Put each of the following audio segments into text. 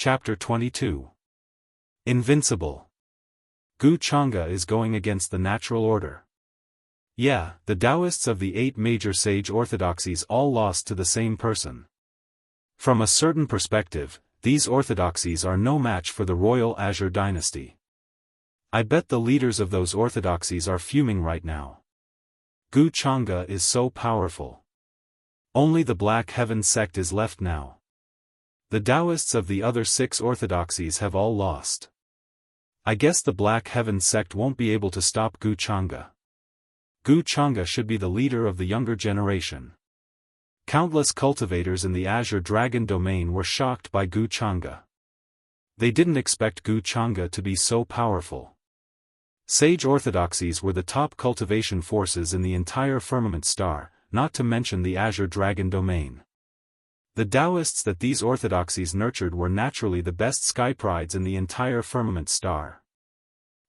Chapter 22. Invincible. Gu Chang'e is going against the natural order. Yeah, the Taoists of the 8 major sage orthodoxies all lost to the same person. From a certain perspective, these orthodoxies are no match for the royal Azure dynasty. I bet the leaders of those orthodoxies are fuming right now. Gu Chang'e is so powerful. Only the Black Heaven sect is left now. The Taoists of the other 6 orthodoxies have all lost. I guess the Black Heaven sect won't be able to stop Gu Chang'e. Gu Chang'e should be the leader of the younger generation. Countless cultivators in the Azure Dragon domain were shocked by Gu Chang'e. They didn't expect Gu Chang'e to be so powerful. Sage orthodoxies were the top cultivation forces in the entire firmament star, not to mention the Azure Dragon domain. The Taoists that these orthodoxies nurtured were naturally the best sky prides in the entire firmament star.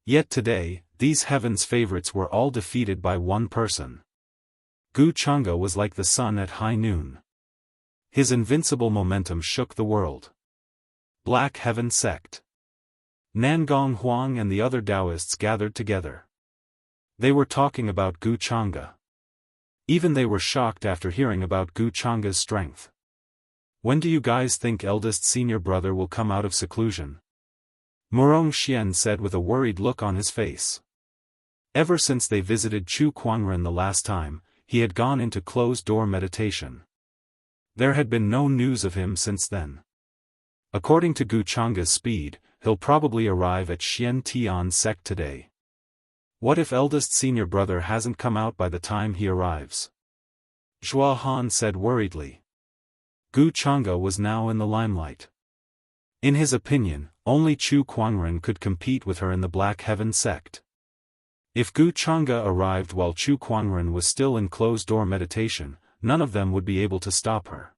Yet today, these heaven's favorites were all defeated by one person. Gu Chang'e was like the sun at high noon. His invincible momentum shook the world. Black Heaven sect. Nangong Huang and the other Taoists gathered together. They were talking about Gu Chang'e. Even they were shocked after hearing about Gu Chang'e's strength. When do you guys think eldest senior brother will come out of seclusion? Murong Xian said with a worried look on his face. Ever since they visited Chu Kuangren the last time, he had gone into closed-door meditation. There had been no news of him since then. According to Gu Chang'e's speed, he'll probably arrive at Xian Tian sect today. What if eldest senior brother hasn't come out by the time he arrives? Zhua Han said worriedly. Gu Chang'e was now in the limelight. In his opinion, only Chu Kuangren could compete with her in the Black Heaven sect. If Gu Chang'e arrived while Chu Kuangren was still in closed-door meditation, none of them would be able to stop her.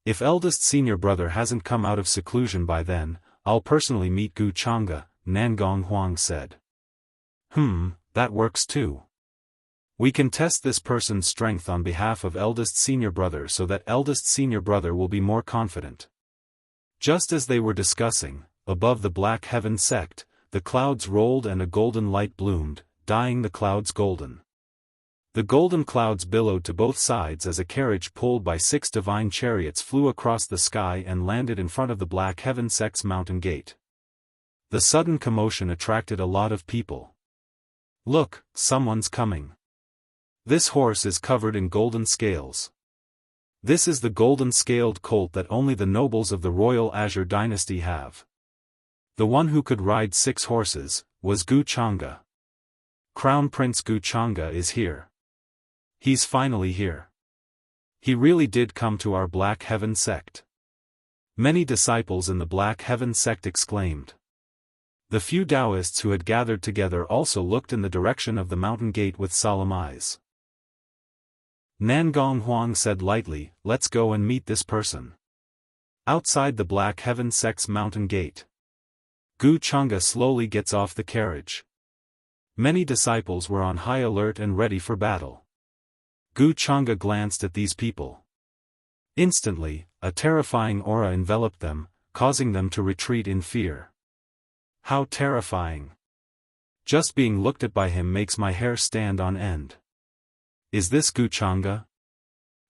If eldest senior brother hasn't come out of seclusion by then, I'll personally meet Gu Chang'e, Nangong Huang said. That works too. We can test this person's strength on behalf of eldest senior brother so that eldest senior brother will be more confident. Just as they were discussing, above the Black Heaven sect, the clouds rolled and a golden light bloomed, dyeing the clouds golden. The golden clouds billowed to both sides as a carriage pulled by 6 divine chariots flew across the sky and landed in front of the Black Heaven sect's mountain gate. The sudden commotion attracted a lot of people. Look, someone's coming. This horse is covered in golden scales. This is the golden-scaled colt that only the nobles of the royal Azure dynasty have. The one who could ride 6 horses, was Gu Chang'e. Crown Prince Gu Chang'e is here. He's finally here. He really did come to our Black Heaven sect. Many disciples in the Black Heaven sect exclaimed. The few Taoists who had gathered together also looked in the direction of the mountain gate with solemn eyes. Nangong Huang said lightly, let's go and meet this person. Outside the Black Heaven sect's mountain gate. Gu Chang'e slowly gets off the carriage. Many disciples were on high alert and ready for battle. Gu Chang'e glanced at these people. Instantly, a terrifying aura enveloped them, causing them to retreat in fear. How terrifying. Just being looked at by him makes my hair stand on end. Is this Gu Chang'e?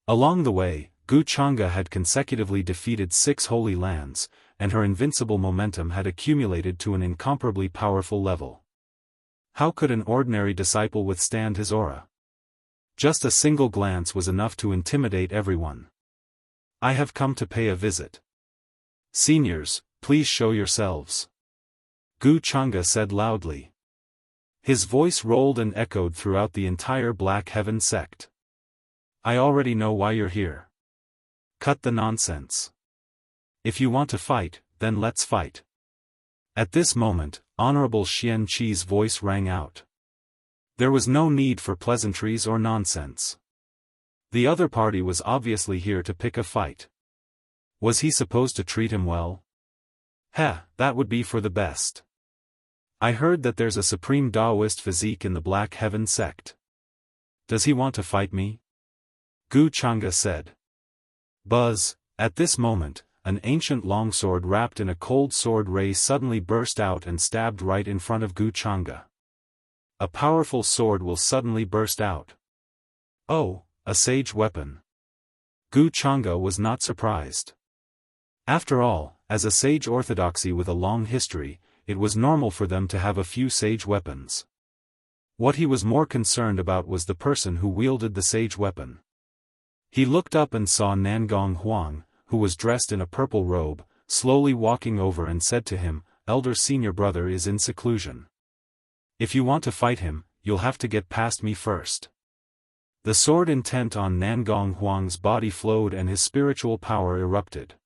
Along the way, Gu Chang'e had consecutively defeated 6 holy lands, and her invincible momentum had accumulated to an incomparably powerful level. How could an ordinary disciple withstand his aura? Just a single glance was enough to intimidate everyone. I have come to pay a visit. Seniors, please show yourselves. Gu Chang'e said loudly. His voice rolled and echoed throughout the entire Black Heaven sect. I already know why you're here. Cut the nonsense. If you want to fight, then let's fight. At this moment, Honorable Xian Qi's voice rang out. There was no need for pleasantries or nonsense. The other party was obviously here to pick a fight. Was he supposed to treat him well? That would be for the best. I heard that there's a supreme Taoist physique in the Black Heaven sect. Does he want to fight me? Gu Chang'e said. Buzz, at this moment, an ancient longsword wrapped in a cold sword ray suddenly burst out and stabbed right in front of Gu Changa. A powerful sword will suddenly burst out. Oh, a sage weapon. Gu Changa was not surprised. After all, as a sage orthodoxy with a long history, it was normal for them to have a few sage weapons. What he was more concerned about was the person who wielded the sage weapon. He looked up and saw Nangong Huang, who was dressed in a purple robe, slowly walking over and said to him, "Elder senior brother is in seclusion. If you want to fight him, you'll have to get past me first." The sword intent on Nangong Huang's body flowed and his spiritual power erupted.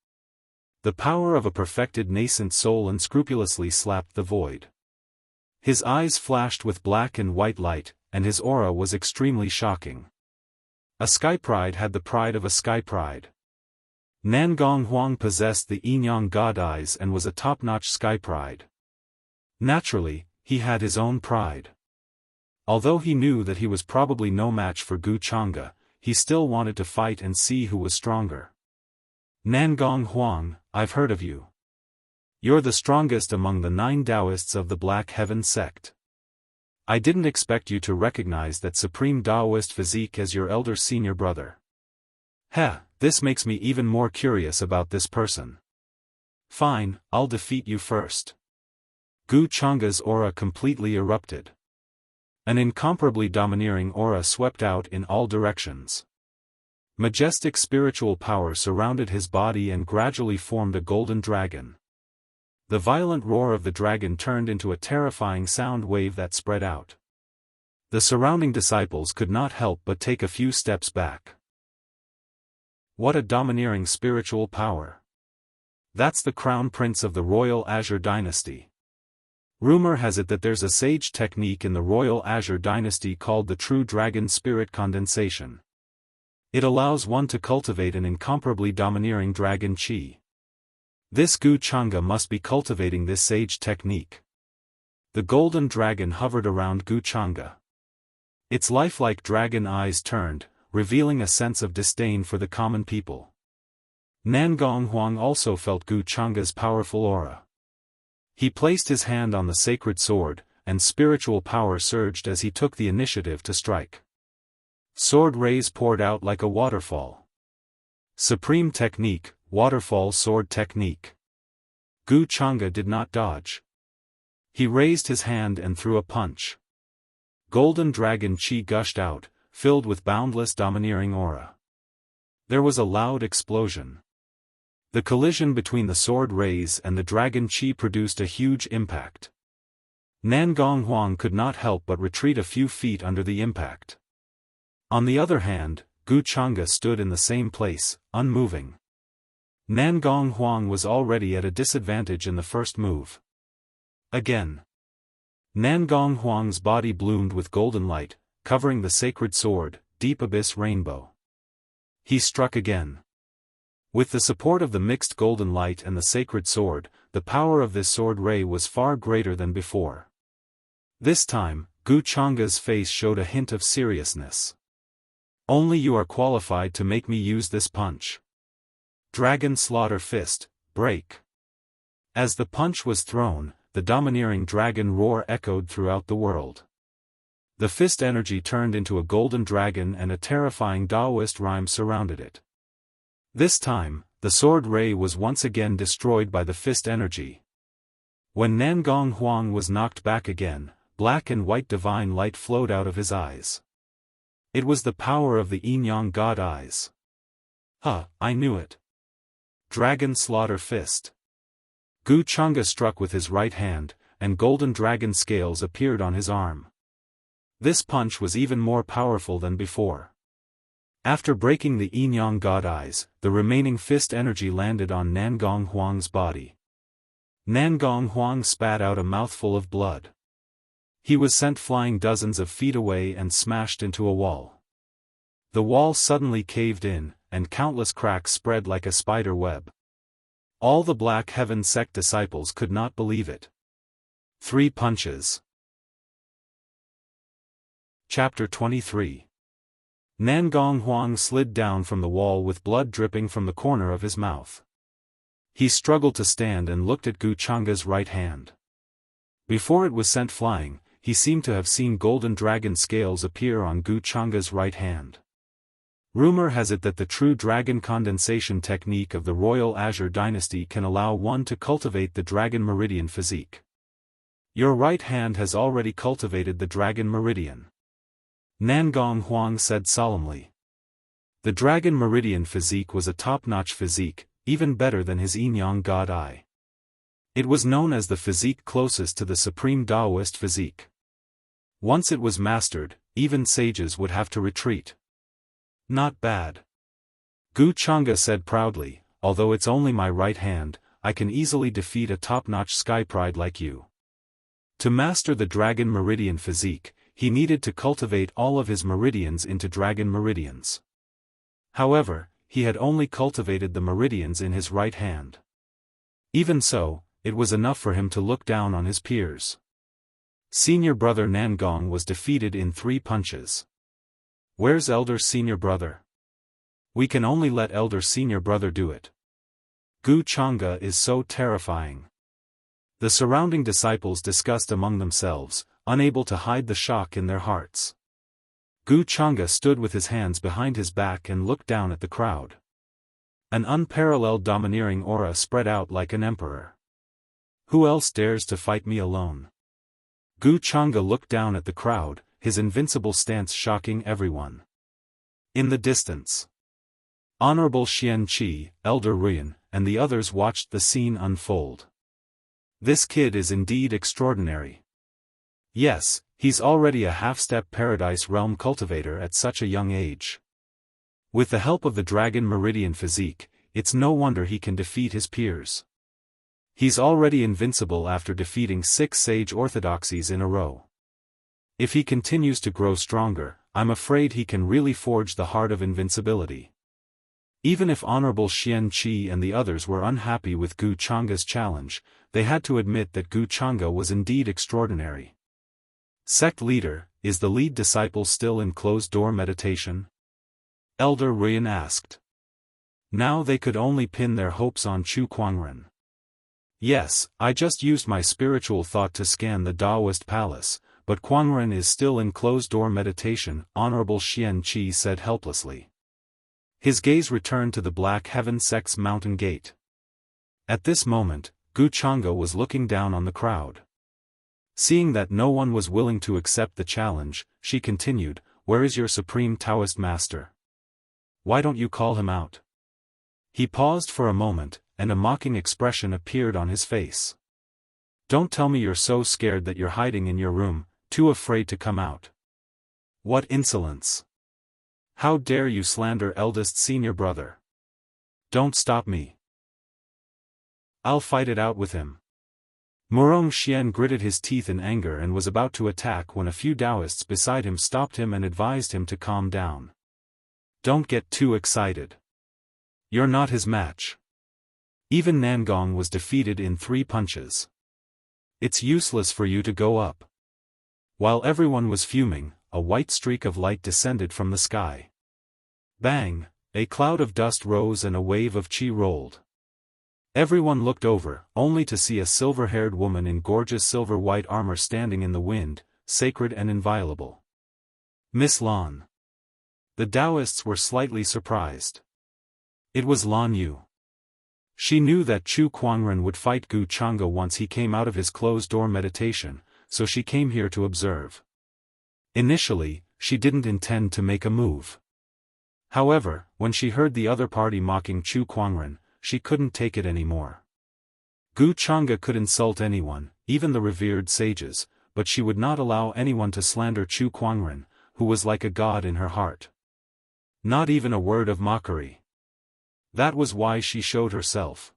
The power of a perfected nascent soul unscrupulously slapped the void. His eyes flashed with black and white light, and his aura was extremely shocking. A sky pride had the pride of a sky pride. Nangong Huang possessed the Enyang God eyes and was a top-notch sky pride. Naturally, he had his own pride. Although he knew that he was probably no match for Gu Changa, he still wanted to fight and see who was stronger. "Nangong Huang, I've heard of you. You're the strongest among the 9 Taoists of the Black Heaven sect. I didn't expect you to recognize that supreme Taoist physique as your elder senior brother. Heh, this makes me even more curious about this person. Fine, I'll defeat you first." Gu Changa's aura completely erupted. An incomparably domineering aura swept out in all directions. Majestic spiritual power surrounded his body and gradually formed a golden dragon. The violent roar of the dragon turned into a terrifying sound wave that spread out. The surrounding disciples could not help but take a few steps back. What a domineering spiritual power. That's the crown prince of the Royal Azure Dynasty. Rumor has it that there's a sage technique in the Royal Azure Dynasty called the True Dragon Spirit Condensation. It allows one to cultivate an incomparably domineering dragon chi. This Gu Changa must be cultivating this sage technique. The golden dragon hovered around Gu Changa. Its lifelike dragon eyes turned, revealing a sense of disdain for the common people. Nangong Huang also felt Gu Changa's powerful aura. He placed his hand on the sacred sword, and spiritual power surged as he took the initiative to strike. Sword rays poured out like a waterfall. Supreme technique, waterfall sword technique. Gu Changa did not dodge. He raised his hand and threw a punch. Golden dragon chi gushed out, filled with boundless domineering aura. There was a loud explosion. The collision between the sword rays and the dragon chi produced a huge impact. Nangong Huang could not help but retreat a few feet under the impact. On the other hand, Gu Changa stood in the same place, unmoving. Nangong Huang was already at a disadvantage in the first move. Again. Nangong Huang's body bloomed with golden light, covering the sacred sword, Deep Abyss Rainbow. He struck again. With the support of the mixed golden light and the sacred sword, the power of this sword ray was far greater than before. This time, Gu Changa's face showed a hint of seriousness. "Only you are qualified to make me use this punch. Dragon Slaughter Fist, break." As the punch was thrown, the domineering dragon roar echoed throughout the world. The fist energy turned into a golden dragon and a terrifying Taoist rhyme surrounded it. This time, the sword ray was once again destroyed by the fist energy. When Nangong Huang was knocked back again, black and white divine light flowed out of his eyes. It was the power of the Enyang God eyes. I knew it. Dragon Slaughter Fist. Gu Changa struck with his right hand, and golden dragon scales appeared on his arm. This punch was even more powerful than before. After breaking the Enyang God eyes, the remaining fist energy landed on Nangong Huang's body. Nangong Huang spat out a mouthful of blood. He was sent flying dozens of feet away and smashed into a wall. The wall suddenly caved in, and countless cracks spread like a spider web. All the Black Heaven sect disciples could not believe it. 3 punches. Chapter 23. Nangong Huang slid down from the wall with blood dripping from the corner of his mouth. He struggled to stand and looked at Gu Changa's right hand. Before it was sent flying, he seemed to have seen golden dragon scales appear on Gu Changa's right hand. Rumor has it that the true dragon condensation technique of the Royal Azure dynasty can allow one to cultivate the dragon meridian physique. Your right hand has already cultivated the dragon meridian. Nangong Huang said solemnly. The dragon meridian physique was a top-notch physique, even better than his yin-yang god eye. It was known as the physique closest to the supreme Taoist physique. Once it was mastered, even sages would have to retreat. Not bad. Gu Changa said proudly, although it's only my right hand, I can easily defeat a top-notch sky pride like you. To master the dragon meridian physique, he needed to cultivate all of his meridians into dragon meridians. However, he had only cultivated the meridians in his right hand. Even so, it was enough for him to look down on his peers. Senior brother Nangong was defeated in 3 punches. Where's elder senior brother? We can only let elder senior brother do it. Gu Changa is so terrifying. The surrounding disciples discussed among themselves, unable to hide the shock in their hearts. Gu Changa stood with his hands behind his back and looked down at the crowd. An unparalleled domineering aura spread out like an emperor. Who else dares to fight me alone? Gu Changa looked down at the crowd, his invincible stance shocking everyone. In the distance, Honorable Xian Qi, Elder Ruyan, and the others watched the scene unfold. This kid is indeed extraordinary. Yes, he's already a half-step Paradise Realm cultivator at such a young age. With the help of the Dragon Meridian physique, it's no wonder he can defeat his peers. He's already invincible after defeating 6 sage orthodoxies in a row. If he continues to grow stronger, I'm afraid he can really forge the heart of invincibility. Even if Honorable Xian Qi and the others were unhappy with Gu Changa's challenge, they had to admit that Gu Changa was indeed extraordinary. Sect leader, is the lead disciple still in closed-door meditation? Elder Ruyan asked. Now they could only pin their hopes on Chu Kuangren. Yes, I just used my spiritual thought to scan the Taoist palace, but Kuangren is still in closed-door meditation, Honorable Xian Qi said helplessly. His gaze returned to the Black Heaven sect's mountain gate. At this moment, Gu Changa was looking down on the crowd. Seeing that no one was willing to accept the challenge, she continued, "Where is your supreme Taoist master? Why don't you call him out?" He paused for a moment, and a mocking expression appeared on his face. "Don't tell me you're so scared that you're hiding in your room, too afraid to come out. What insolence! How dare you slander eldest senior brother? Don't stop me. I'll fight it out with him." Murong Xian gritted his teeth in anger and was about to attack when a few Taoists beside him stopped him and advised him to calm down. "Don't get too excited. You're not his match. Even Nangong was defeated in 3 punches. It's useless for you to go up." While everyone was fuming, a white streak of light descended from the sky. Bang! A cloud of dust rose and a wave of qi rolled. Everyone looked over, only to see a silver-haired woman in gorgeous silver-white armor standing in the wind, sacred and inviolable. Miss Lan. The Taoists were slightly surprised. It was Lan Yu. She knew that Chu Kuangren would fight Gu Changa once he came out of his closed-door meditation, so she came here to observe. Initially, she didn't intend to make a move. However, when she heard the other party mocking Chu Kuangren, she couldn't take it anymore. Gu Changa could insult anyone, even the revered sages, but she would not allow anyone to slander Chu Kuangren, who was like a god in her heart. Not even a word of mockery. That was why she showed herself.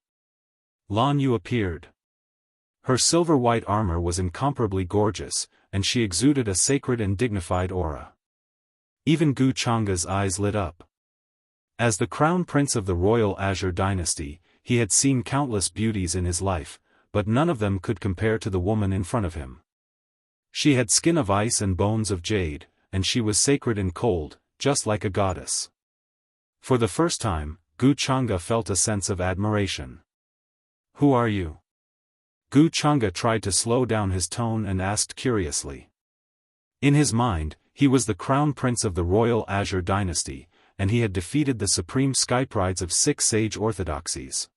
Lan Yu appeared. Her silver-white armor was incomparably gorgeous, and she exuded a sacred and dignified aura. Even Gu Changa's eyes lit up. As the crown prince of the Royal Azure dynasty, he had seen countless beauties in his life, but none of them could compare to the woman in front of him. She had skin of ice and bones of jade, and she was sacred and cold, just like a goddess. For the first time, Gu Changa felt a sense of admiration. Who are you? Gu Changa tried to slow down his tone and asked curiously. In his mind, he was the crown prince of the royal Azure dynasty, and he had defeated the supreme skyprides of 6 sage orthodoxies.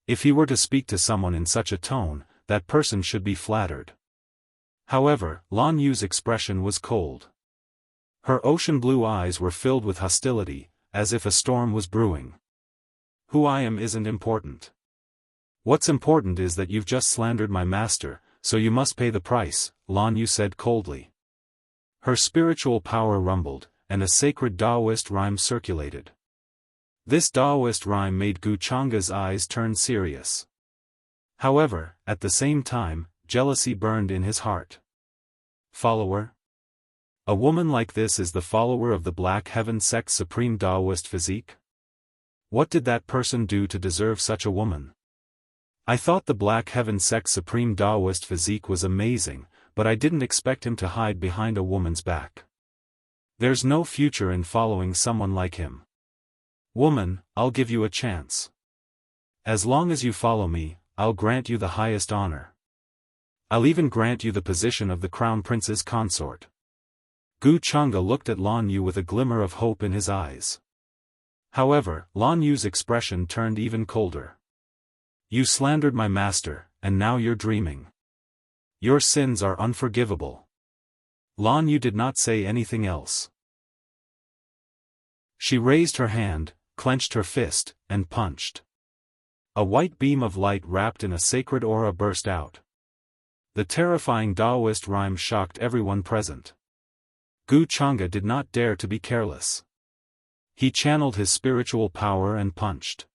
If he were to speak to someone in such a tone, that person should be flattered. However, Lan Yu's expression was cold. Her ocean blue eyes were filled with hostility, as if a storm was brewing. Who I am isn't important. What's important is that you've just slandered my master, so you must pay the price, Lan Yu said coldly. Her spiritual power rumbled, and a sacred Taoist rhyme circulated. This Taoist rhyme made Gu Changa's eyes turn serious. However, at the same time, jealousy burned in his heart. Follower? A woman like this is the follower of the Black Heaven sect's supreme Taoist physique? What did that person do to deserve such a woman? I thought the Black Heaven sect's supreme Taoist physique was amazing, but I didn't expect him to hide behind a woman's back. There's no future in following someone like him. Woman, I'll give you a chance. As long as you follow me, I'll grant you the highest honor. I'll even grant you the position of the crown prince's consort. Gu Changa looked at Lan Yu with a glimmer of hope in his eyes. However, Lan Yu's expression turned even colder. You slandered my master, and now you're dreaming. Your sins are unforgivable. Lan Yu did not say anything else. She raised her hand, clenched her fist, and punched. A white beam of light wrapped in a sacred aura burst out. The terrifying Taoist rhyme shocked everyone present. Gu Changa did not dare to be careless. He channeled his spiritual power and punched.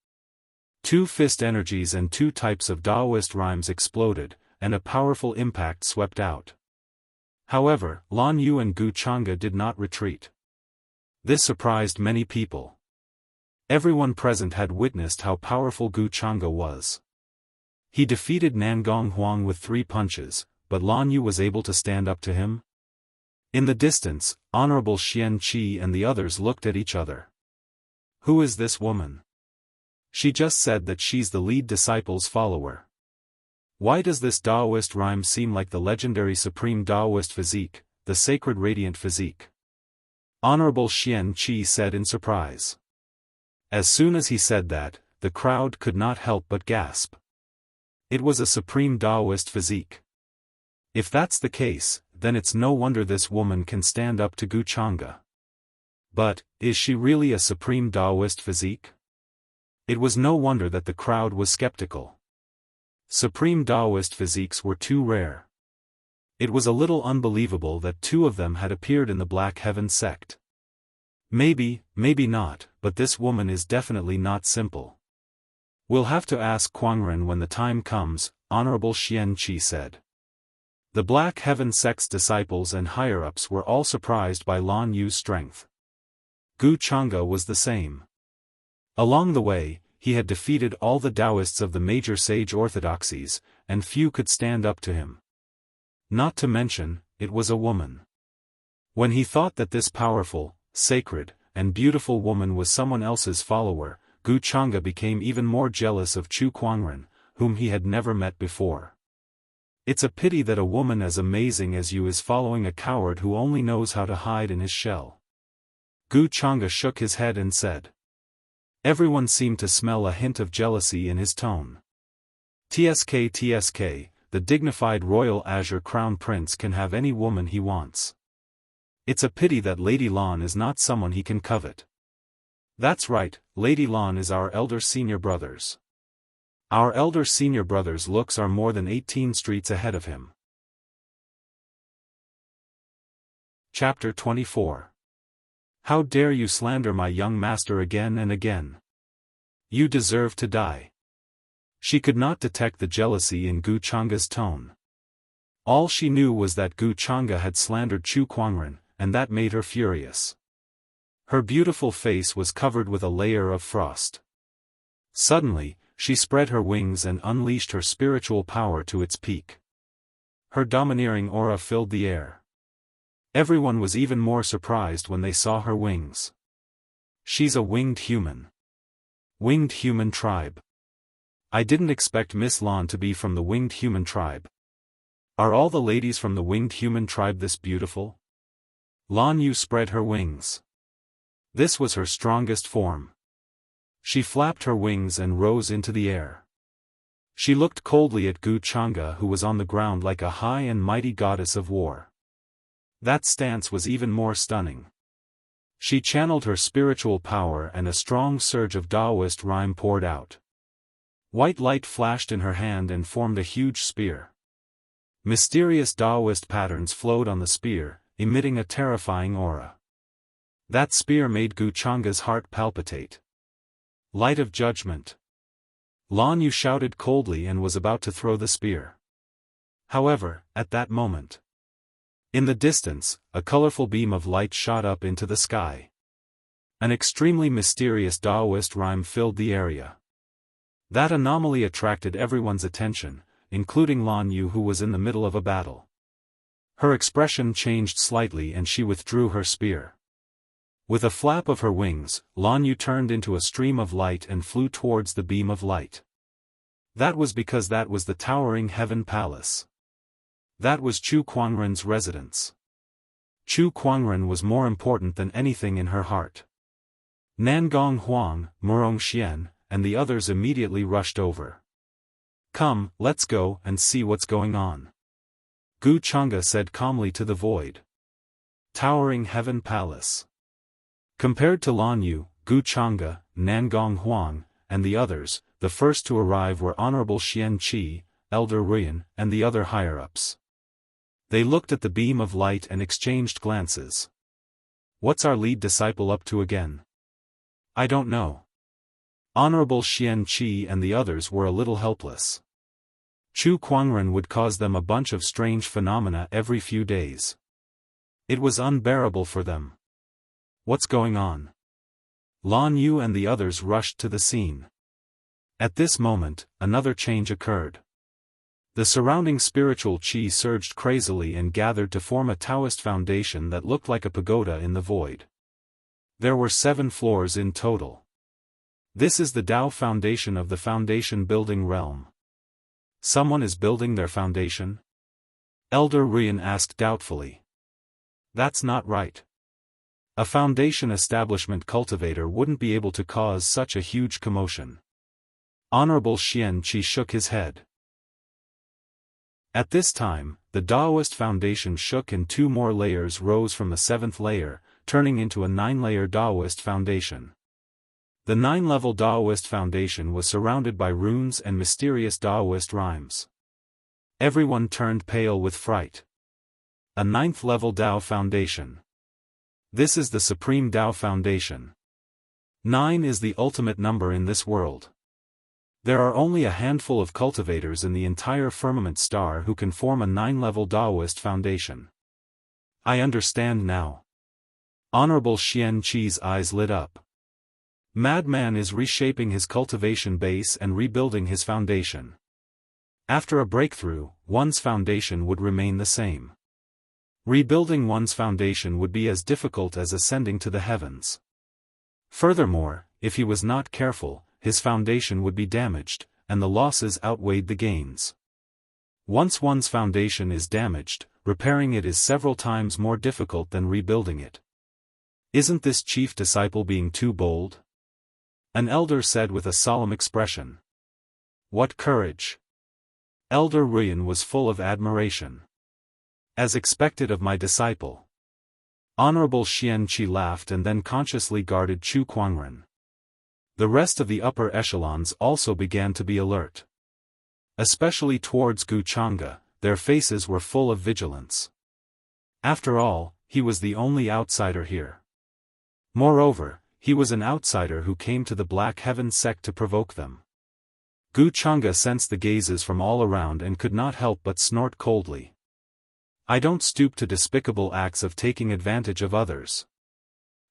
2 fist energies and 2 types of Taoist rhymes exploded, and a powerful impact swept out. However, Lan Yu and Gu Changa did not retreat. This surprised many people. Everyone present had witnessed how powerful Gu Changa was. He defeated Nangong Huang with 3 punches, but Lan Yu was able to stand up to him. In the distance, Honorable Xian Qi and the others looked at each other. Who is this woman? She just said that she's the lead disciple's follower. Why does this Taoist rhyme seem like the legendary supreme Taoist physique, the sacred radiant physique? Honorable Xian Qi said in surprise. As soon as he said that, the crowd could not help but gasp. It was a supreme Taoist physique. If that's the case, then it's no wonder this woman can stand up to Gu Changa. But, is she really a supreme Taoist physique? It was no wonder that the crowd was skeptical. Supreme Taoist physiques were too rare. It was a little unbelievable that 2 of them had appeared in the Black Heaven sect. Maybe, maybe not, but this woman is definitely not simple. We'll have to ask Kuangren when the time comes, Honorable Xian Qi said. The Black Heaven sect's disciples and higher-ups were all surprised by Lan Yu's strength. Gu Changa was the same. Along the way, he had defeated all the Taoists of the major sage orthodoxies, and few could stand up to him. Not to mention, it was a woman. When he thought that this powerful, sacred, and beautiful woman was someone else's follower, Gu Changa became even more jealous of Chu Kuangren, whom he had never met before. It's a pity that a woman as amazing as you is following a coward who only knows how to hide in his shell. Gu Changa shook his head and said. Everyone seemed to smell a hint of jealousy in his tone. TSK, the dignified royal Azure Crown Prince can have any woman he wants. It's a pity that Lady Lan is not someone he can covet. That's right, Lady Lan is our elder senior brother's. Our elder senior brother's looks are more than 18 streets ahead of him. Chapter 24. How dare you slander my young master again and again? You deserve to die. She could not detect the jealousy in Gu Changa's tone. All she knew was that Gu Changa had slandered Chu Kuangren, and that made her furious. Her beautiful face was covered with a layer of frost. Suddenly, she spread her wings and unleashed her spiritual power to its peak. Her domineering aura filled the air. Everyone was even more surprised when they saw her wings. She's a winged human. Winged human tribe. I didn't expect Miss Lan to be from the winged human tribe. Are all the ladies from the winged human tribe this beautiful? Lan Yu spread her wings. This was her strongest form. She flapped her wings and rose into the air. She looked coldly at Gu Changa, who was on the ground like a high and mighty goddess of war. That stance was even more stunning. She channeled her spiritual power and a strong surge of Taoist rhyme poured out. White light flashed in her hand and formed a huge spear. Mysterious Taoist patterns flowed on the spear, emitting a terrifying aura. That spear made Gu Changa's heart palpitate. Light of judgment. Lan Yu shouted coldly and was about to throw the spear. However, at that moment, in the distance, a colorful beam of light shot up into the sky. An extremely mysterious Taoist rhyme filled the area. That anomaly attracted everyone's attention, including Lan Yu, who was in the middle of a battle. Her expression changed slightly and she withdrew her spear. With a flap of her wings, Lan Yu turned into a stream of light and flew towards the beam of light. That was because that was the towering Heaven Palace. That was Chu Kuangren's residence. Chu Kuangren was more important than anything in her heart. Nangong Huang, Murong Xian, and the others immediately rushed over. Come, let's go and see what's going on. Gu Changa said calmly to the void. Towering Heaven Palace. Compared to Lan Yu, Gu Changa, Nangong Huang, and the others, the first to arrive were Honorable Xian Qi, Elder Ruyan, and the other higher-ups. They looked at the beam of light and exchanged glances. What's our lead disciple up to again? I don't know. Honorable Xian Qi and the others were a little helpless. Chu Kuangren would cause them a bunch of strange phenomena every few days. It was unbearable for them. What's going on? Lan Yu and the others rushed to the scene. At this moment, another change occurred. The surrounding spiritual qi surged crazily and gathered to form a Taoist foundation that looked like a pagoda in the void. There were 7 floors in total. This is the Tao foundation of the foundation building realm. Someone is building their foundation? Elder Ruyan asked doubtfully. That's not right. A foundation establishment cultivator wouldn't be able to cause such a huge commotion. Honorable Xian Qi shook his head. At this time, the Taoist foundation shook and 2 more layers rose from the 7th layer, turning into a 9-layer Taoist foundation. The 9-level Taoist foundation was surrounded by runes and mysterious Taoist rhymes. Everyone turned pale with fright. A 9th-level Tao foundation. This is the Supreme Tao Foundation. 9 is the ultimate number in this world. There are only a handful of cultivators in the entire firmament star who can form a 9-level Taoist foundation. I understand now. Honorable Xian Qi's eyes lit up. Madman is reshaping his cultivation base and rebuilding his foundation. After a breakthrough, one's foundation would remain the same. Rebuilding one's foundation would be as difficult as ascending to the heavens. Furthermore, if he was not careful, his foundation would be damaged, and the losses outweighed the gains. Once one's foundation is damaged, repairing it is several times more difficult than rebuilding it. Isn't this chief disciple being too bold? An elder said with a solemn expression. What courage! Elder Ruyan was full of admiration. As expected of my disciple. Honorable Xian Qi laughed and then consciously guarded Chu Kuangren. The rest of the upper echelons also began to be alert. Especially towards Gu Changa, their faces were full of vigilance. After all, he was the only outsider here. Moreover, he was an outsider who came to the Black Heaven sect to provoke them. Gu Changa sensed the gazes from all around and could not help but snort coldly. I don't stoop to despicable acts of taking advantage of others.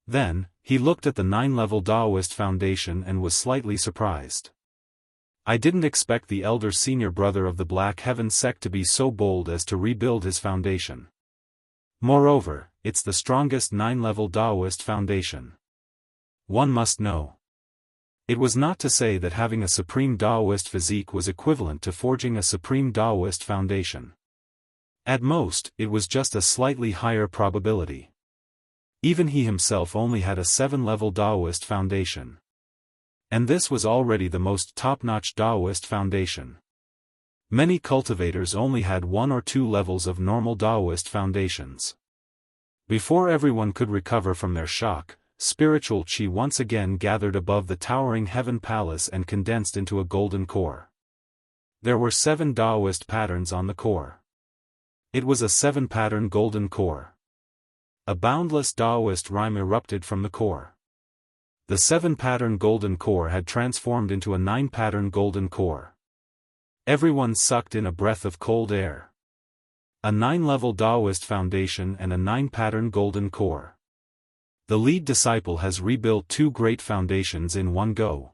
Then, he looked at the 9-level Taoist foundation and was slightly surprised. I didn't expect the elder senior brother of the Black Heaven sect to be so bold as to rebuild his foundation. Moreover, it's the strongest 9-level Taoist foundation. One must know. It was not to say that having a supreme Daoist physique was equivalent to forging a supreme Daoist foundation. At most, it was just a slightly higher probability. Even he himself only had a 7-level Daoist foundation. And this was already the most top-notch Daoist foundation. Many cultivators only had 1 or 2 levels of normal Daoist foundations. Before everyone could recover from their shock, spiritual chi once again gathered above the towering heaven palace and condensed into a golden core. There were 7 Daoist patterns on the core. It was a 7-pattern golden core. A boundless Daoist rhyme erupted from the core. The 7-pattern golden core had transformed into a 9-pattern golden core. Everyone sucked in a breath of cold air. A 9-level Daoist foundation and a 9-pattern golden core. The lead disciple has rebuilt 2 great foundations in one go.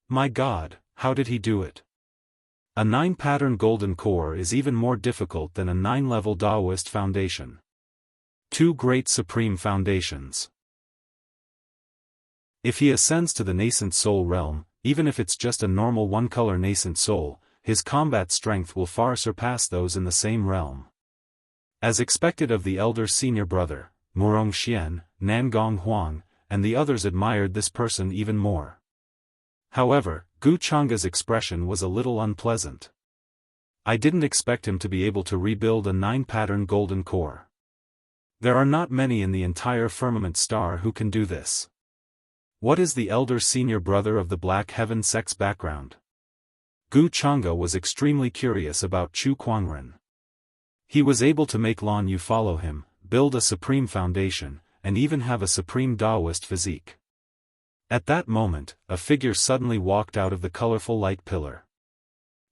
My God, how did he do it? A 9-pattern golden core is even more difficult than a 9-level Daoist foundation. 2 great supreme foundations. If he ascends to the nascent soul realm, even if it's just a normal 1-color nascent soul, his combat strength will far surpass those in the same realm. As expected of the elder senior brother, Murong Xian, Nangong Huang, and the others admired this person even more. However, Gu Changa's expression was a little unpleasant. I didn't expect him to be able to rebuild a 9-pattern golden core. There are not many in the entire firmament star who can do this. What is the elder senior brother of the Black Heaven sect's background? Gu Changa was extremely curious about Chu Kuangren. He was able to make Lan Yu follow him, build a supreme foundation, and even have a supreme Daoist physique. At that moment, a figure suddenly walked out of the colorful light pillar.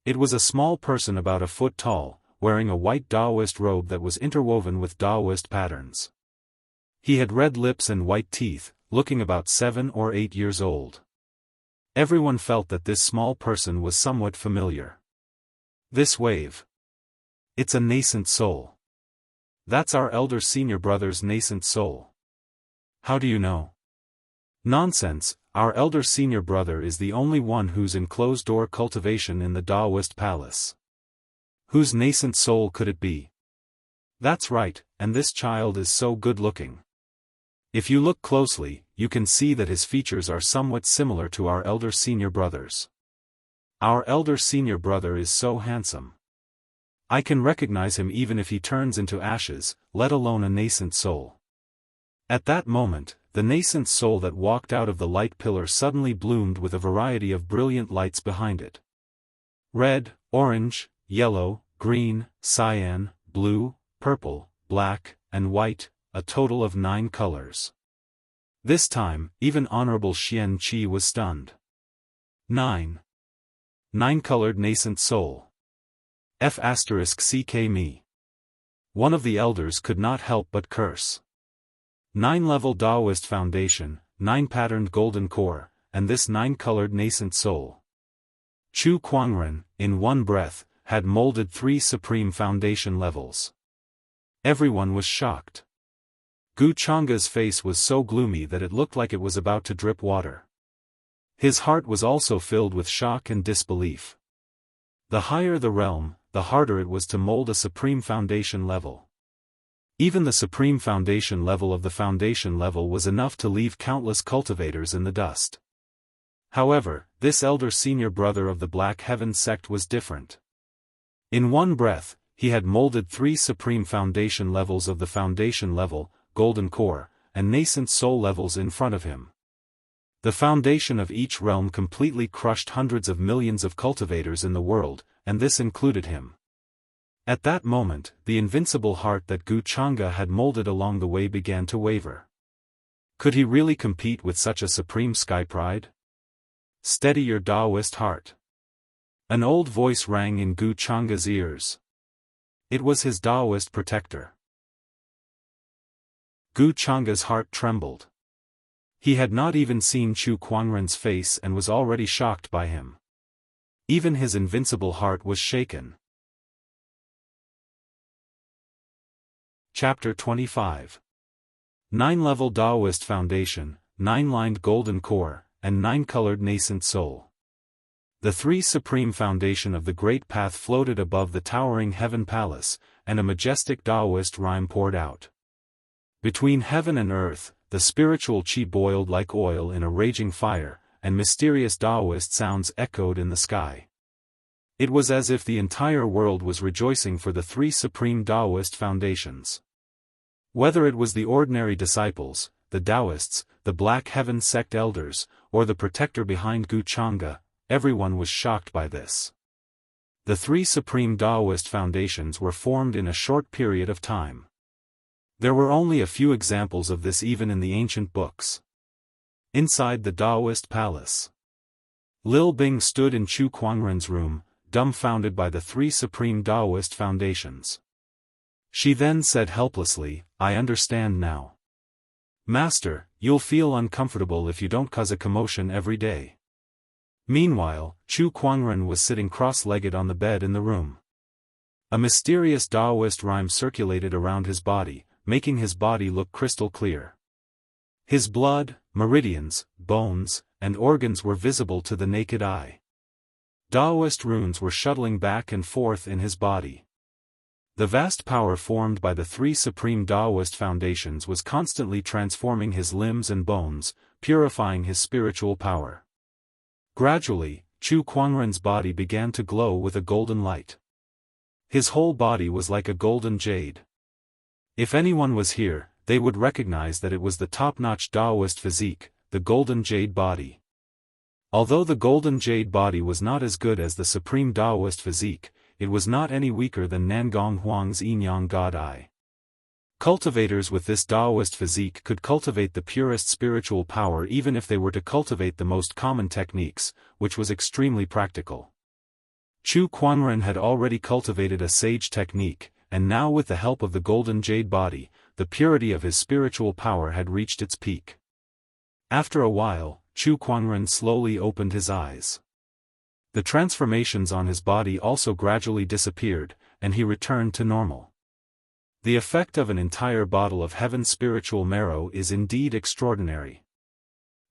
It was a small person about a foot tall, wearing a white Daoist robe that was interwoven with Daoist patterns. He had red lips and white teeth, looking about 7 or 8 years old. Everyone felt that this small person was somewhat familiar. This wave. It's a nascent soul. That's our elder senior brother's nascent soul. How do you know? Nonsense, our elder senior brother is the only one who's in closed-door cultivation in the Daoist palace. Whose nascent soul could it be? That's right, and this child is so good-looking. If you look closely, you can see that his features are somewhat similar to our elder senior brother's. Our elder senior brother is so handsome. I can recognize him even if he turns into ashes, let alone a nascent soul. At that moment, the nascent soul that walked out of the light pillar suddenly bloomed with a variety of brilliant lights behind it. Red, orange, yellow, green, cyan, blue, purple, black, and white, a total of 9 colors. This time, even Honorable Xian Qi was stunned. 9. 9-colored nascent soul. F***ck me. One of the elders could not help but curse. 9-level Daoist foundation, 9-patterned golden core, and this 9-colored nascent soul. Chu Kuangren, in one breath, had molded 3 supreme foundation levels. Everyone was shocked. Gu Changa's face was so gloomy that it looked like it was about to drip water. His heart was also filled with shock and disbelief. The higher the realm, the harder it was to mold a supreme foundation level. Even the supreme foundation level of the foundation level was enough to leave countless cultivators in the dust. However, this elder senior brother of the Black Heaven sect was different. In one breath, he had molded 3 supreme foundation levels of the foundation level, golden core, and nascent soul levels in front of him. The foundation of each realm completely crushed hundreds of millions of cultivators in the world, and this included him. At that moment, the invincible heart that Gu Changa had molded along the way began to waver. Could he really compete with such a supreme sky pride? Steady your Daoist heart. An old voice rang in Gu Changa's ears. It was his Daoist protector. Gu Changa's heart trembled. He had not even seen Chu Kuangren's face and was already shocked by him. Even his invincible heart was shaken. Chapter 25. 9-level Daoist foundation, 9-lined golden core, and 9-colored nascent soul. The three supreme foundation of the Great Path floated above the towering Heaven Palace, and a majestic Taoist rhyme poured out. Between heaven and earth, the spiritual qi boiled like oil in a raging fire, and mysterious Taoist sounds echoed in the sky. It was as if the entire world was rejoicing for the three supreme Taoist foundations. Whether it was the ordinary disciples, the Taoists, the Black Heaven sect elders, or the protector behind Guchanga, everyone was shocked by this. The three supreme Taoist foundations were formed in a short period of time. There were only a few examples of this even in the ancient books. Inside the Taoist palace, Lil Bing stood in Chu Kuangren's room, dumbfounded by the three supreme Taoist foundations. She then said helplessly, "I understand now. Master, you'll feel uncomfortable if you don't cause a commotion every day." Meanwhile, Chu Kuangren was sitting cross-legged on the bed in the room. A mysterious Taoist rhyme circulated around his body, making his body look crystal clear. His blood, meridians, bones, and organs were visible to the naked eye. Taoist runes were shuttling back and forth in his body. The vast power formed by the three supreme Taoist foundations was constantly transforming his limbs and bones, purifying his spiritual power. Gradually, Chu Kuangren's body began to glow with a golden light. His whole body was like a golden jade. If anyone was here, they would recognize that it was the top-notch Taoist physique, the golden jade body. Although the golden jade body was not as good as the supreme Taoist physique, it was not any weaker than Nangong Huang's Yinyang God Eye. Cultivators with this Taoist physique could cultivate the purest spiritual power even if they were to cultivate the most common techniques, which was extremely practical. Chu Kuangren had already cultivated a sage technique, and now with the help of the golden jade body, the purity of his spiritual power had reached its peak. After a while, Chu Kuangren slowly opened his eyes. The transformations on his body also gradually disappeared, and he returned to normal. The effect of an entire bottle of heaven's spiritual marrow is indeed extraordinary.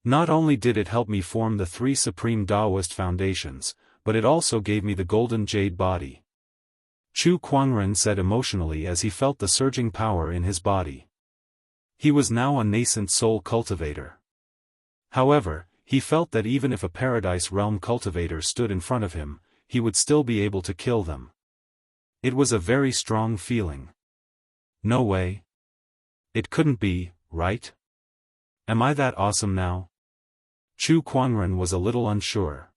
Not only did it help me form the three supreme Taoist foundations, but it also gave me the golden jade body. Chu Kuangren said emotionally as he felt the surging power in his body. He was now a nascent soul cultivator. However, he felt that even if a Paradise Realm cultivator stood in front of him, he would still be able to kill them. It was a very strong feeling. No way. It couldn't be, right? Am I that awesome now? Chu Kuangren was a little unsure.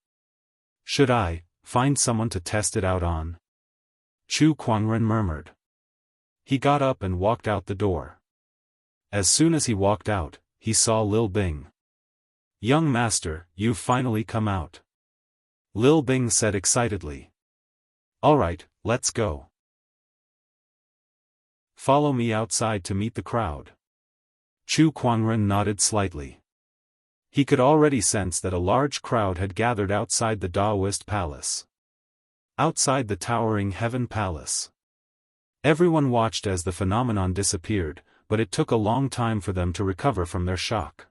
Should I find someone to test it out on? Chu Kuangren murmured. He got up and walked out the door. As soon as he walked out, he saw Lil Bing. "Young master, you've finally come out," Lil Bing said excitedly. "All right, let's go. Follow me outside to meet the crowd." Chu Kuangren nodded slightly. He could already sense that a large crowd had gathered outside the Taoist palace. Outside the towering Heaven Palace. Everyone watched as the phenomenon disappeared, but it took a long time for them to recover from their shock.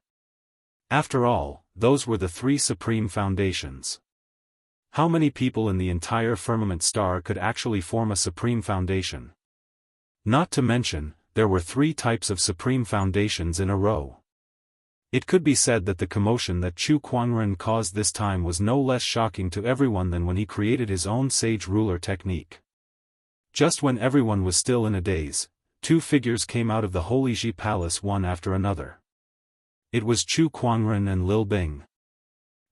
After all, those were the three supreme foundations. How many people in the entire firmament star could actually form a supreme foundation? Not to mention, there were three types of supreme foundations in a row. It could be said that the commotion that Chu Kuangren caused this time was no less shocking to everyone than when he created his own sage ruler technique. Just when everyone was still in a daze, two figures came out of the Holy Ji Palace one after another. It was Chu Kuangren and Lil Bing.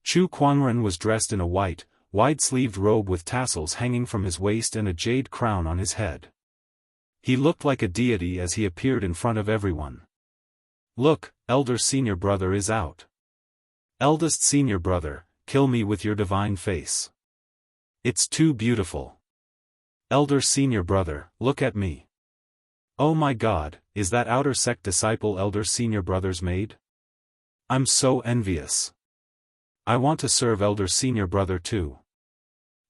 Chu Kuangren was dressed in a white, wide-sleeved robe with tassels hanging from his waist and a jade crown on his head. He looked like a deity as he appeared in front of everyone. "Look, elder senior brother is out. Eldest senior brother, kill me with your divine face. It's too beautiful. Elder senior brother, look at me. Oh my God, is that outer sect disciple elder senior brother's maid? I'm so envious. I want to serve elder senior brother too.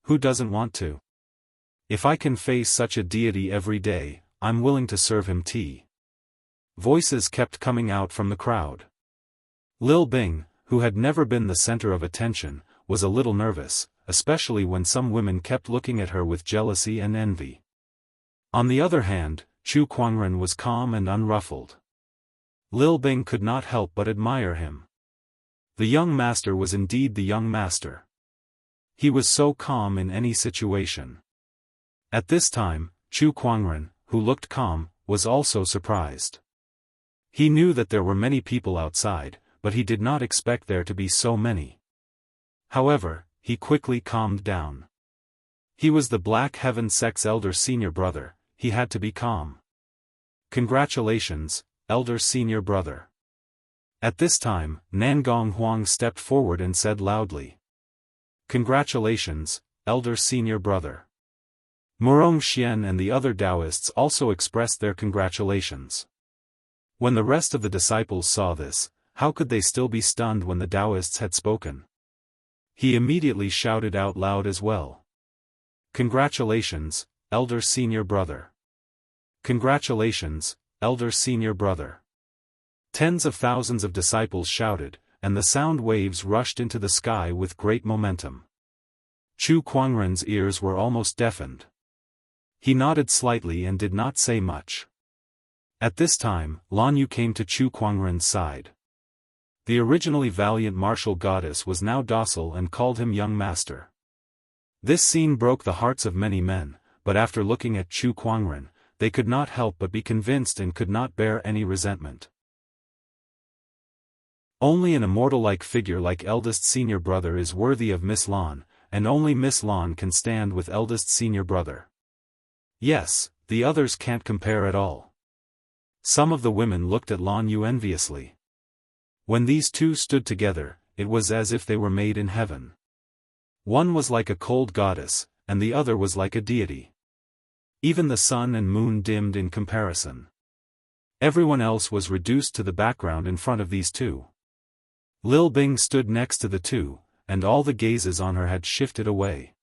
Who doesn't want to? If I can face such a deity every day, I'm willing to serve him tea." Voices kept coming out from the crowd. Lil Bing, who had never been the center of attention, was a little nervous, especially when some women kept looking at her with jealousy and envy. On the other hand, Chu Kuangren was calm and unruffled. Lil Bing could not help but admire him. The young master was indeed the young master. He was so calm in any situation. At this time, Chu Kuangren, who looked calm, was also surprised. He knew that there were many people outside, but he did not expect there to be so many. However, he quickly calmed down. He was the Black Heaven sect's elder senior brother, he had to be calm. Congratulations, elder senior brother. At this time, Nangong Huang stepped forward and said loudly. Congratulations, elder senior brother. Murong Xian and the other Taoists also expressed their congratulations. When the rest of the disciples saw this, how could they still be stunned when the Taoists had spoken? He immediately shouted out loud as well. Congratulations, elder senior brother. Congratulations, elder senior brother. Tens of thousands of disciples shouted, and the sound waves rushed into the sky with great momentum. Chu Kuangren's ears were almost deafened. He nodded slightly and did not say much. At this time, Lan Yu came to Chu Kuangren's side. The originally valiant martial goddess was now docile and called him young master. This scene broke the hearts of many men, but after looking at Chu Kuangren, they could not help but be convinced and could not bear any resentment. Only an immortal-like figure like eldest senior brother is worthy of Miss Lan, and only Miss Lan can stand with eldest senior brother. Yes, the others can't compare at all. Some of the women looked at Lan Yu enviously. When these two stood together, it was as if they were made in heaven. One was like a cold goddess, and the other was like a deity. Even the sun and moon dimmed in comparison. Everyone else was reduced to the background in front of these two. Lil Bing stood next to the two, and all the gazes on her had shifted away.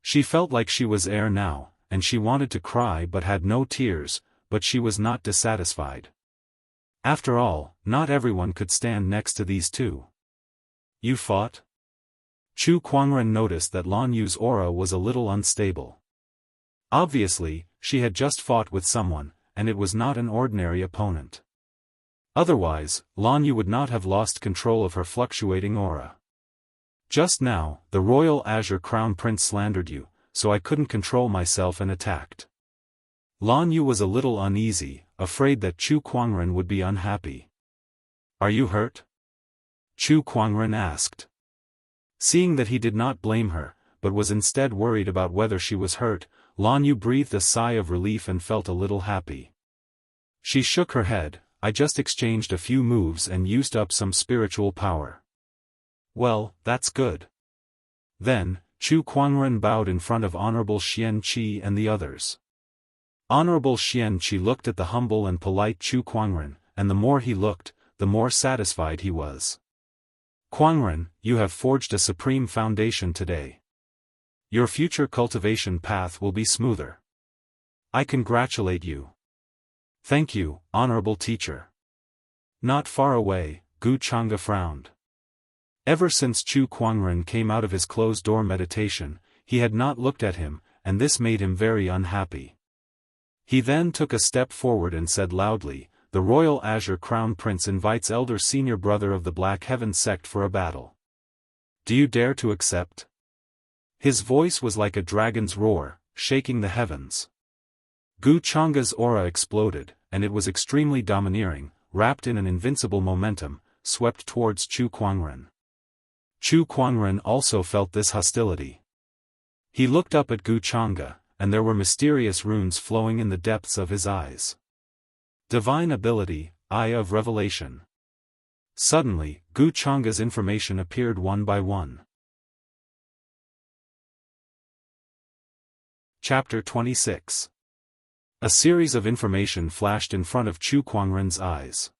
She felt like she was air now, and she wanted to cry but had no tears, but she was not dissatisfied. After all, not everyone could stand next to these two. You fought? Chu Kuangren noticed that Lan Yu's aura was a little unstable. Obviously, she had just fought with someone, and it was not an ordinary opponent. Otherwise, Lan Yu would not have lost control of her fluctuating aura. Just now, the royal Azure Crown Prince slandered you, so I couldn't control myself and attacked. Lan Yu was a little uneasy, afraid that Chu Kuangren would be unhappy. Are you hurt? Chu Kuangren asked. Seeing that he did not blame her, but was instead worried about whether she was hurt, Lan Yu breathed a sigh of relief and felt a little happy. She shook her head. I just exchanged a few moves and used up some spiritual power. Well, that's good. Then, Chu Kuangren bowed in front of Honorable Xian Qi and the others. Honorable Xian Qi looked at the humble and polite Chu Kuangren, and the more he looked, the more satisfied he was. Kuangren, you have forged a supreme foundation today. Your future cultivation path will be smoother. I congratulate you. Thank you, honorable teacher. Not far away, Gu Chang'e frowned. Ever since Chu Kuangren came out of his closed-door meditation, he had not looked at him, and this made him very unhappy. He then took a step forward and said loudly, the Royal Azure Crown Prince invites elder senior brother of the Black Heaven sect for a battle. Do you dare to accept? His voice was like a dragon's roar, shaking the heavens. Gu Chang'e's aura exploded, and it was extremely domineering, wrapped in an invincible momentum, swept towards Chu Kuangren. Chu Kuangren also felt this hostility. He looked up at Gu Chang'e, and there were mysterious runes flowing in the depths of his eyes. Divine ability, Eye of Revelation. Suddenly, Gu Chang'e's information appeared one by one. Chapter 26. A series of information flashed in front of Chu Kuangren's eyes.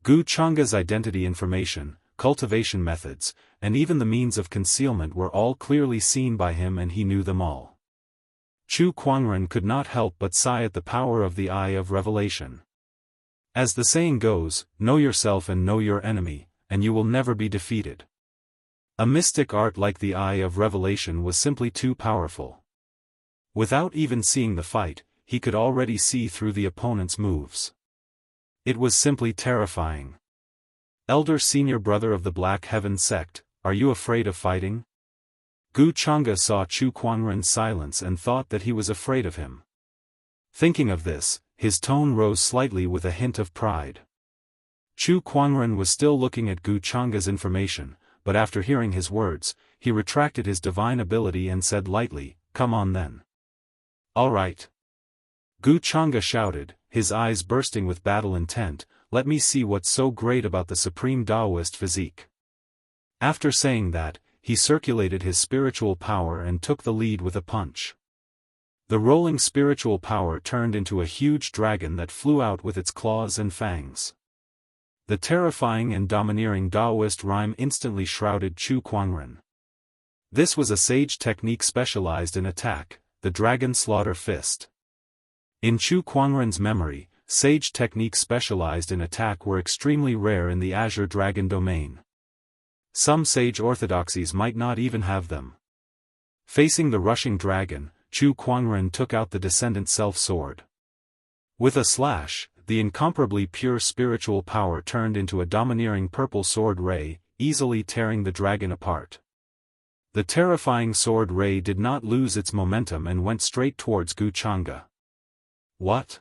Gu Chang'e's identity information, cultivation methods, and even the means of concealment were all clearly seen by him, and he knew them all. Chu Kuangren could not help but sigh at the power of the Eye of Revelation. As the saying goes, know yourself and know your enemy, and you will never be defeated. A mystic art like the Eye of Revelation was simply too powerful. Without even seeing the fight, he could already see through the opponent's moves. It was simply terrifying. Elder senior brother of the Black Heaven sect, are you afraid of fighting? Gu Chang'e saw Chu Kuangren's silence and thought that he was afraid of him. Thinking of this, his tone rose slightly with a hint of pride. Chu Kuangren was still looking at Gu Chang'e's information, but after hearing his words, he retracted his divine ability and said lightly, "Come on then." "All right." Gu Chang'e shouted, his eyes bursting with battle intent, "Let me see what's so great about the supreme Taoist physique." After saying that, he circulated his spiritual power and took the lead with a punch. The rolling spiritual power turned into a huge dragon that flew out with its claws and fangs. The terrifying and domineering Taoist rhyme instantly shrouded Chu Kuangren. This was a sage technique specialized in attack, the Dragon Slaughter Fist. In Chu Kuangren's memory, sage techniques specialized in attack were extremely rare in the Azure Dragon domain. Some sage orthodoxies might not even have them. Facing the rushing dragon, Chu Kuangren took out the Descendant Self Sword. With a slash, the incomparably pure spiritual power turned into a domineering purple sword ray, easily tearing the dragon apart. The terrifying sword ray did not lose its momentum and went straight towards Gu Chang'e. What?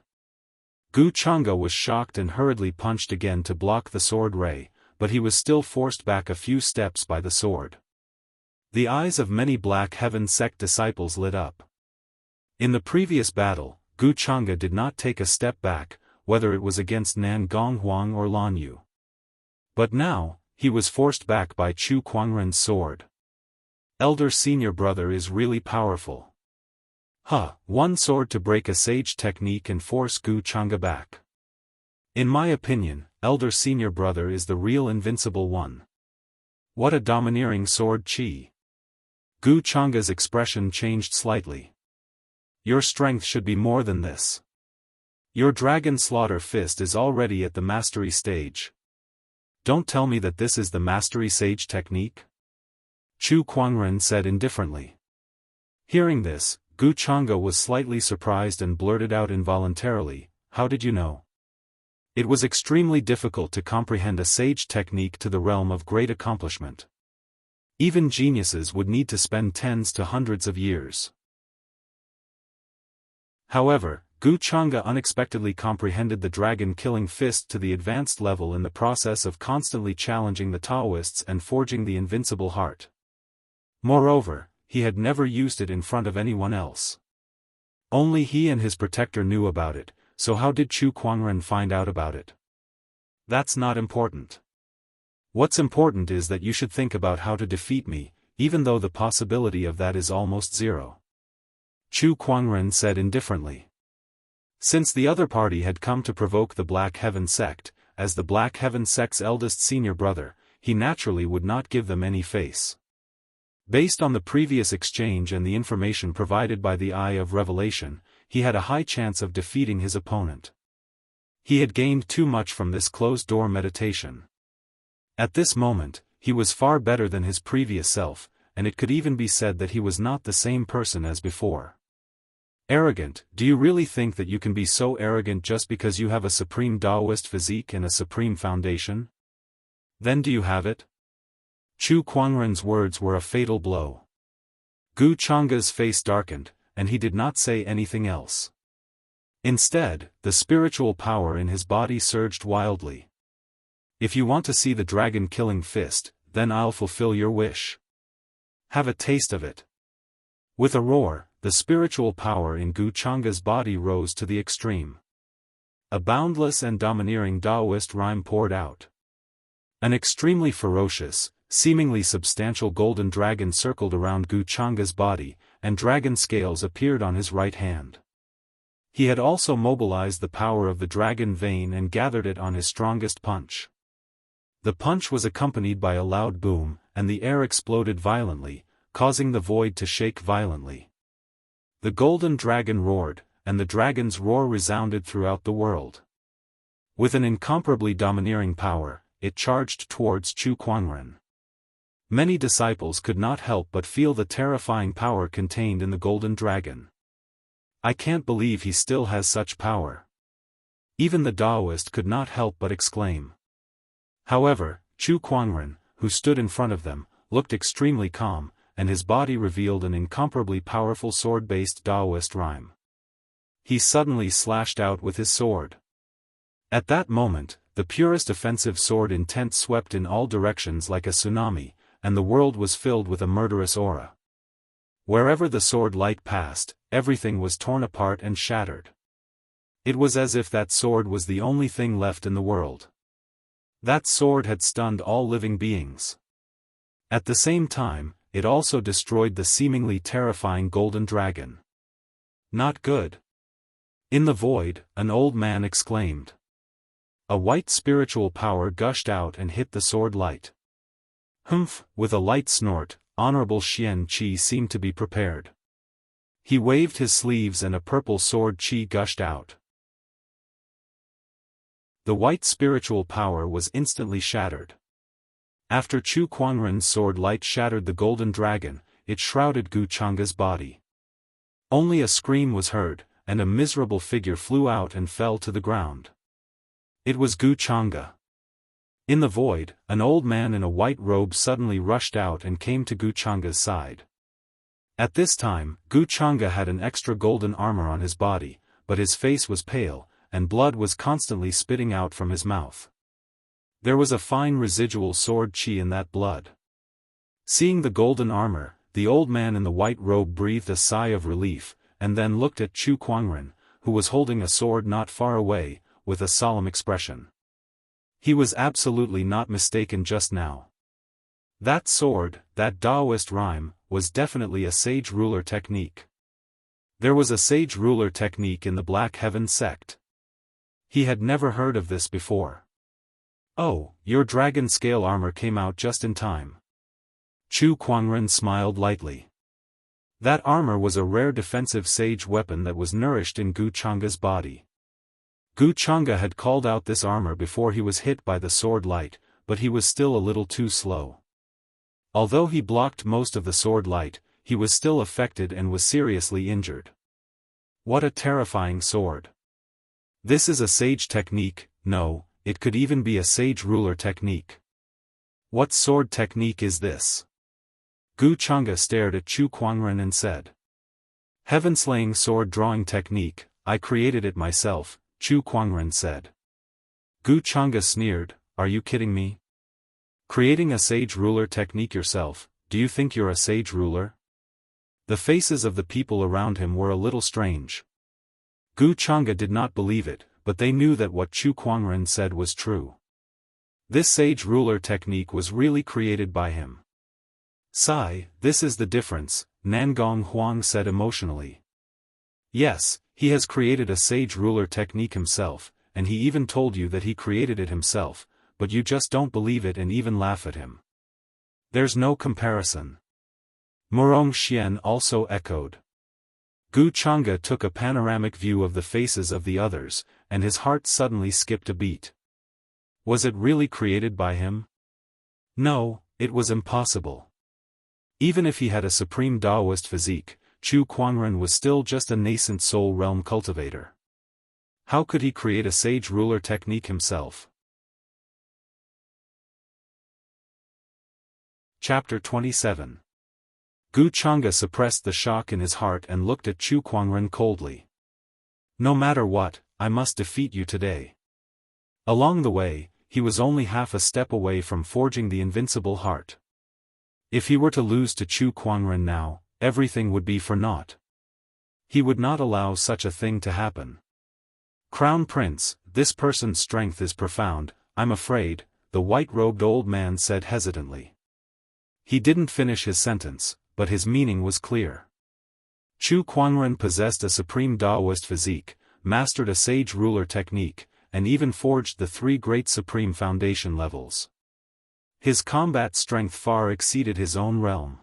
Gu Chang'e was shocked and hurriedly punched again to block the sword ray, but he was still forced back a few steps by the sword. The eyes of many Black Heaven sect disciples lit up. In the previous battle, Gu Chang'e did not take a step back, whether it was against Nan Gonghuang or Lan Yu. But now, he was forced back by Chu Kuangren's sword. Elder senior brother is really powerful. One sword to break a sage technique and force Gu Chang'e back. In my opinion, elder senior brother is the real invincible one. What a domineering sword chi. Gu Chang'e's expression changed slightly. Your strength should be more than this. Your Dragon Slaughter Fist is already at the mastery stage. Don't tell me that this is the mastery sage technique? Chu Kuangren said indifferently. Hearing this, Gu Chang'e was slightly surprised and blurted out involuntarily, "How did you know?" It was extremely difficult to comprehend a sage technique to the realm of great accomplishment. Even geniuses would need to spend tens to hundreds of years. However, Gu Chang'e unexpectedly comprehended the dragon-killing fist to the advanced level in the process of constantly challenging the Taoists and forging the invincible heart. Moreover, he had never used it in front of anyone else. Only he and his protector knew about it, so how did Chu Kuangren find out about it? That's not important. What's important is that you should think about how to defeat me, even though the possibility of that is almost zero. Chu Kuangren said indifferently. Since the other party had come to provoke the Black Heaven sect, as the Black Heaven sect's eldest senior brother, he naturally would not give them any face. Based on the previous exchange and the information provided by the Eye of Revelation, he had a high chance of defeating his opponent. He had gained too much from this closed-door meditation. At this moment, he was far better than his previous self, and it could even be said that he was not the same person as before. Arrogant, do you really think that you can be so arrogant just because you have a supreme Taoist physique and a supreme foundation? Then do you have it? Chu Kuangren's words were a fatal blow. Gu Chang'e's face darkened, and he did not say anything else. Instead, the spiritual power in his body surged wildly. If you want to see the dragon-killing fist, then I'll fulfill your wish. Have a taste of it. With a roar, the spiritual power in Gu Chang'e's body rose to the extreme. A boundless and domineering Taoist rhyme poured out. An extremely ferocious, seemingly substantial golden dragon circled around Gu Chang'e's body, and dragon scales appeared on his right hand. He had also mobilized the power of the dragon vein and gathered it on his strongest punch. The punch was accompanied by a loud boom, and the air exploded violently, causing the void to shake violently. The golden dragon roared, and the dragon's roar resounded throughout the world. With an incomparably domineering power, it charged towards Chu Kuangren. Many disciples could not help but feel the terrifying power contained in the golden dragon. I can't believe he still has such power. Even the Taoist could not help but exclaim. However, Chu Kuangren, who stood in front of them, looked extremely calm, and his body revealed an incomparably powerful sword-based Taoist rhyme. He suddenly slashed out with his sword. At that moment, the purest offensive sword intent swept in all directions like a tsunami, and the world was filled with a murderous aura. Wherever the sword light passed, everything was torn apart and shattered. It was as if that sword was the only thing left in the world. That sword had stunned all living beings. At the same time, it also destroyed the seemingly terrifying golden dragon. Not good. In the void, an old man exclaimed. A white spiritual power gushed out and hit the sword light. Humph! With a light snort, Honorable Xian Qi seemed to be prepared. He waved his sleeves and a purple sword qi gushed out. The white spiritual power was instantly shattered. After Chu Kuangren's sword light shattered the golden dragon, it shrouded Gu Changa's body. Only a scream was heard, and a miserable figure flew out and fell to the ground. It was Gu Changa. In the void, an old man in a white robe suddenly rushed out and came to Gu Changa's side. At this time, Gu Changa had an extra golden armor on his body, but his face was pale, and blood was constantly spitting out from his mouth. There was a fine residual sword qi in that blood. Seeing the golden armor, the old man in the white robe breathed a sigh of relief, and then looked at Chu Kuangren, who was holding a sword not far away, with a solemn expression. He was absolutely not mistaken just now. That sword, that Taoist rhyme, was definitely a sage ruler technique. There was a sage ruler technique in the Black Heaven sect. He had never heard of this before. Oh, your dragon scale armor came out just in time. Chu Kuangren smiled lightly. That armor was a rare defensive sage weapon that was nourished in Gu Changa's body. Gu Changa had called out this armor before he was hit by the sword light, but he was still a little too slow. Although he blocked most of the sword light, he was still affected and was seriously injured. What a terrifying sword. This is a sage technique, no, it could even be a sage ruler technique. What sword technique is this? Gu Changa stared at Chu Kuangren and said. Heaven-slaying sword drawing technique, I created it myself, Chu Kuangren said. Gu Changa sneered, are you kidding me? Creating a sage ruler technique yourself, do you think you're a sage ruler? The faces of the people around him were a little strange. Gu Changa did not believe it, but they knew that what Chu Kuangren said was true. This sage ruler technique was really created by him. Sigh, this is the difference, Nangong Huang said emotionally. Yes, he has created a sage ruler technique himself, and he even told you that he created it himself, but you just don't believe it and even laugh at him. There's no comparison. Murong Xian also echoed. Gu Changa took a panoramic view of the faces of the others, and his heart suddenly skipped a beat. Was it really created by him? No, it was impossible. Even if he had a supreme Taoist physique, Chu Kuangren was still just a nascent soul realm cultivator. How could he create a sage ruler technique himself? Chapter 27. Gu Changa suppressed the shock in his heart and looked at Chu Kuangren coldly. No matter what, I must defeat you today. Along the way, he was only half a step away from forging the invincible heart. If he were to lose to Chu Kuangren now, everything would be for naught. He would not allow such a thing to happen. Crown Prince, this person's strength is profound, I'm afraid, the white-robed old man said hesitantly. He didn't finish his sentence, but his meaning was clear. Chu Kuangren possessed a supreme Taoist physique, mastered a sage ruler technique, and even forged the 3 great supreme foundation levels. His combat strength far exceeded his own realm.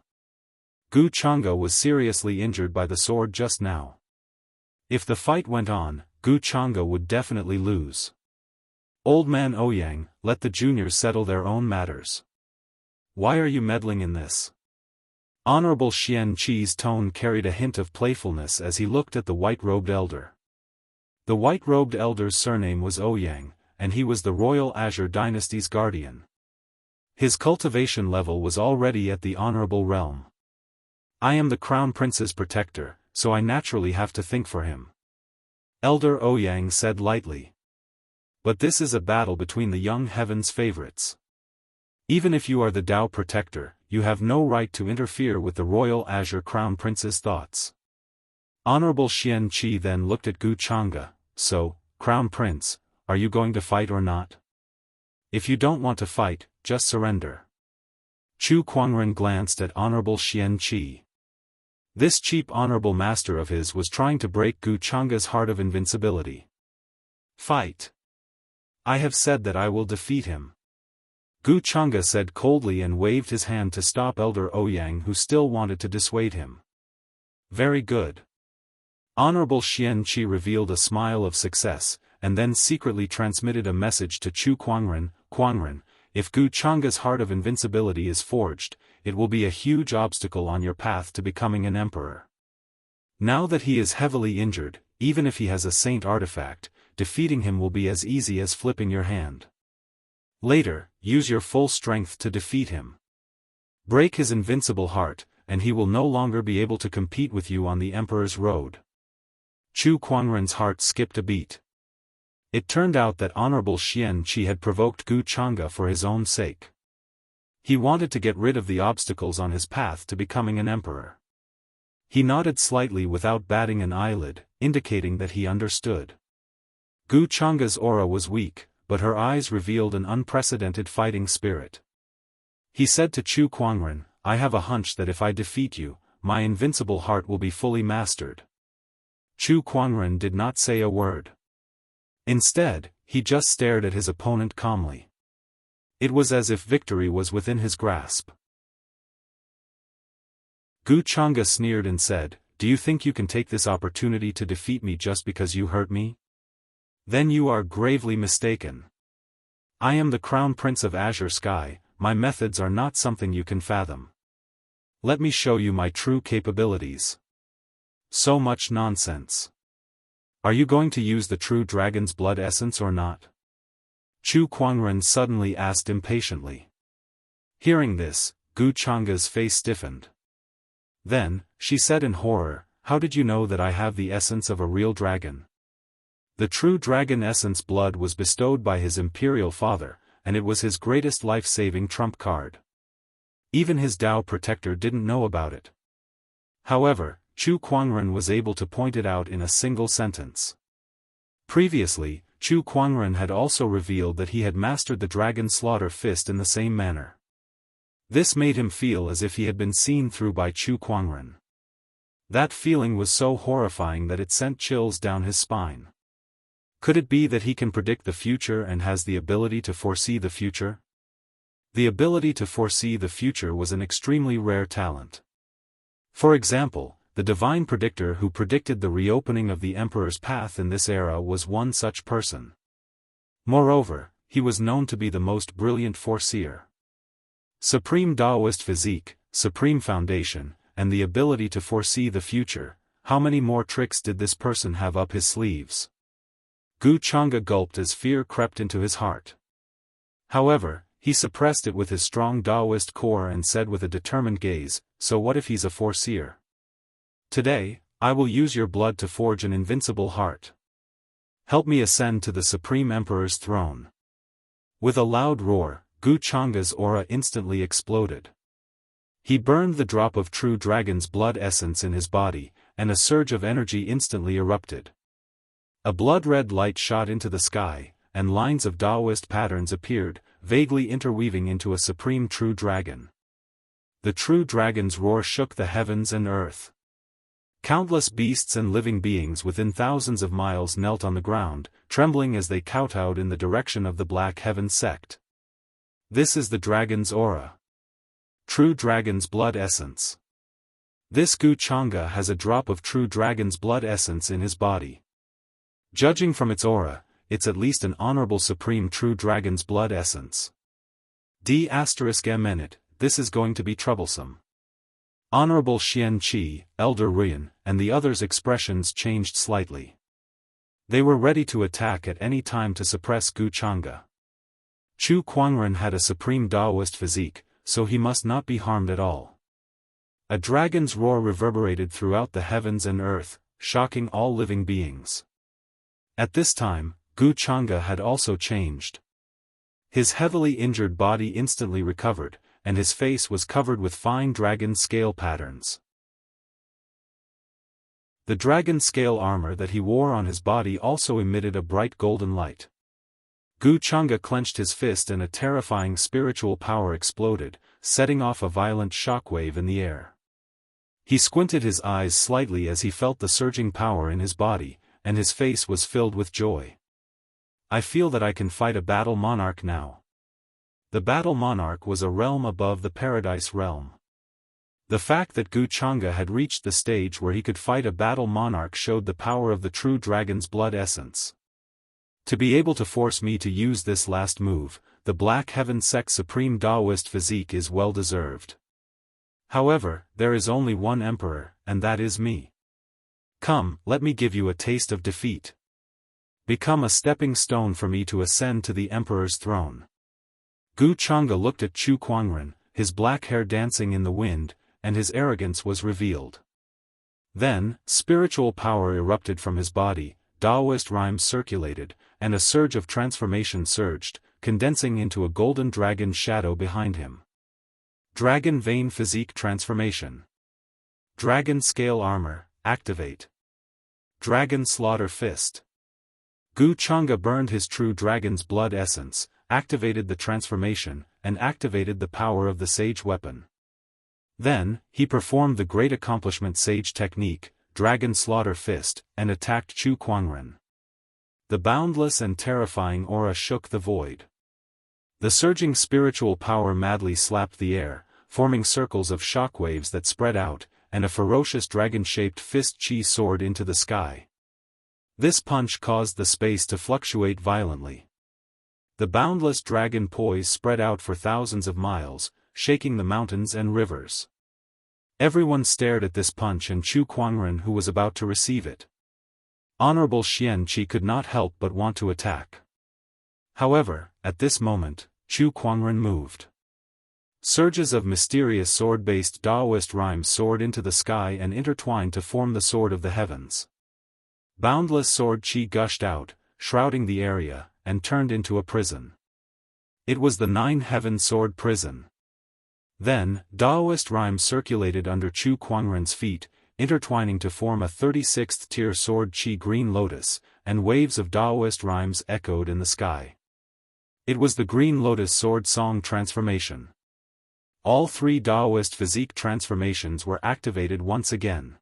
Gu Changa was seriously injured by the sword just now. If the fight went on, Gu Changa would definitely lose. Old man Ouyang, let the juniors settle their own matters. Why are you meddling in this? Honorable Xian Qi's tone carried a hint of playfulness as he looked at the white-robed elder. The white-robed elder's surname was Ouyang, and he was the royal Azure dynasty's guardian. His cultivation level was already at the honorable realm. I am the crown prince's protector, so I naturally have to think for him. Elder Ouyang said lightly. But this is a battle between the young heaven's favorites. Even if you are the Tao protector, you have no right to interfere with the royal Azure crown prince's thoughts. Honorable Xian Qi then looked at Gu Chang'e. So, crown prince, are you going to fight or not? If you don't want to fight, just surrender. Chu Kuangren glanced at Honorable Xian Qi. This cheap honorable master of his was trying to break Gu Chang'e's heart of invincibility. Fight. I have said that I will defeat him. Gu Chang'e said coldly and waved his hand to stop Elder Ouyang, who still wanted to dissuade him. Very good. Honorable Xian Qi revealed a smile of success, and then secretly transmitted a message to Chu Kuangren. Kuangren, if Gu Chang'e's heart of invincibility is forged, it will be a huge obstacle on your path to becoming an emperor. Now that he is heavily injured, even if he has a saint artifact, defeating him will be as easy as flipping your hand. Later, use your full strength to defeat him. Break his invincible heart, and he will no longer be able to compete with you on the emperor's road. Chu Kuangren's heart skipped a beat. It turned out that Honorable Xian Qi had provoked Gu Chang'e for his own sake. He wanted to get rid of the obstacles on his path to becoming an emperor. He nodded slightly without batting an eyelid, indicating that he understood. Gu Chang'e's aura was weak, but her eyes revealed an unprecedented fighting spirit. He said to Chu Kuangren, I have a hunch that if I defeat you, my invincible heart will be fully mastered. Chu Kuangren did not say a word. Instead, he just stared at his opponent calmly. It was as if victory was within his grasp. Gu Chang'e sneered and said, Do you think you can take this opportunity to defeat me just because you hurt me? Then you are gravely mistaken. I am the Crown Prince of Azure Sky, my methods are not something you can fathom. Let me show you my true capabilities. So much nonsense. Are you going to use the true dragon's blood essence or not? Chu Kuangren suddenly asked impatiently. Hearing this, Gu Chang'e's face stiffened. Then, she said in horror, How did you know that I have the essence of a real dragon? The true dragon essence blood was bestowed by his imperial father, and it was his greatest life-saving trump card. Even his Tao protector didn't know about it. However, Chu Kuangren was able to point it out in a single sentence. Previously, Chu Kuangren had also revealed that he had mastered the Dragon Slaughter Fist in the same manner. This made him feel as if he had been seen through by Chu Kuangren. That feeling was so horrifying that it sent chills down his spine. Could it be that he can predict the future and has the ability to foresee the future? The ability to foresee the future was an extremely rare talent. For example, the divine predictor who predicted the reopening of the emperor's path in this era was one such person. Moreover, he was known to be the most brilliant foreseer. Supreme Taoist physique, supreme foundation, and the ability to foresee the future, how many more tricks did this person have up his sleeves? Gu Chang'e gulped as fear crept into his heart. However, he suppressed it with his strong Taoist core and said with a determined gaze, So what if he's a foreseer? Today, I will use your blood to forge an invincible heart. Help me ascend to the Supreme Emperor's throne. With a loud roar, Gu Chang'e's aura instantly exploded. He burned the drop of true dragon's blood essence in his body, and a surge of energy instantly erupted. A blood-red light shot into the sky, and lines of Taoist patterns appeared, vaguely interweaving into a supreme true dragon. The true dragon's roar shook the heavens and earth. Countless beasts and living beings within thousands of miles knelt on the ground, trembling as they kowtowed in the direction of the Black Heaven sect. This is the dragon's aura. True dragon's blood essence. This Gu Chang'e has a drop of true dragon's blood essence in his body. Judging from its aura, it's at least an honorable supreme true dragon's blood essence. D*M*, this is going to be troublesome. Honorable Xian Qi, Elder Ruyan, and the others' expressions changed slightly. They were ready to attack at any time to suppress Gu Chang'e. Chu Kuangren had a supreme Daoist physique, so he must not be harmed at all. A dragon's roar reverberated throughout the heavens and earth, shocking all living beings. At this time, Gu Chang'e had also changed. His heavily injured body instantly recovered, and his face was covered with fine dragon scale patterns. The dragon scale armor that he wore on his body also emitted a bright golden light. Gu Chang'e clenched his fist and a terrifying spiritual power exploded, setting off a violent shockwave in the air. He squinted his eyes slightly as he felt the surging power in his body, and his face was filled with joy. I feel that I can fight a battle monarch now. The battle monarch was a realm above the paradise realm. The fact that Gu Chang'e had reached the stage where he could fight a battle monarch showed the power of the true dragon's blood essence. To be able to force me to use this last move, the Black Heaven Sect's supreme Daoist physique is well deserved. However, there is only one emperor, and that is me. Come, let me give you a taste of defeat. Become a stepping stone for me to ascend to the emperor's throne. Gu Chang'e looked at Chu Kuangren, his black hair dancing in the wind, and his arrogance was revealed. Then, spiritual power erupted from his body, Daoist rhymes circulated, and a surge of transformation surged, condensing into a golden dragon shadow behind him. Dragon Vein Physique Transformation. Dragon Scale Armor, activate. Dragon Slaughter Fist. Gu Chang'e burned his true dragon's blood essence, activated the transformation, and activated the power of the sage weapon. Then, he performed the great accomplishment sage technique, Dragon Slaughter Fist, and attacked Chu Kuangren. The boundless and terrifying aura shook the void. The surging spiritual power madly slapped the air, forming circles of shockwaves that spread out, and a ferocious dragon-shaped fist chi soared into the sky. This punch caused the space to fluctuate violently. The boundless dragon poise spread out for thousands of miles, shaking the mountains and rivers. Everyone stared at this punch and Chu Kuangren who was about to receive it. Honorable Xian Qi could not help but want to attack. However, at this moment, Chu Kuangren moved. Surges of mysterious sword-based Daoist rhymes soared into the sky and intertwined to form the Sword of the Heavens. Boundless sword chi gushed out, shrouding the area, and turned into a prison. It was the Nine-Heaven Sword Prison. Then, Daoist rhymes circulated under Chu Kuangren's feet, intertwining to form a 36th tier sword chi green lotus, and waves of Daoist rhymes echoed in the sky. It was the Green Lotus Sword Song transformation. All three Daoist physique transformations were activated once again.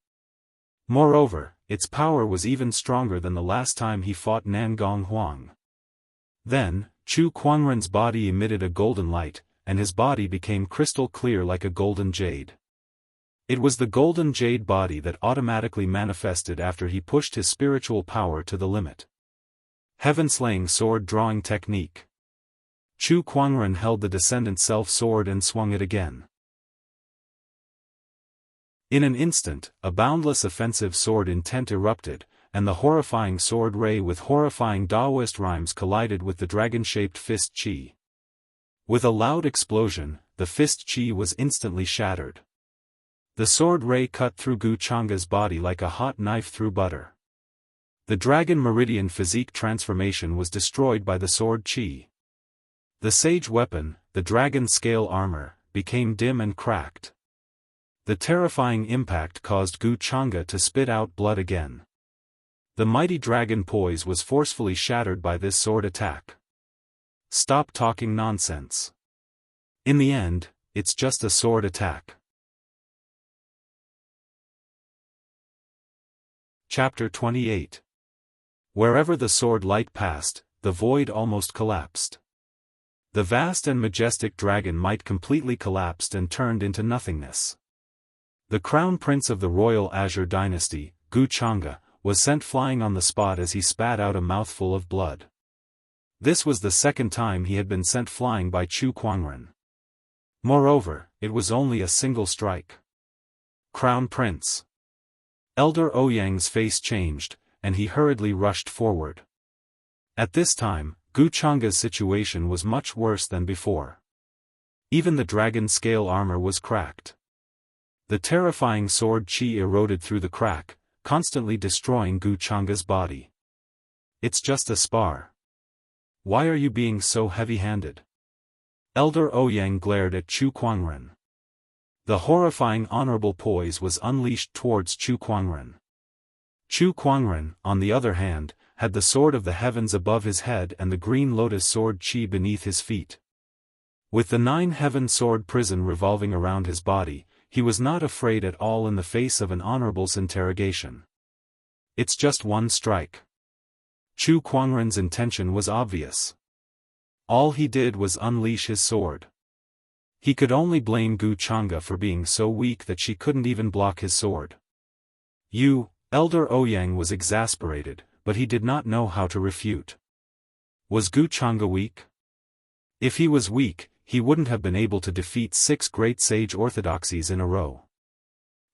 Moreover, its power was even stronger than the last time he fought Nangong Huang. Then, Chu Kuangren's body emitted a golden light, and his body became crystal clear like a golden jade. It was the golden jade body that automatically manifested after he pushed his spiritual power to the limit. Heaven-slaying sword drawing technique. Chu Kuangren held the descendant self sword and swung it again. In an instant, a boundless offensive sword intent erupted, and the horrifying sword ray with horrifying Daoist rhymes collided with the dragon-shaped fist chi. With a loud explosion, the fist chi was instantly shattered. The sword ray cut through Gu Chang'e's body like a hot knife through butter. The Dragon Meridian physique transformation was destroyed by the sword chi. The sage weapon, the dragon scale armor, became dim and cracked. The terrifying impact caused Gu Chang'e to spit out blood again. The mighty dragon poise was forcefully shattered by this sword attack. Stop talking nonsense. In the end, it's just a sword attack. Chapter 28. Wherever the sword light passed, the void almost collapsed. The vast and majestic dragon might completely collapsed and turned into nothingness. The crown prince of the royal Azure dynasty, Gu Chang'e, was sent flying on the spot as he spat out a mouthful of blood. This was the second time he had been sent flying by Chu Kuangren. Moreover, it was only a single strike. Crown Prince. Elder Ouyang's face changed, and he hurriedly rushed forward. At this time, Gu Changa's situation was much worse than before. Even the dragon scale armor was cracked. The terrifying sword chi eroded through the crack, constantly destroying Gu Changa's body. It's just a spar. Why are you being so heavy-handed? Elder Ouyang glared at Chu Kuangren. The horrifying honorable poise was unleashed towards Chu Kuangren. Chu Kuangren, on the other hand, had the sword of the heavens above his head and the green lotus sword chi beneath his feet. With the 9-heaven sword prison revolving around his body, he was not afraid at all in the face of an honorable's interrogation. It's just one strike. Chu Kuangren's intention was obvious. All he did was unleash his sword. He could only blame Gu Changa for being so weak that she couldn't even block his sword. Elder Ouyang was exasperated, but he did not know how to refute. Was Gu Changa weak? If he was weak, he wouldn't have been able to defeat 6 great sage orthodoxies in a row.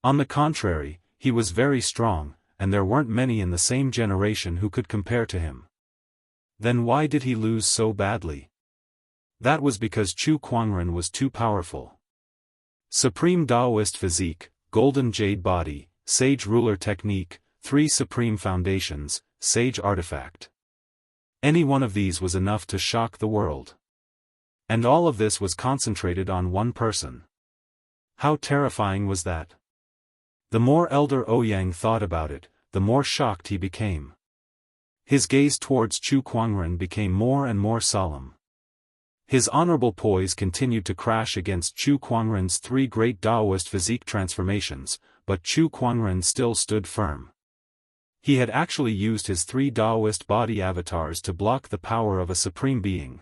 On the contrary, he was very strong, and there weren't many in the same generation who could compare to him. Then why did he lose so badly? That was because Chu Kuangren was too powerful. Supreme Taoist physique, golden jade body, sage ruler technique, 3 supreme foundations, sage artifact. Any one of these was enough to shock the world. And all of this was concentrated on one person. How terrifying was that? The more Elder Ouyang thought about it, the more shocked he became. His gaze towards Chu Kuangren became more and more solemn. His honorable poise continued to crash against Chu Kuangren's 3 great Taoist physique transformations, but Chu Kuangren still stood firm. He had actually used his 3 Taoist body avatars to block the power of a supreme being.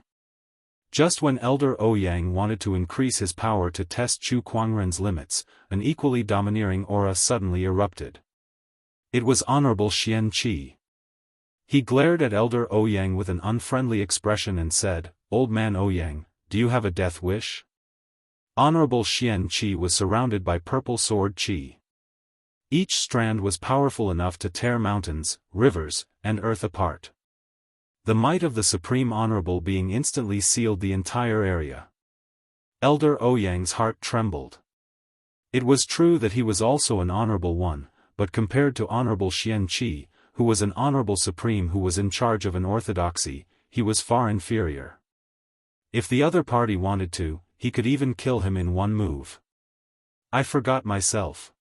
Just when Elder Ouyang wanted to increase his power to test Chu Kuangren's limits, an equally domineering aura suddenly erupted. It was Honorable Xian Qi. He glared at Elder Ouyang with an unfriendly expression and said, "Old man Ouyang, do you have a death wish?" Honorable Xian Qi was surrounded by purple sword chi. Each strand was powerful enough to tear mountains, rivers, and earth apart. The might of the Supreme Honorable Being instantly sealed the entire area. Elder Ouyang's heart trembled. It was true that he was also an honorable one, but compared to Honorable Xian Qi, who was an honorable supreme who was in charge of an orthodoxy, he was far inferior. If the other party wanted to, he could even kill him in one move. I forgot myself.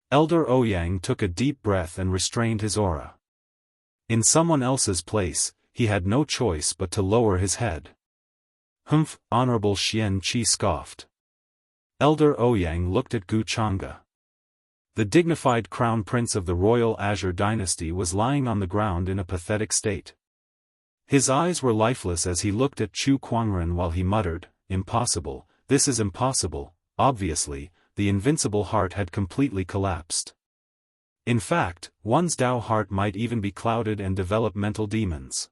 Elder Ouyang took a deep breath and restrained his aura. In someone else's place, he had no choice but to lower his head. Humph, Honorable Xian Qi scoffed. Elder Ouyang looked at Gu Changa. The dignified crown prince of the royal Azure dynasty was lying on the ground in a pathetic state. His eyes were lifeless as he looked at Chu Kuangren while he muttered, "Impossible, this is impossible." Obviously, the invincible heart had completely collapsed. In fact, one's Tao heart might even be clouded and develop mental demons.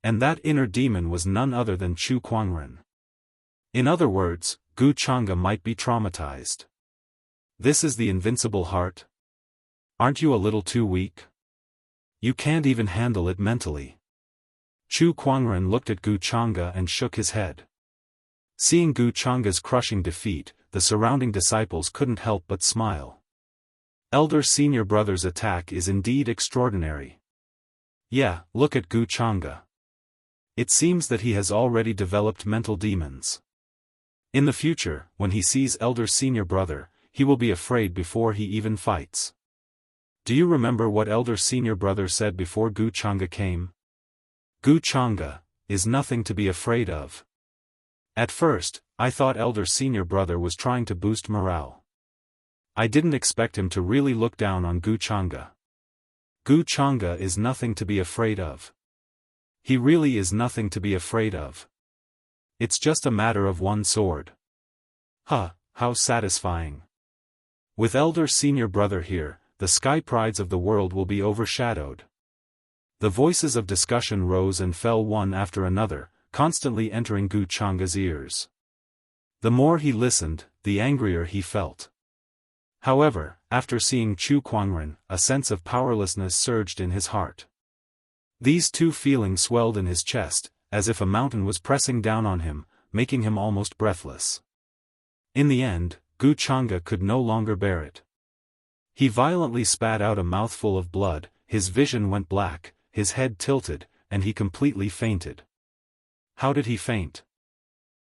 And that inner demon was none other than Chu Kuangren. In other words, Gu Changa might be traumatized. This is the invincible heart? Aren't you a little too weak? You can't even handle it mentally. Chu Kuangren looked at Gu Changa and shook his head. Seeing Gu Changa's crushing defeat, the surrounding disciples couldn't help but smile. Elder Senior Brother's attack is indeed extraordinary. Yeah, look at Gu Changa. It seems that he has already developed mental demons. In the future, when he sees Elder Senior Brother, he will be afraid before he even fights. Do you remember what Elder Senior Brother said before Gu Changa came? Gu Changa is nothing to be afraid of. At first, I thought Elder Senior Brother was trying to boost morale. I didn't expect him to really look down on Gu Changa. Gu Changa is nothing to be afraid of. He really is nothing to be afraid of. It's just a matter of one sword. Huh, how satisfying. With Elder Senior Brother here, the sky prides of the world will be overshadowed. The voices of discussion rose and fell one after another, constantly entering Gu Changa's ears. The more he listened, the angrier he felt. However, after seeing Chu Kuangren, a sense of powerlessness surged in his heart. These two feelings swelled in his chest, as if a mountain was pressing down on him, making him almost breathless. In the end, Gu Changa could no longer bear it. He violently spat out a mouthful of blood, his vision went black, his head tilted, and he completely fainted. How did he faint?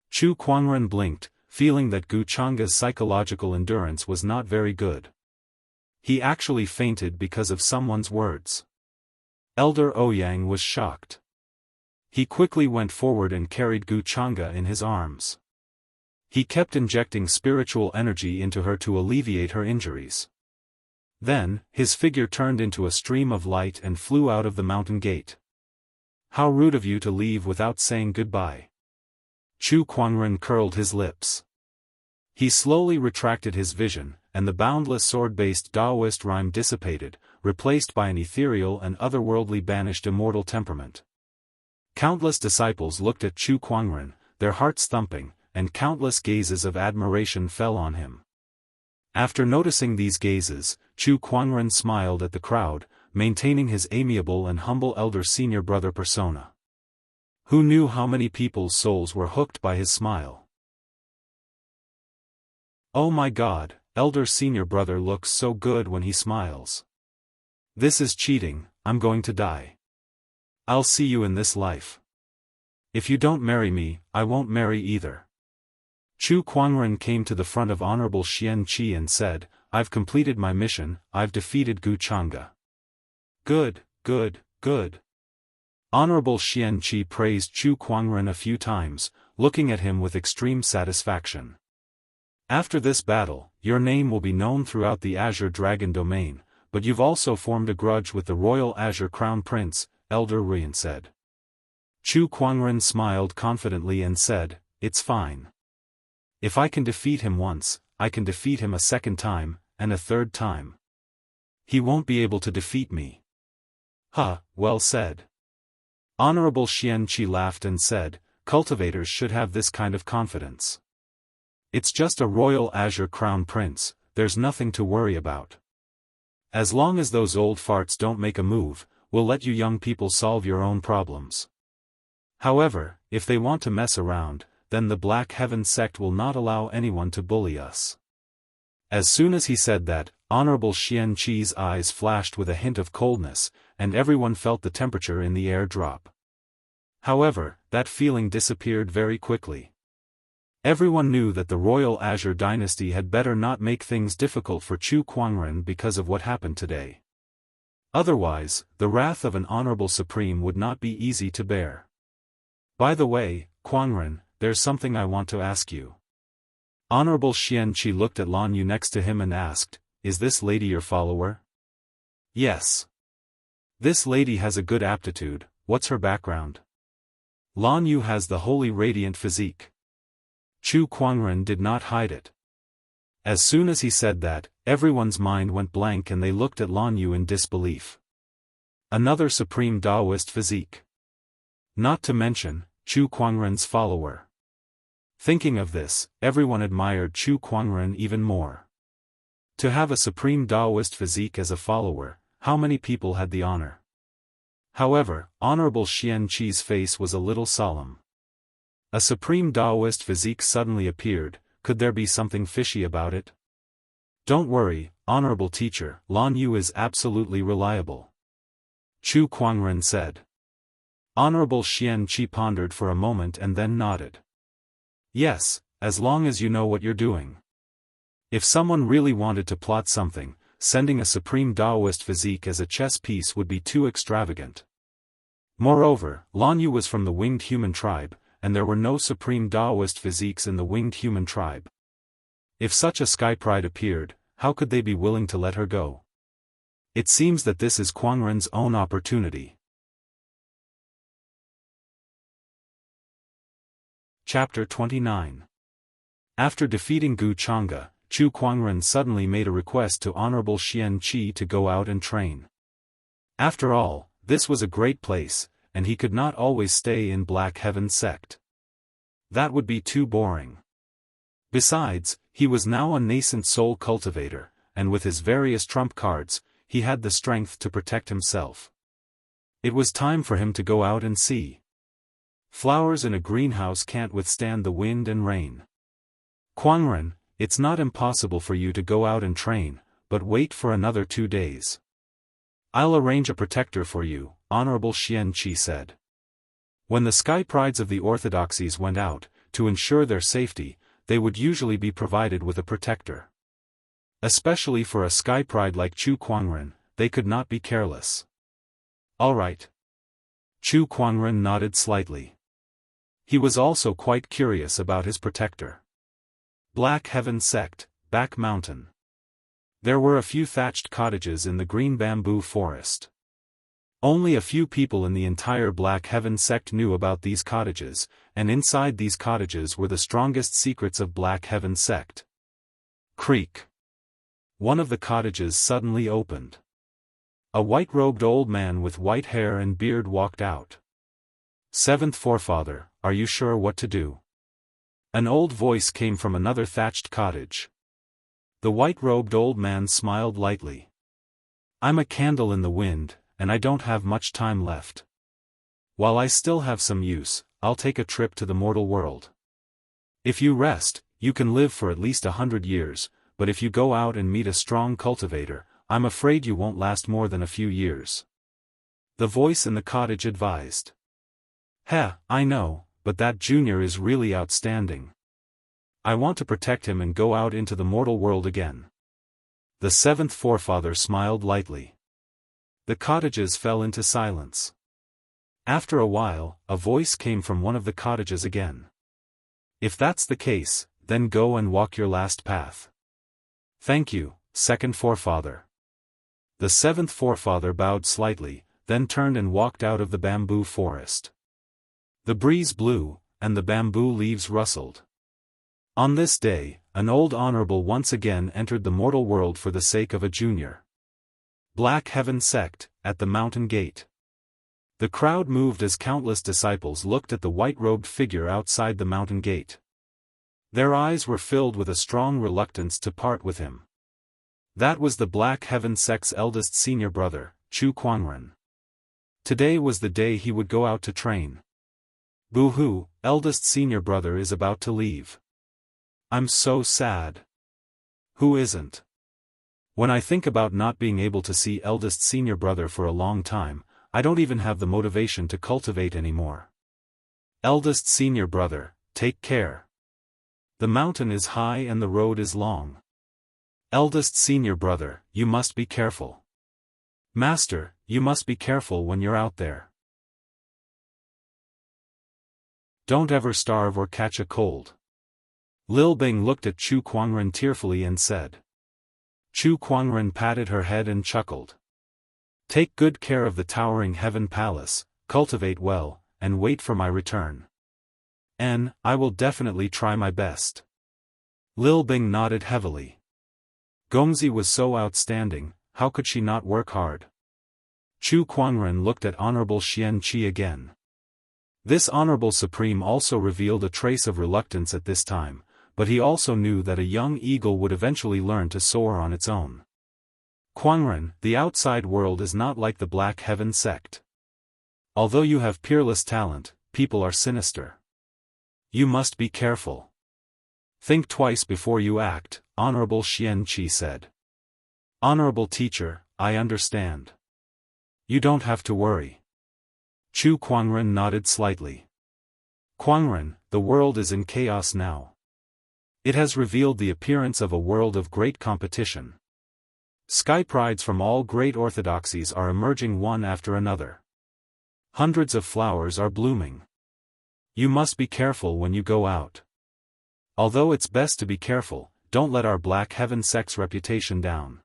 Chu Kuangren blinked, feeling that Gu Changa's psychological endurance was not very good. He actually fainted because of someone's words. Elder Ouyang was shocked. He quickly went forward and carried Gu Changa in his arms. He kept injecting spiritual energy into her to alleviate her injuries. Then, his figure turned into a stream of light and flew out of the mountain gate. How rude of you to leave without saying goodbye. Chu Kuangren curled his lips. He slowly retracted his vision, and the boundless sword-based Taoist rhyme dissipated, replaced by an ethereal and otherworldly banished immortal temperament. Countless disciples looked at Chu Kuangren, their hearts thumping, and countless gazes of admiration fell on him. After noticing these gazes, Chu Kuangren smiled at the crowd, maintaining his amiable and humble elder senior brother persona. Who knew how many people's souls were hooked by his smile? Oh my God, elder senior brother looks so good when he smiles. This is cheating, I'm going to die. I'll see you in this life. If you don't marry me, I won't marry either. Chu Kuangren came to the front of Honorable Xian Qi and said, I've completed my mission, I've defeated Gu Changa. Good, good, good. Honorable Xian Qi praised Chu Kuangren a few times, looking at him with extreme satisfaction. After this battle, your name will be known throughout the Azure Dragon domain, but you've also formed a grudge with the Royal Azure Crown Prince, Elder Ruyan said. Chu Kuangren smiled confidently and said, it's fine. If I can defeat him once, I can defeat him a second time, and a third time. He won't be able to defeat me. Huh, well said. Honorable Xian Qi laughed and said, cultivators should have this kind of confidence. It's just a Royal Azure Crown Prince, there's nothing to worry about. As long as those old farts don't make a move, we'll let you young people solve your own problems. However, if they want to mess around, then the Black Heaven sect will not allow anyone to bully us. As soon as he said that, Honorable Xian Qi's eyes flashed with a hint of coldness, and everyone felt the temperature in the air drop. However, that feeling disappeared very quickly. Everyone knew that the Royal Azure dynasty had better not make things difficult for Chu Kuangren because of what happened today. Otherwise, the wrath of an Honorable Supreme would not be easy to bear. By the way, Kuangren, there's something I want to ask you. Honorable Xian Qi looked at Lan Yu next to him and asked, is this lady your follower? Yes. This lady has a good aptitude, what's her background? Lan Yu has the holy radiant physique. Chu Kuangren did not hide it. As soon as he said that, everyone's mind went blank and they looked at Lan Yu in disbelief. Another supreme Taoist physique. Not to mention, Chu Kuangren's follower. Thinking of this, everyone admired Chu Kuangren even more. To have a supreme Taoist physique as a follower, how many people had the honor? However, Honorable Xian Qi's face was a little solemn. A supreme Taoist physique suddenly appeared, could there be something fishy about it? Don't worry, honorable teacher, Lan Yu is absolutely reliable. Chu Kuangren said. Honorable Xian Qi pondered for a moment and then nodded. Yes, as long as you know what you're doing. If someone really wanted to plot something, sending a supreme Taoist physique as a chess piece would be too extravagant. Moreover, Lan Yu was from the winged human tribe, and there were no supreme Taoist physiques in the winged human tribe. If such a sky pride appeared, how could they be willing to let her go? It seems that this is Kuangren's own opportunity. Chapter 29. After defeating Gu Changa, Chu Kuangren suddenly made a request to Honorable Xian Qi to go out and train. After all, This was a great place, and he could not always stay in Black Heaven sect. That would be too boring. Besides, he was now a nascent soul cultivator, and with his various trump cards, he had the strength to protect himself. It was time for him to go out and see. Flowers in a greenhouse can't withstand the wind and rain. Kwangren, it's not impossible for you to go out and train, but wait for another 2 days. I'll arrange a protector for you, Honorable Xian Qi said. When the sky prides of the orthodoxies went out, to ensure their safety, they would usually be provided with a protector. Especially for a sky pride like Chu Kwangren, they could not be careless. All right. Chu Kwangren nodded slightly. He was also quite curious about his protector. Black Heaven Sect, Back Mountain. There were a few thatched cottages in the green bamboo forest. Only a few people in the entire Black Heaven Sect knew about these cottages, and inside these cottages were the strongest secrets of Black Heaven Sect. Creak. One of the cottages suddenly opened. A white-robed old man with white hair and beard walked out. Seventh Forefather, are you sure what to do? An old voice came from another thatched cottage. The white-robed old man smiled lightly. I'm a candle in the wind, and I don't have much time left. While I still have some use, I'll take a trip to the mortal world. If you rest, you can live for at least 100 years, but if you go out and meet a strong cultivator, I'm afraid you won't last more than a few years. The voice in the cottage advised. I know, but that junior is really outstanding. I want to protect him and go out into the mortal world again. The seventh forefather smiled lightly. The cottages fell into silence. After a while, a voice came from one of the cottages again. If that's the case, then go and walk your last path. Thank you, second forefather. The seventh forefather bowed slightly, then turned and walked out of the bamboo forest. The breeze blew, and the bamboo leaves rustled. On this day, an old honorable once again entered the mortal world for the sake of a junior. Black Heaven Sect, at the mountain gate. The crowd moved as countless disciples looked at the white-robed figure outside the mountain gate. Their eyes were filled with a strong reluctance to part with him. That was the Black Heaven Sect's eldest senior brother, Chu Kwangren. Today was the day he would go out to train. Boo-hoo, eldest senior brother is about to leave. I'm so sad. Who isn't? When I think about not being able to see eldest senior brother for a long time, I don't even have the motivation to cultivate anymore. Eldest senior brother, take care. The mountain is high and the road is long. Eldest senior brother, you must be careful. Master, you must be careful when you're out there. Don't ever starve or catch a cold. Lil Bing looked at Chu Kwangren tearfully and said. Chu Kwangren patted her head and chuckled. Take good care of the towering heaven palace, cultivate well, and wait for my return. I will definitely try my best. Lil Bing nodded heavily. Gongzi was so outstanding, how could she not work hard? Chu Kwangren looked at Honorable Xian Qi again. This Honorable Supreme also revealed a trace of reluctance at this time, but he also knew that a young eagle would eventually learn to soar on its own. Kwangren, the outside world is not like the Black Heaven Sect. Although you have peerless talent, people are sinister. You must be careful. Think twice before you act, Honorable Xian Qi said. Honorable teacher, I understand. You don't have to worry. Chu Kwangren nodded slightly. Kwangren, the world is in chaos now. It has revealed the appearance of a world of great competition. Sky prides from all great orthodoxies are emerging one after another. Hundreds of flowers are blooming. You must be careful when you go out. Although it's best to be careful, don't let our Black Heaven Sect's reputation down.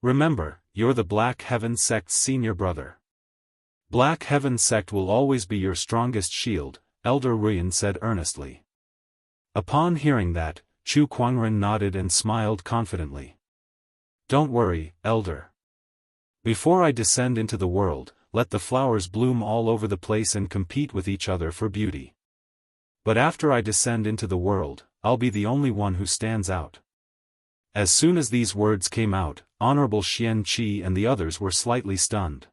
Remember, you're the Black Heaven Sect's senior brother. Black Heaven Sect will always be your strongest shield, Elder Ruyan said earnestly. Upon hearing that, Chu Kwangren nodded and smiled confidently. Don't worry, Elder. Before I descend into the world, let the flowers bloom all over the place and compete with each other for beauty. But after I descend into the world, I'll be the only one who stands out." As soon as these words came out, Honorable Xian Qi and the others were slightly stunned.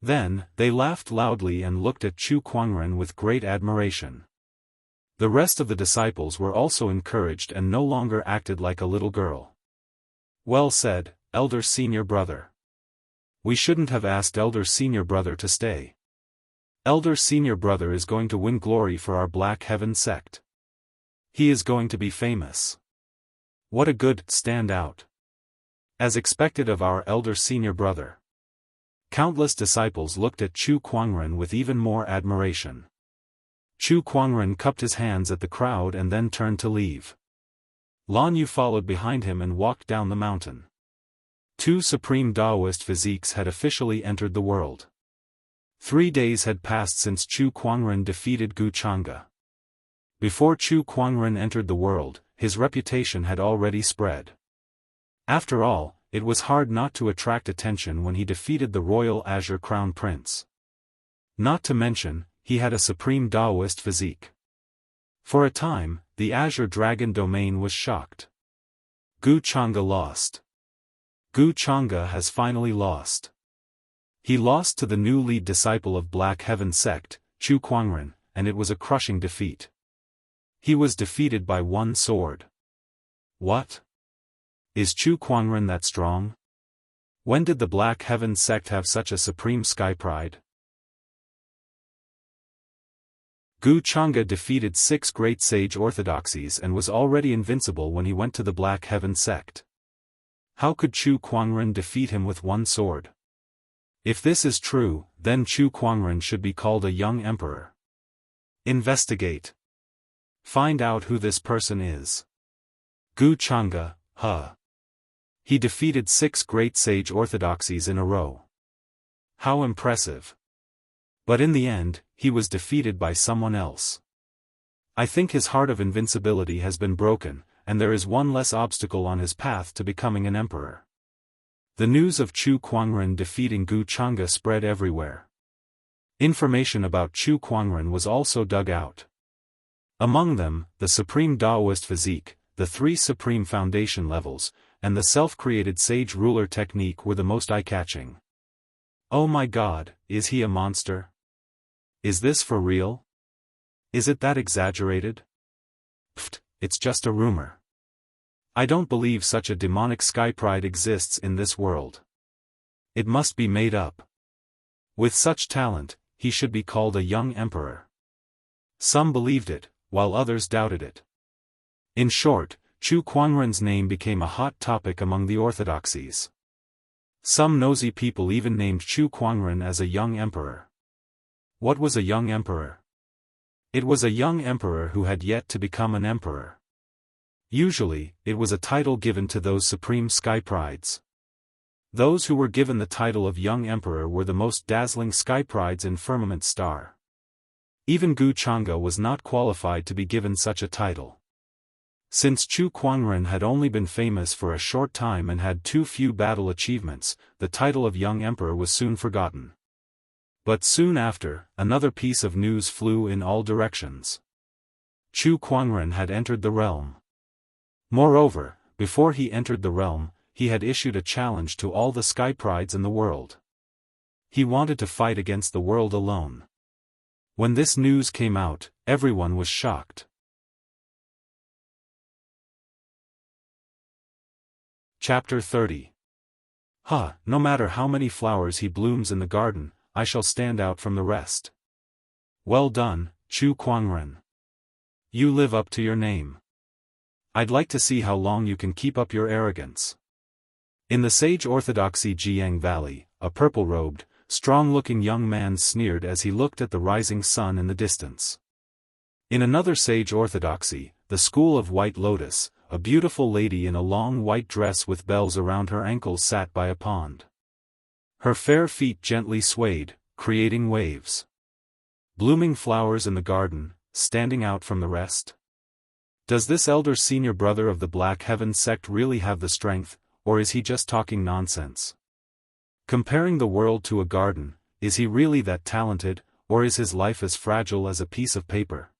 Then, they laughed loudly and looked at Chu Kuangren with great admiration. The rest of the disciples were also encouraged and no longer acted like a little girl. "Well said, elder senior brother. We shouldn't have asked elder senior brother to stay. Elder senior brother is going to win glory for our Black Heaven sect. He is going to be famous. What a good standout. As expected of our elder senior brother." Countless disciples looked at Chu Kuangren with even more admiration. Chu Kuangren cupped his hands at the crowd and then turned to leave. Lan Yu followed behind him and walked down the mountain. 2 supreme Daoist physiques had officially entered the world. 3 days had passed since Chu Kuangren defeated Gu Chang'e. Before Chu Kuangren entered the world, his reputation had already spread. After all, it was hard not to attract attention when he defeated the royal Azure Crown Prince. Not to mention, he had a supreme Daoist physique. For a time, the Azure Dragon domain was shocked. Gu Chang'e lost. Gu Chang'e has finally lost. He lost to the new lead disciple of Black Heaven sect, Chu Kuangren, and it was a crushing defeat. He was defeated by 1 sword. What? Is Chu Kuangren that strong? When did the Black Heaven sect have such a supreme sky pride? Gu Chang'e defeated 6 great sage orthodoxies and was already invincible when he went to the Black Heaven sect. How could Chu Kuangren defeat him with 1 sword? If this is true, then Chu Kuangren should be called a young emperor. Investigate. Find out who this person is. Gu Chang'e, huh? He defeated 6 great sage orthodoxies in a row. How impressive. But in the end, he was defeated by someone else. I think his heart of invincibility has been broken, and there is one less obstacle on his path to becoming an emperor. The news of Chu Kuangren defeating Gu Chang'e spread everywhere. Information about Chu Kuangren was also dug out. Among them, the Supreme Daoist Physique, the 3 Supreme Foundation levels, and the self-created Sage Ruler technique were the most eye-catching. Oh my God, is he a monster? Is this for real? Is it that exaggerated? Pfft, it's just a rumor. I don't believe such a demonic sky pride exists in this world. It must be made up. With such talent, he should be called a young emperor. Some believed it, while others doubted it. In short, Chu Kuangren's name became a hot topic among the orthodoxies. Some nosy people even named Chu Kuangren as a young emperor. What was a young emperor? It was a young emperor who had yet to become an emperor. Usually, it was a title given to those supreme sky prides. Those who were given the title of young emperor were the most dazzling sky prides in Firmament Star. Even Gu Chang'e was not qualified to be given such a title. Since Chu Kuangren had only been famous for a short time and had too few battle achievements, the title of young emperor was soon forgotten. But soon after, another piece of news flew in all directions. Chu Kuangren had entered the realm. Moreover, before he entered the realm, he had issued a challenge to all the sky prides in the world. He wanted to fight against the world alone. When this news came out, everyone was shocked. Chapter 30. No matter how many flowers he blooms in the garden, I shall stand out from the rest. Well done, Chu Kuangren. You live up to your name. I'd like to see how long you can keep up your arrogance. In the Sage Orthodoxy Jiang Valley, a purple-robed, strong-looking young man sneered as he looked at the rising sun in the distance. In another Sage Orthodoxy, the School of White Lotus, a beautiful lady in a long white dress with bells around her ankles sat by a pond. Her fair feet gently swayed, creating waves. Blooming flowers in the garden, standing out from the rest. Does this elder senior brother of the Black Heaven sect really have the strength, or is he just talking nonsense? Comparing the world to a garden, is he really that talented, or is his life as fragile as a piece of paper?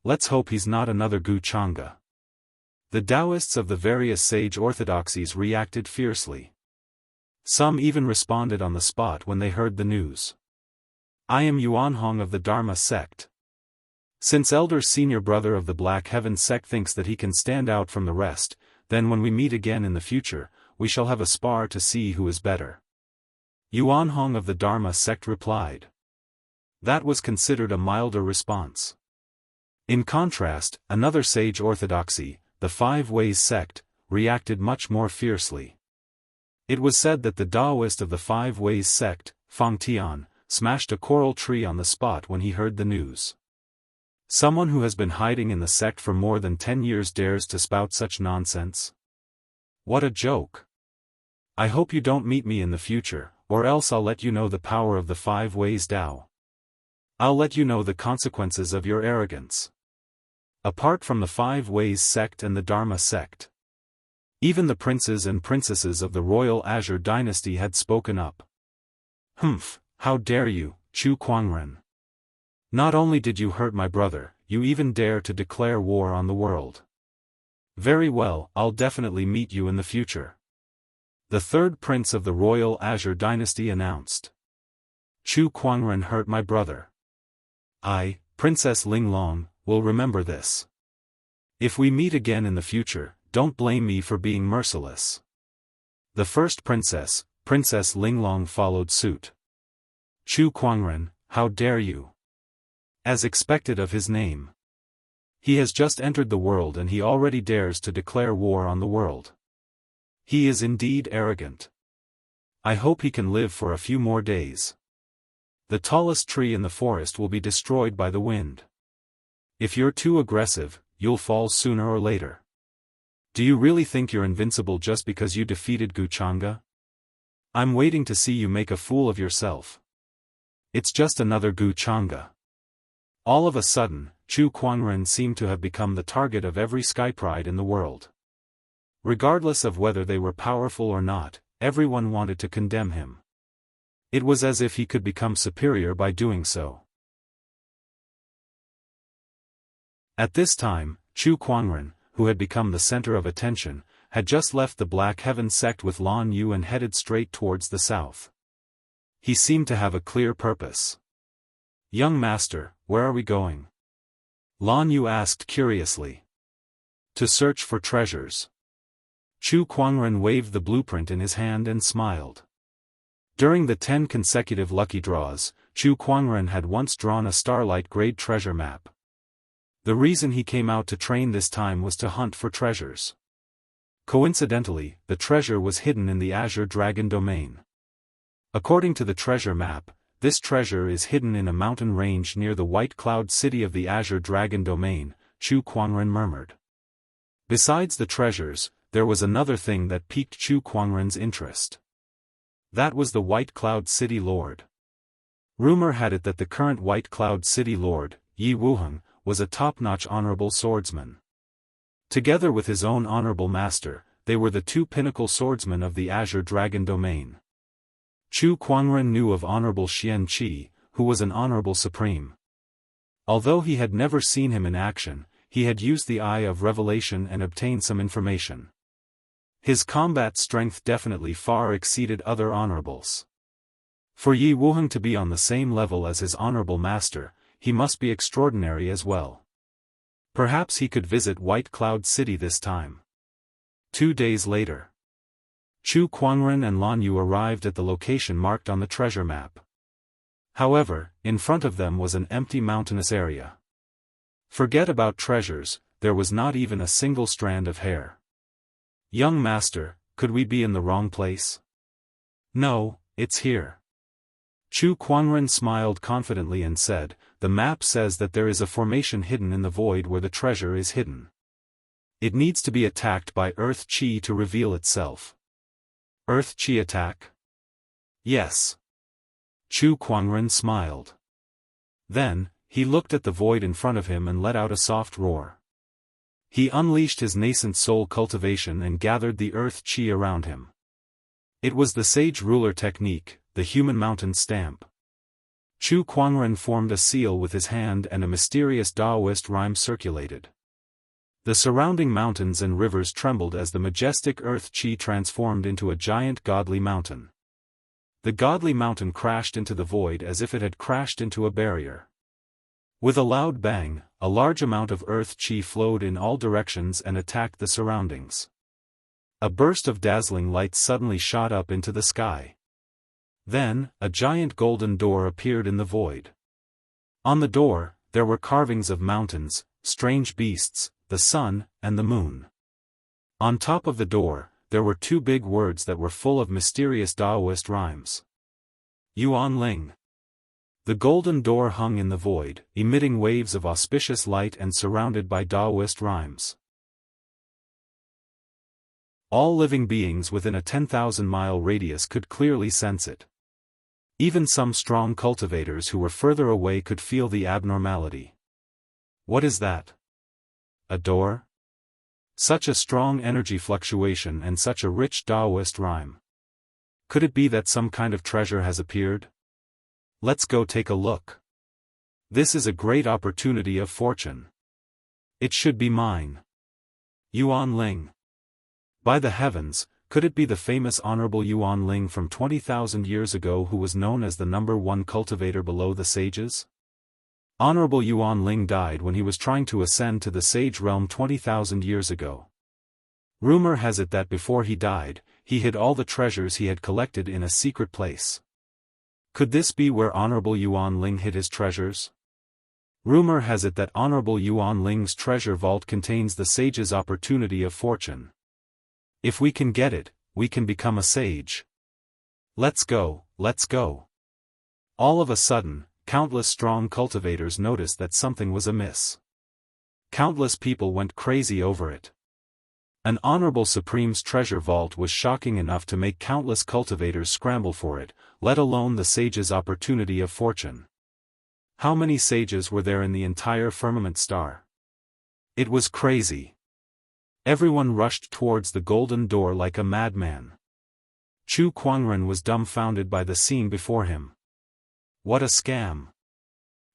Let's hope he's not another Gu Changa. The Taoists of the various sage orthodoxies reacted fiercely. Some even responded on the spot when they heard the news. I am Yuanhong of the Dharma sect. Since elder senior brother of the Black Heaven sect thinks that he can stand out from the rest, then when we meet again in the future, we shall have a spar to see who is better. Yuanhong of the Dharma sect replied. That was considered a milder response. In contrast, another sage orthodoxy, the Five Ways sect, reacted much more fiercely. It was said that the Taoist of the Five Ways sect, Fang Tian, smashed a coral tree on the spot when he heard the news. Someone who has been hiding in the sect for more than 10 years dares to spout such nonsense? What a joke. I hope you don't meet me in the future, or else I'll let you know the power of the Five Ways Tao. I'll let you know the consequences of your arrogance. Apart from the Five Ways sect and the Dharma sect, even the princes and princesses of the royal Azure dynasty had spoken up. Humph, how dare you, Chu Kuangren? Not only did you hurt my brother, you even dare to declare war on the world. Very well, I'll definitely meet you in the future. The third prince of the royal Azure dynasty announced. Chu Kuangren hurt my brother. I, Princess Linglong, will remember this. If we meet again in the future, don't blame me for being merciless. The first princess, Princess Linglong, followed suit. Chu Kuangren, how dare you? As expected of his name. He has just entered the world and he already dares to declare war on the world. He is indeed arrogant. I hope he can live for a few more days. The tallest tree in the forest will be destroyed by the wind. If you're too aggressive, you'll fall sooner or later. Do you really think you're invincible just because you defeated Gu Changa? I'm waiting to see you make a fool of yourself. It's just another Gu Changa. All of a sudden, Chu Kuangren seemed to have become the target of every skypride in the world. Regardless of whether they were powerful or not, everyone wanted to condemn him. It was as if he could become superior by doing so. At this time, Chu Kuangren, who had become the center of attention, had just left the Black Heaven sect with Lan Yu and headed straight towards the south. He seemed to have a clear purpose. Young master, where are we going? Lan Yu asked curiously. To search for treasures. Chu Kuangren waved the blueprint in his hand and smiled. During the 10 consecutive lucky draws, Chu Kuangren had once drawn a Starlight grade treasure map. The reason he came out to train this time was to hunt for treasures. Coincidentally, the treasure was hidden in the Azure Dragon domain. According to the treasure map, this treasure is hidden in a mountain range near the White Cloud City of the Azure Dragon domain, Chu Kuangren murmured. Besides the treasures, there was another thing that piqued Chu Kuangren's interest. That was the White Cloud City Lord. Rumor had it that the current White Cloud City Lord, Yi Wuheng, was a top-notch honorable swordsman. Together with his own honorable master, they were the two pinnacle swordsmen of the Azure Dragon domain. Chu Kuangren knew of Honorable Xian Qi, who was an honorable supreme. Although he had never seen him in action, he had used the Eye of Revelation and obtained some information. His combat strength definitely far exceeded other honorables. For Yi Wuheng to be on the same level as his honorable master, he must be extraordinary as well. Perhaps he could visit White Cloud City this time. 2 days later, Chu Kuangren and Lan Yu arrived at the location marked on the treasure map. However, in front of them was an empty mountainous area. Forget about treasures, there was not even a single strand of hair. Young master, could we be in the wrong place? No, it's here. Chu Kuangren smiled confidently and said, the map says that there is a formation hidden in the void where the treasure is hidden. It needs to be attacked by Earth Qi to reveal itself. Earth Qi attack? Yes. Chu Kuangren smiled. Then, he looked at the void in front of him and let out a soft roar. He unleashed his nascent soul cultivation and gathered the Earth Qi around him. It was the Sage Ruler technique, the human mountain stamp. Chu Kuangren formed a seal with his hand and a mysterious Taoist rhyme circulated. The surrounding mountains and rivers trembled as the majestic earth chi transformed into a giant godly mountain. The godly mountain crashed into the void as if it had crashed into a barrier. With a loud bang, a large amount of earth chi flowed in all directions and attacked the surroundings. A burst of dazzling light suddenly shot up into the sky. Then, a giant golden door appeared in the void. On the door, there were carvings of mountains, strange beasts, the sun, and the moon. On top of the door, there were two big words that were full of mysterious Taoist rhymes. Yuan Ling. The golden door hung in the void, emitting waves of auspicious light and surrounded by Taoist rhymes. All living beings within a 10,000-mile radius could clearly sense it. Even some strong cultivators who were further away could feel the abnormality. What is that? A door? Such a strong energy fluctuation and such a rich Taoist rhyme. Could it be that some kind of treasure has appeared? Let's go take a look. This is a great opportunity of fortune. It should be mine. Yuan Ling. By the heavens, could it be the famous Honorable Yuan Ling from 20,000 years ago who was known as the #1 cultivator below the sages? Honorable Yuan Ling died when he was trying to ascend to the sage realm 20,000 years ago. Rumor has it that before he died, he hid all the treasures he had collected in a secret place. Could this be where Honorable Yuan Ling hid his treasures? Rumor has it that Honorable Yuan Ling's treasure vault contains the sage's opportunity of fortune. If we can get it, we can become a sage. Let's go, let's go. All of a sudden, countless strong cultivators noticed that something was amiss. Countless people went crazy over it. An Honorable Supreme's treasure vault was shocking enough to make countless cultivators scramble for it, let alone the sage's opportunity of fortune. How many sages were there in the entire firmament star? It was crazy. Everyone rushed towards the golden door like a madman. Chu Kuangren was dumbfounded by the scene before him. What a scam.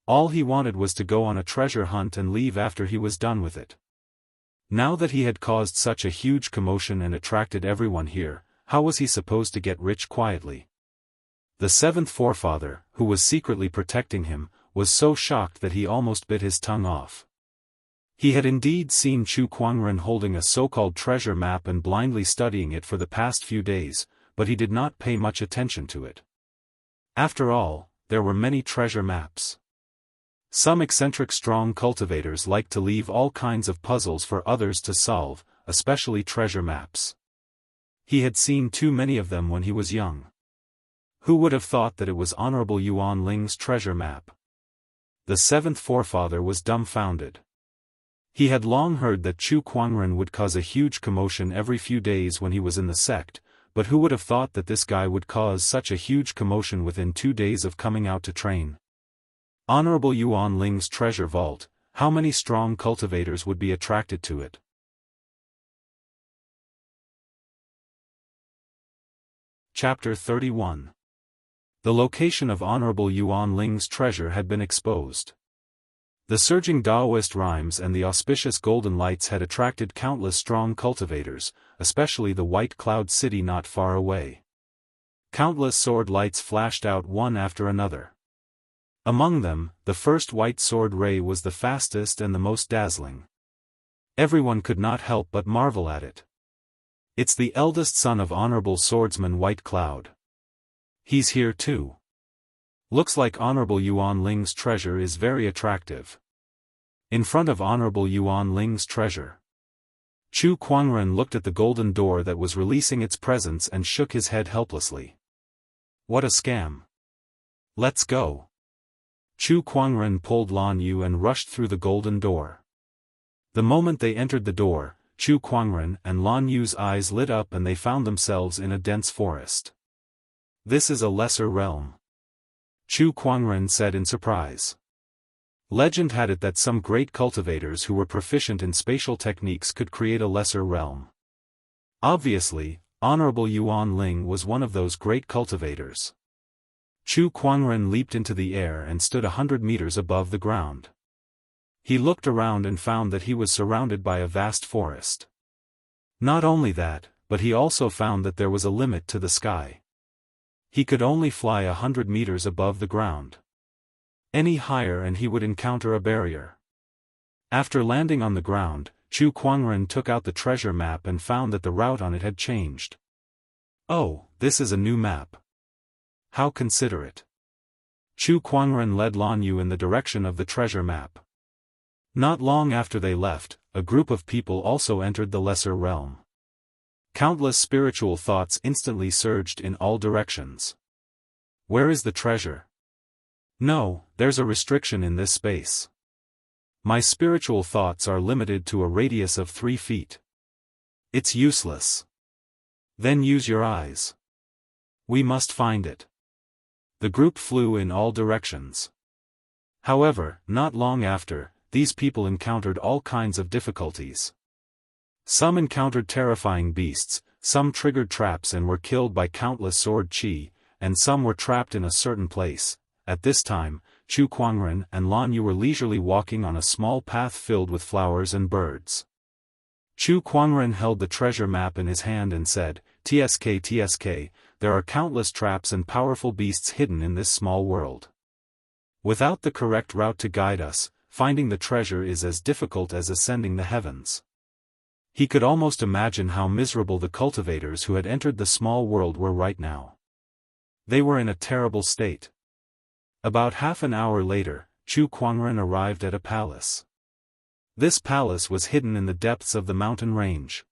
All he wanted was to go on a treasure hunt and leave after he was done with it. Now that he had caused such a huge commotion and attracted everyone here, how was he supposed to get rich quietly? The seventh forefather, who was secretly protecting him, was so shocked that he almost bit his tongue off. He had indeed seen Chu Kuangren holding a so-called treasure map and blindly studying it for the past few days, but he did not pay much attention to it. After all, there were many treasure maps. Some eccentric strong cultivators like to leave all kinds of puzzles for others to solve, especially treasure maps. He had seen too many of them when he was young. Who would have thought that it was Honorable Yuan Ling's treasure map? The seventh forefather was dumbfounded. He had long heard that Chu Kuangren would cause a huge commotion every few days when he was in the sect, but who would have thought that this guy would cause such a huge commotion within 2 days of coming out to train? Honorable Yuan Ling's treasure vault, how many strong cultivators would be attracted to it? Chapter 31. The location of Honorable Yuan Ling's treasure had been exposed. The surging Taoist rhymes and the auspicious golden lights had attracted countless strong cultivators, especially the White Cloud City not far away. Countless sword lights flashed out one after another. Among them, the first white sword ray was the fastest and the most dazzling. Everyone could not help but marvel at it. It's the eldest son of Honorable Swordsman White Cloud. He's here too. Looks like Honorable Yuan Ling's treasure is very attractive. In front of Honorable Yuan Ling's treasure, Chu Kuangren looked at the golden door that was releasing its presence and shook his head helplessly. What a scam. Let's go. Chu Kuangren pulled Lan Yu and rushed through the golden door. The moment they entered the door, Chu Kuangren and Lan Yu's eyes lit up and they found themselves in a dense forest. This is a lesser realm, Chu Kuangren said in surprise. Legend had it that some great cultivators who were proficient in spatial techniques could create a lesser realm. Obviously, Honorable Yuan Ling was one of those great cultivators. Chu Kuangren leaped into the air and stood 100 meters above the ground. He looked around and found that he was surrounded by a vast forest. Not only that, but he also found that there was a limit to the sky. He could only fly 100 meters above the ground. Any higher and he would encounter a barrier. After landing on the ground, Chu Kuangren took out the treasure map and found that the route on it had changed. Oh, this is a new map. How considerate. Chu Kuangren led Lan Yu in the direction of the treasure map. Not long after they left, a group of people also entered the lesser realm. Countless spiritual thoughts instantly surged in all directions. Where is the treasure? No, there's a restriction in this space. My spiritual thoughts are limited to a radius of 3 feet. It's useless. Then use your eyes. We must find it. The group flew in all directions. However, not long after, these people encountered all kinds of difficulties. Some encountered terrifying beasts, some triggered traps and were killed by countless sword chi, and some were trapped in a certain place. At this time, Chu Kuangren and Lan Yu were leisurely walking on a small path filled with flowers and birds. Chu Kuangren held the treasure map in his hand and said, "TSK TSK, there are countless traps and powerful beasts hidden in this small world. Without the correct route to guide us, finding the treasure is as difficult as ascending the heavens." He could almost imagine how miserable the cultivators who had entered the small world were right now. They were in a terrible state. About half an hour later, Chu Kuangren arrived at a palace. This palace was hidden in the depths of the mountain range.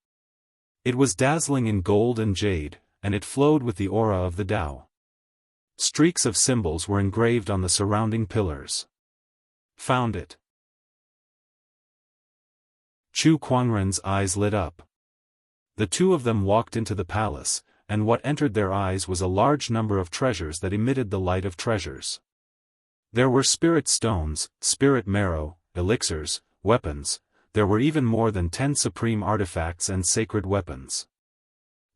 It was dazzling in gold and jade, and it flowed with the aura of the Tao. Streaks of symbols were engraved on the surrounding pillars. Found it. Chu Kuangren's eyes lit up. The two of them walked into the palace, and what entered their eyes was a large number of treasures that emitted the light of treasures. There were spirit stones, spirit marrow, elixirs, weapons. There were even more than 10 supreme artifacts and sacred weapons.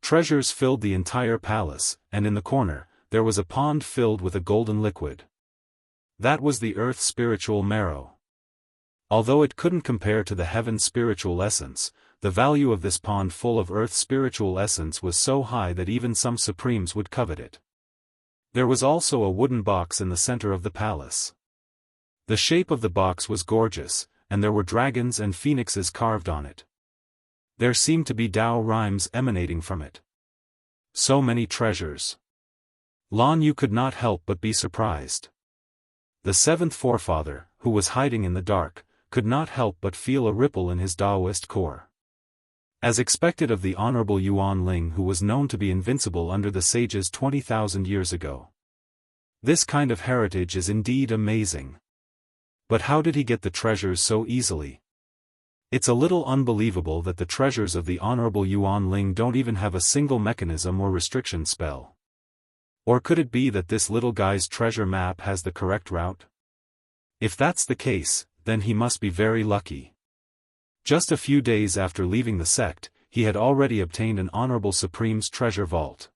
Treasures filled the entire palace, and in the corner, there was a pond filled with a golden liquid. That was the earth's spiritual marrow. Although it couldn't compare to the heaven's spiritual essence, the value of this pond full of earth's spiritual essence was so high that even some supremes would covet it. There was also a wooden box in the center of the palace. The shape of the box was gorgeous, and there were dragons and phoenixes carved on it. There seemed to be Tao rhymes emanating from it. So many treasures. Lan Yu could not help but be surprised. The seventh forefather, who was hiding in the dark, could not help but feel a ripple in his Taoist core. As expected of the Honorable Yuan Ling, who was known to be invincible under the sages 20,000 years ago. This kind of heritage is indeed amazing. But how did he get the treasures so easily? It's a little unbelievable that the treasures of the Honorable Yuan Ling don't even have a single mechanism or restriction spell. Or could it be that this little guy's treasure map has the correct route? If that's the case, then he must be very lucky. Just a few days after leaving the sect, he had already obtained an Honorable Supreme's treasure vault.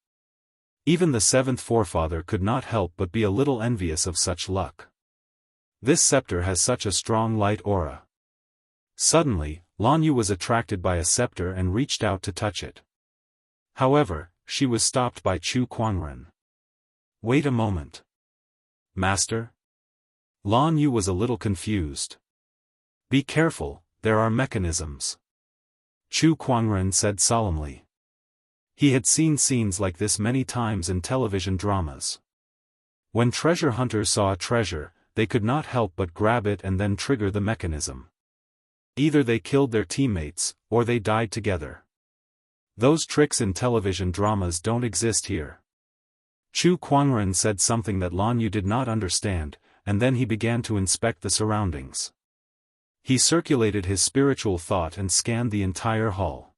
Even the seventh forefather could not help but be a little envious of such luck. This scepter has such a strong light aura. Suddenly, Lan Yu was attracted by a scepter and reached out to touch it. However, she was stopped by Chu Kuangren. "Wait a moment. Master?" Lan Yu was a little confused. "Be careful. There are mechanisms," Chu Kuangren said solemnly. He had seen scenes like this many times in television dramas. When treasure hunters saw a treasure, they could not help but grab it and then trigger the mechanism. Either they killed their teammates, or they died together. Those tricks in television dramas don't exist here. Chu Kuangren said something that Lan Yu did not understand, and then he began to inspect the surroundings. He circulated his spiritual thought and scanned the entire hall.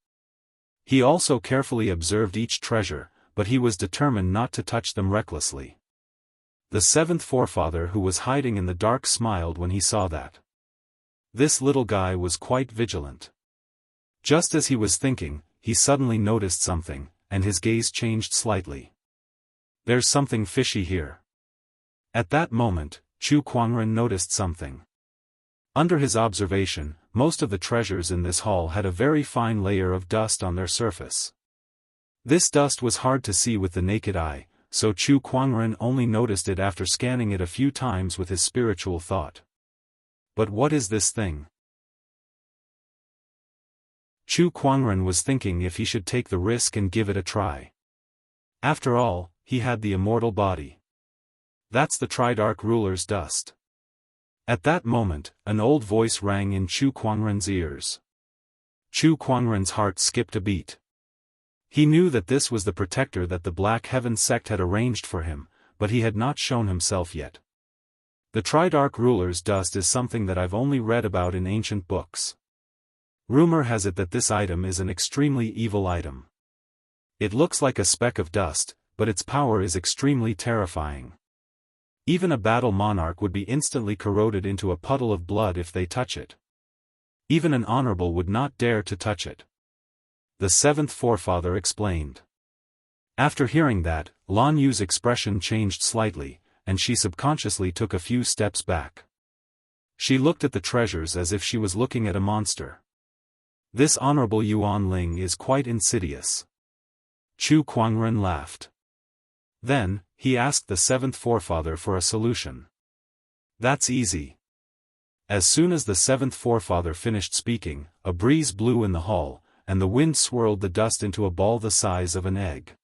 He also carefully observed each treasure, but he was determined not to touch them recklessly. The seventh forefather who was hiding in the dark smiled when he saw that. This little guy was quite vigilant. Just as he was thinking, he suddenly noticed something, and his gaze changed slightly. "There's something fishy here." At that moment, Chu Kuangren noticed something. Under his observation, most of the treasures in this hall had a very fine layer of dust on their surface. This dust was hard to see with the naked eye, so Chu Kuangren only noticed it after scanning it a few times with his spiritual thought. But what is this thing? Chu Kuangren was thinking if he should take the risk and give it a try. After all, he had the immortal body. That's the Tridarch ruler's dust. At that moment, an old voice rang in Chu Kuangren's ears. Chu Kuangren's heart skipped a beat. He knew that this was the protector that the Black Heaven sect had arranged for him, but he had not shown himself yet. The Tridarch ruler's dust is something that I've only read about in ancient books. Rumor has it that this item is an extremely evil item. It looks like a speck of dust, but its power is extremely terrifying. Even a battle monarch would be instantly corroded into a puddle of blood if they touch it. Even an honorable would not dare to touch it. The seventh forefather explained. After hearing that, Lan Yu's expression changed slightly, and she subconsciously took a few steps back. She looked at the treasures as if she was looking at a monster. This honorable Yuan Ling is quite insidious. Chu Kuangren laughed. Then, he asked the seventh forefather for a solution. That's easy. As soon as the seventh forefather finished speaking, a breeze blew in the hall, and the wind swirled the dust into a ball the size of an egg.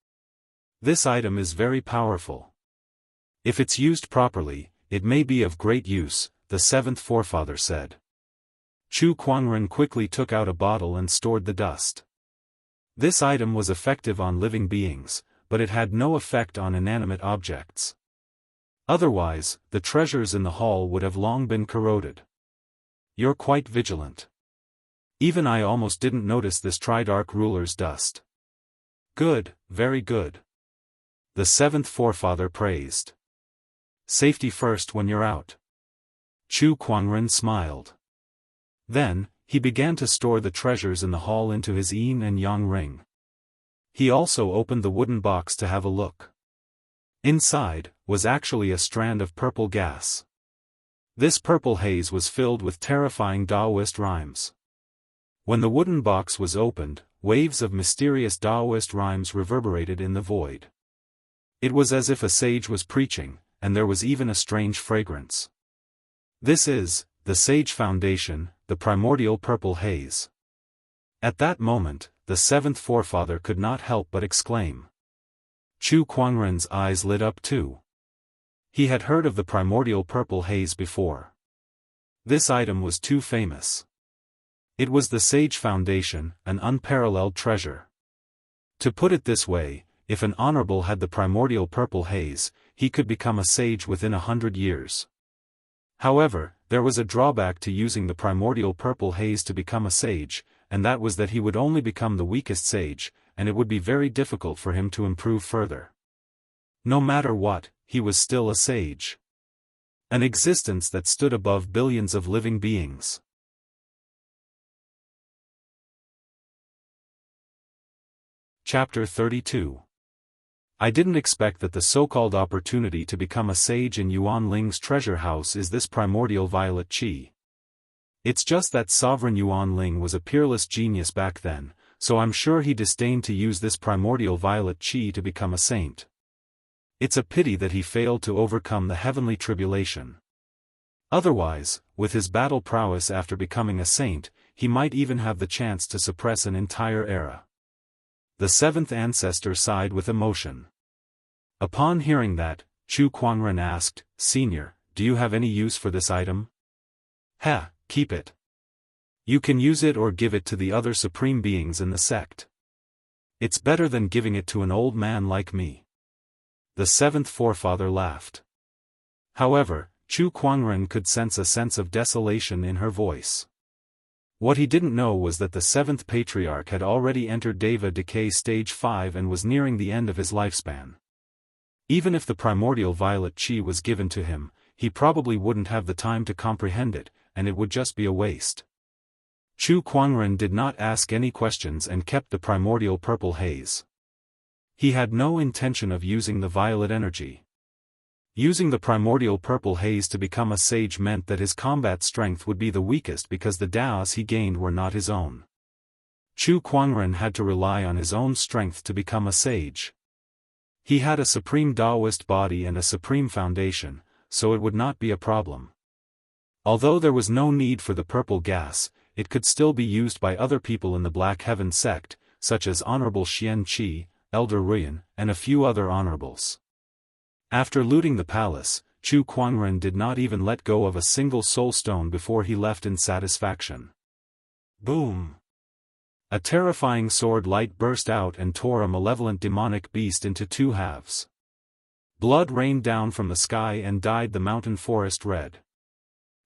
This item is very powerful. If it's used properly, it may be of great use, the seventh forefather said. Chu Kuangren quickly took out a bottle and stored the dust. This item was effective on living beings, but it had no effect on inanimate objects. Otherwise, the treasures in the hall would have long been corroded. You're quite vigilant. Even I almost didn't notice this Tridarch ruler's dust. Good, very good. The seventh forefather praised. Safety first when you're out. Chu Kuangren smiled. Then, he began to store the treasures in the hall into his yin and yang ring. He also opened the wooden box to have a look. Inside, was actually a strand of purple gas. This purple haze was filled with terrifying Taoist rhymes. When the wooden box was opened, waves of mysterious Taoist rhymes reverberated in the void. It was as if a sage was preaching, and there was even a strange fragrance. This is, the Sage Foundation, the primordial purple haze. At that moment, the seventh forefather could not help but exclaim. Chu Kuangren's eyes lit up too. He had heard of the primordial purple haze before. This item was too famous. It was the Sage Foundation, an unparalleled treasure. To put it this way, if an honorable had the primordial purple haze, he could become a sage within 100 years. However, there was a drawback to using the primordial purple haze to become a sage, and that was that he would only become the weakest sage, and it would be very difficult for him to improve further. No matter what, he was still a sage. An existence that stood above billions of living beings. Chapter 32. I didn't expect that the so-called opportunity to become a sage in Yuan Ling's treasure house is this primordial violet qi. It's just that Sovereign Yuan Ling was a peerless genius back then, so I'm sure he disdained to use this primordial violet qi to become a saint. It's a pity that he failed to overcome the heavenly tribulation. Otherwise, with his battle prowess after becoming a saint, he might even have the chance to suppress an entire era. The seventh ancestor sighed with emotion. Upon hearing that, Chu Kuangren asked, Senior, do you have any use for this item? Keep it. You can use it or give it to the other supreme beings in the sect. It's better than giving it to an old man like me. The seventh forefather laughed. However, Chu Kuangren could sense a sense of desolation in her voice. What he didn't know was that the seventh patriarch had already entered Deva decay stage 5 and was nearing the end of his lifespan. Even if the primordial violet qi was given to him, he probably wouldn't have the time to comprehend it, and it would just be a waste. Chu Kuangren did not ask any questions and kept the primordial purple haze. He had no intention of using the violet energy. Using the primordial purple haze to become a sage meant that his combat strength would be the weakest because the Daos he gained were not his own. Chu Kuangren had to rely on his own strength to become a sage. He had a supreme Daoist body and a supreme foundation, so it would not be a problem. Although there was no need for the purple gas, it could still be used by other people in the Black Heaven sect, such as Honorable Xian Qi, Elder Ruyan, and a few other honorables. After looting the palace, Chu Kuangren did not even let go of a single soul stone before he left in satisfaction. Boom! A terrifying sword light burst out and tore a malevolent demonic beast into two halves. Blood rained down from the sky and dyed the mountain forest red.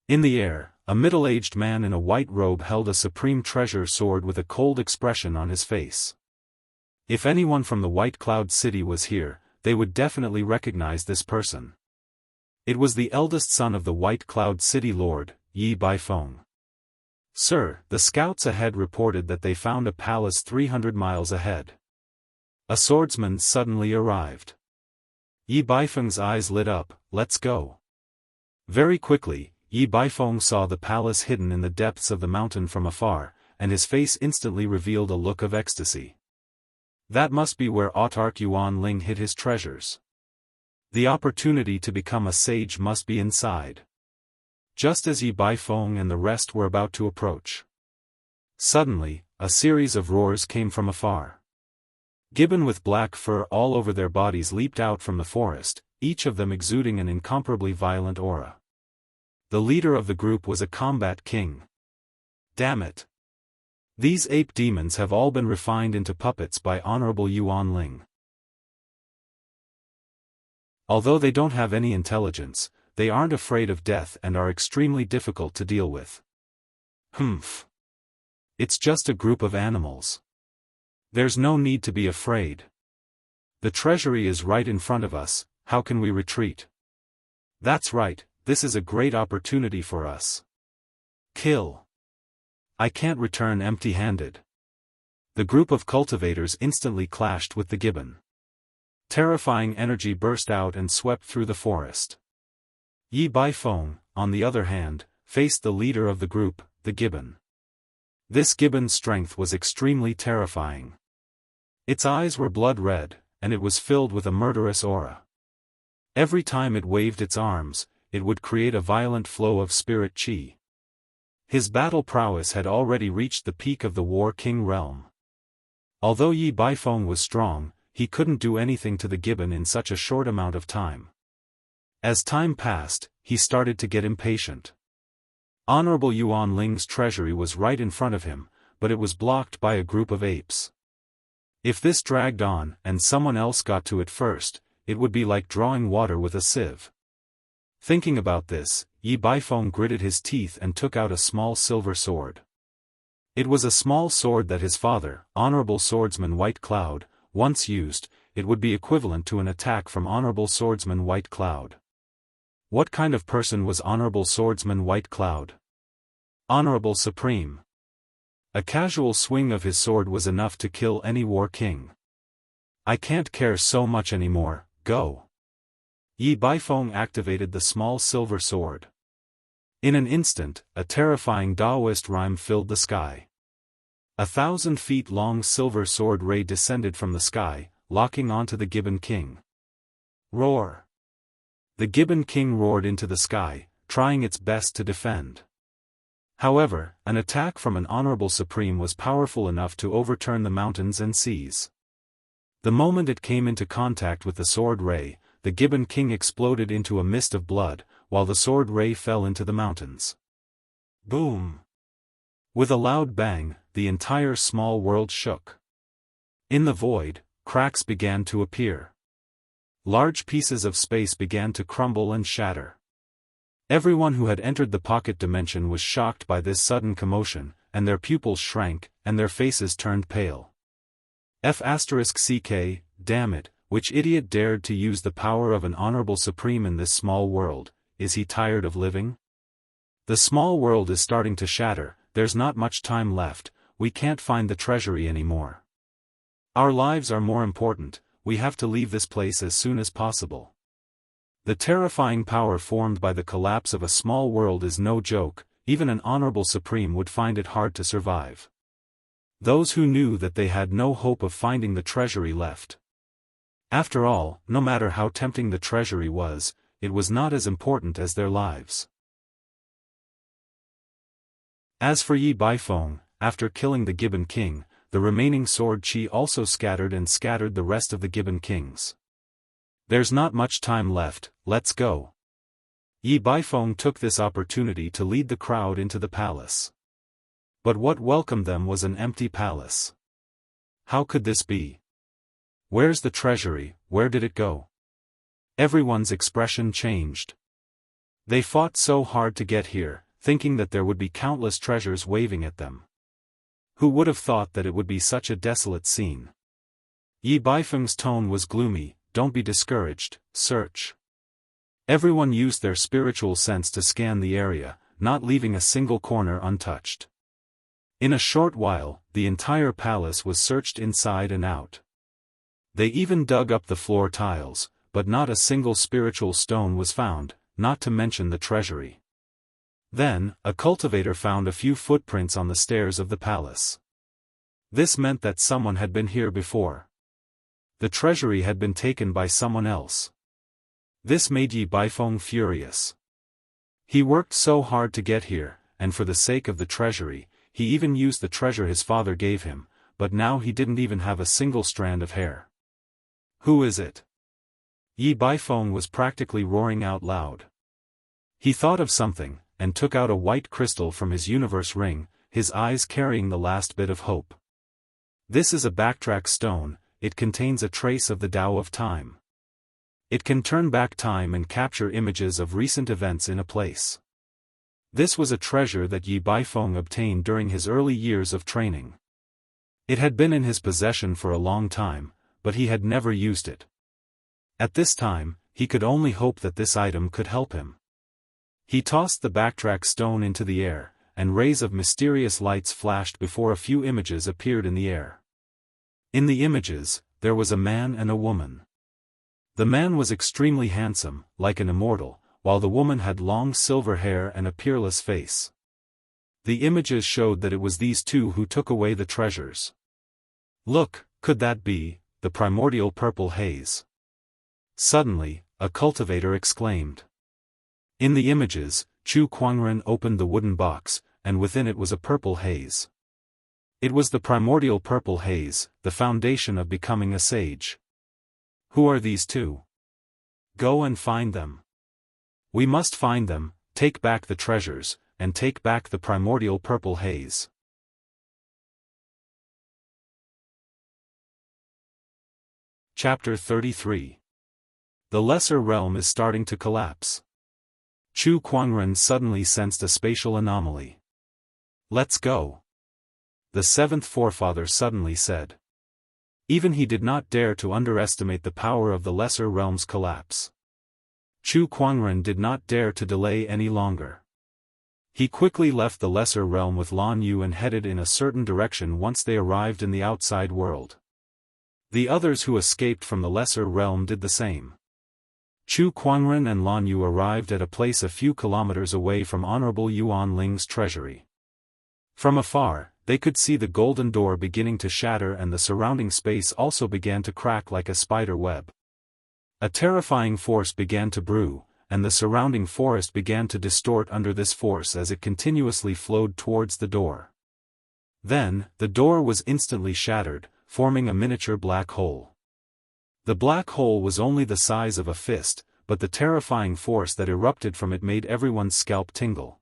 In the air, a middle-aged man in a white robe held a supreme treasure sword with a cold expression on his face. If anyone from the White Cloud City was here, they would definitely recognize this person. It was the eldest son of the White Cloud City Lord, Yi Baifeng. "Sir, the scouts ahead reported that they found a palace 300 miles ahead." A swordsman suddenly arrived. Yi Baifeng's eyes lit up. "Let's go." Very quickly, Yi Baifeng saw the palace hidden in the depths of the mountain from afar, and his face instantly revealed a look of ecstasy. That must be where Autarch Yuan Ling hid his treasures. The opportunity to become a sage must be inside. Just as Yi Baifeng and the rest were about to approach, suddenly, a series of roars came from afar. Gibbon with black fur all over their bodies leaped out from the forest, each of them exuding an incomparably violent aura. The leader of the group was a combat king. Damn it! These ape demons have all been refined into puppets by Honorable Yuan Ling. Although they don't have any intelligence, they aren't afraid of death and are extremely difficult to deal with. Humph. It's just a group of animals. There's no need to be afraid. The treasury is right in front of us, how can we retreat? That's right, this is a great opportunity for us. Kill. I can't return empty-handed. The group of cultivators instantly clashed with the gibbon. Terrifying energy burst out and swept through the forest. Yi Baifeng, on the other hand, faced the leader of the group, the gibbon. This gibbon's strength was extremely terrifying. Its eyes were blood red, and it was filled with a murderous aura. Every time it waved its arms, it would create a violent flow of spirit qi. His battle prowess had already reached the peak of the War King realm. Although Yi Baifeng was strong, he couldn't do anything to the gibbon in such a short amount of time. As time passed, he started to get impatient. Honorable Yuan Ling's treasury was right in front of him, but it was blocked by a group of apes. If this dragged on, and someone else got to it first, it would be like drawing water with a sieve. Thinking about this, Yi Baifeng gritted his teeth and took out a small silver sword. It was a small sword that his father, Honorable Swordsman White Cloud, once used. It would be equivalent to an attack from Honorable Swordsman White Cloud. What kind of person was Honorable Swordsman White Cloud? Honorable Supreme. A casual swing of his sword was enough to kill any war king. I can't care so much anymore, go. Yi Baifeng activated the small silver sword. In an instant, a terrifying Daoist rhyme filled the sky. 1,000 feet long silver sword ray descended from the sky, locking onto the Gibbon King. Roar! The Gibbon King roared into the sky, trying its best to defend. However, an attack from an Honorable Supreme was powerful enough to overturn the mountains and seas. The moment it came into contact with the sword ray, the Gibbon King exploded into a mist of blood, while the sword ray fell into the mountains. Boom! With a loud bang, the entire small world shook. In the void, cracks began to appear. Large pieces of space began to crumble and shatter. Everyone who had entered the pocket dimension was shocked by this sudden commotion, and their pupils shrank, and their faces turned pale. F***ck, damn it, which idiot dared to use the power of an Honorable Supreme in this small world? Is he tired of living? The small world is starting to shatter, there's not much time left, we can't find the treasury anymore. Our lives are more important, we have to leave this place as soon as possible. The terrifying power formed by the collapse of a small world is no joke. Even an honorable supreme would find it hard to survive. Those who knew that they had no hope of finding the treasury left. After all, no matter how tempting the treasury was, it was not as important as their lives. As for Yi Baifeng, after killing the Gibbon King, the remaining sword chi also scattered the rest of the Gibbon Kings. There's not much time left, let's go. Yi Baifeng took this opportunity to lead the crowd into the palace. But what welcomed them was an empty palace. How could this be? Where's the treasury, where did it go? Everyone's expression changed. They fought so hard to get here, thinking that there would be countless treasures waving at them. Who would have thought that it would be such a desolate scene? Yi Baifeng's tone was gloomy. Don't be discouraged, search. Everyone used their spiritual sense to scan the area, not leaving a single corner untouched. In a short while, the entire palace was searched inside and out. They even dug up the floor tiles, but not a single spiritual stone was found, not to mention the treasury. Then, a cultivator found a few footprints on the stairs of the palace. This meant that someone had been here before. The treasury had been taken by someone else. This made Yi Baifeng furious. He worked so hard to get here, and for the sake of the treasury, he even used the treasure his father gave him, but now he didn't even have a single strand of hair. Who is it? Yi Baifeng was practically roaring out loud. He thought of something, and took out a white crystal from his universe ring, his eyes carrying the last bit of hope. This is a backtrack stone. It contains a trace of the Tao of time. It can turn back time and capture images of recent events in a place. This was a treasure that Yi Baifeng obtained during his early years of training. It had been in his possession for a long time, but he had never used it. At this time, he could only hope that this item could help him. He tossed the backtrack stone into the air, and rays of mysterious lights flashed before a few images appeared in the air. In the images, there was a man and a woman. The man was extremely handsome, like an immortal, while the woman had long silver hair and a peerless face. The images showed that it was these two who took away the treasures. Look, could that be the primordial purple haze? Suddenly, a cultivator exclaimed. In the images, Chu Kuangren opened the wooden box, and within it was a purple haze. It was the primordial purple haze, the foundation of becoming a sage. Who are these two? Go and find them. We must find them, take back the treasures, and take back the primordial purple haze. Chapter 33. The Lesser Realm is starting to collapse. Chu Kuangren suddenly sensed a spatial anomaly. Let's go. The seventh forefather suddenly said. Even he did not dare to underestimate the power of the Lesser Realm's collapse. Chu Kuangren did not dare to delay any longer. He quickly left the Lesser Realm with Lan Yu and headed in a certain direction once they arrived in the outside world. The others who escaped from the Lesser Realm did the same. Chu Kuangren and Lan Yu arrived at a place a few kilometers away from Honorable Yuan Ling's treasury. From afar, they could see the golden door beginning to shatter and the surrounding space also began to crack like a spider web. A terrifying force began to brew, and the surrounding forest began to distort under this force as it continuously flowed towards the door. Then, the door was instantly shattered, forming a miniature black hole. The black hole was only the size of a fist, but the terrifying force that erupted from it made everyone's scalp tingle.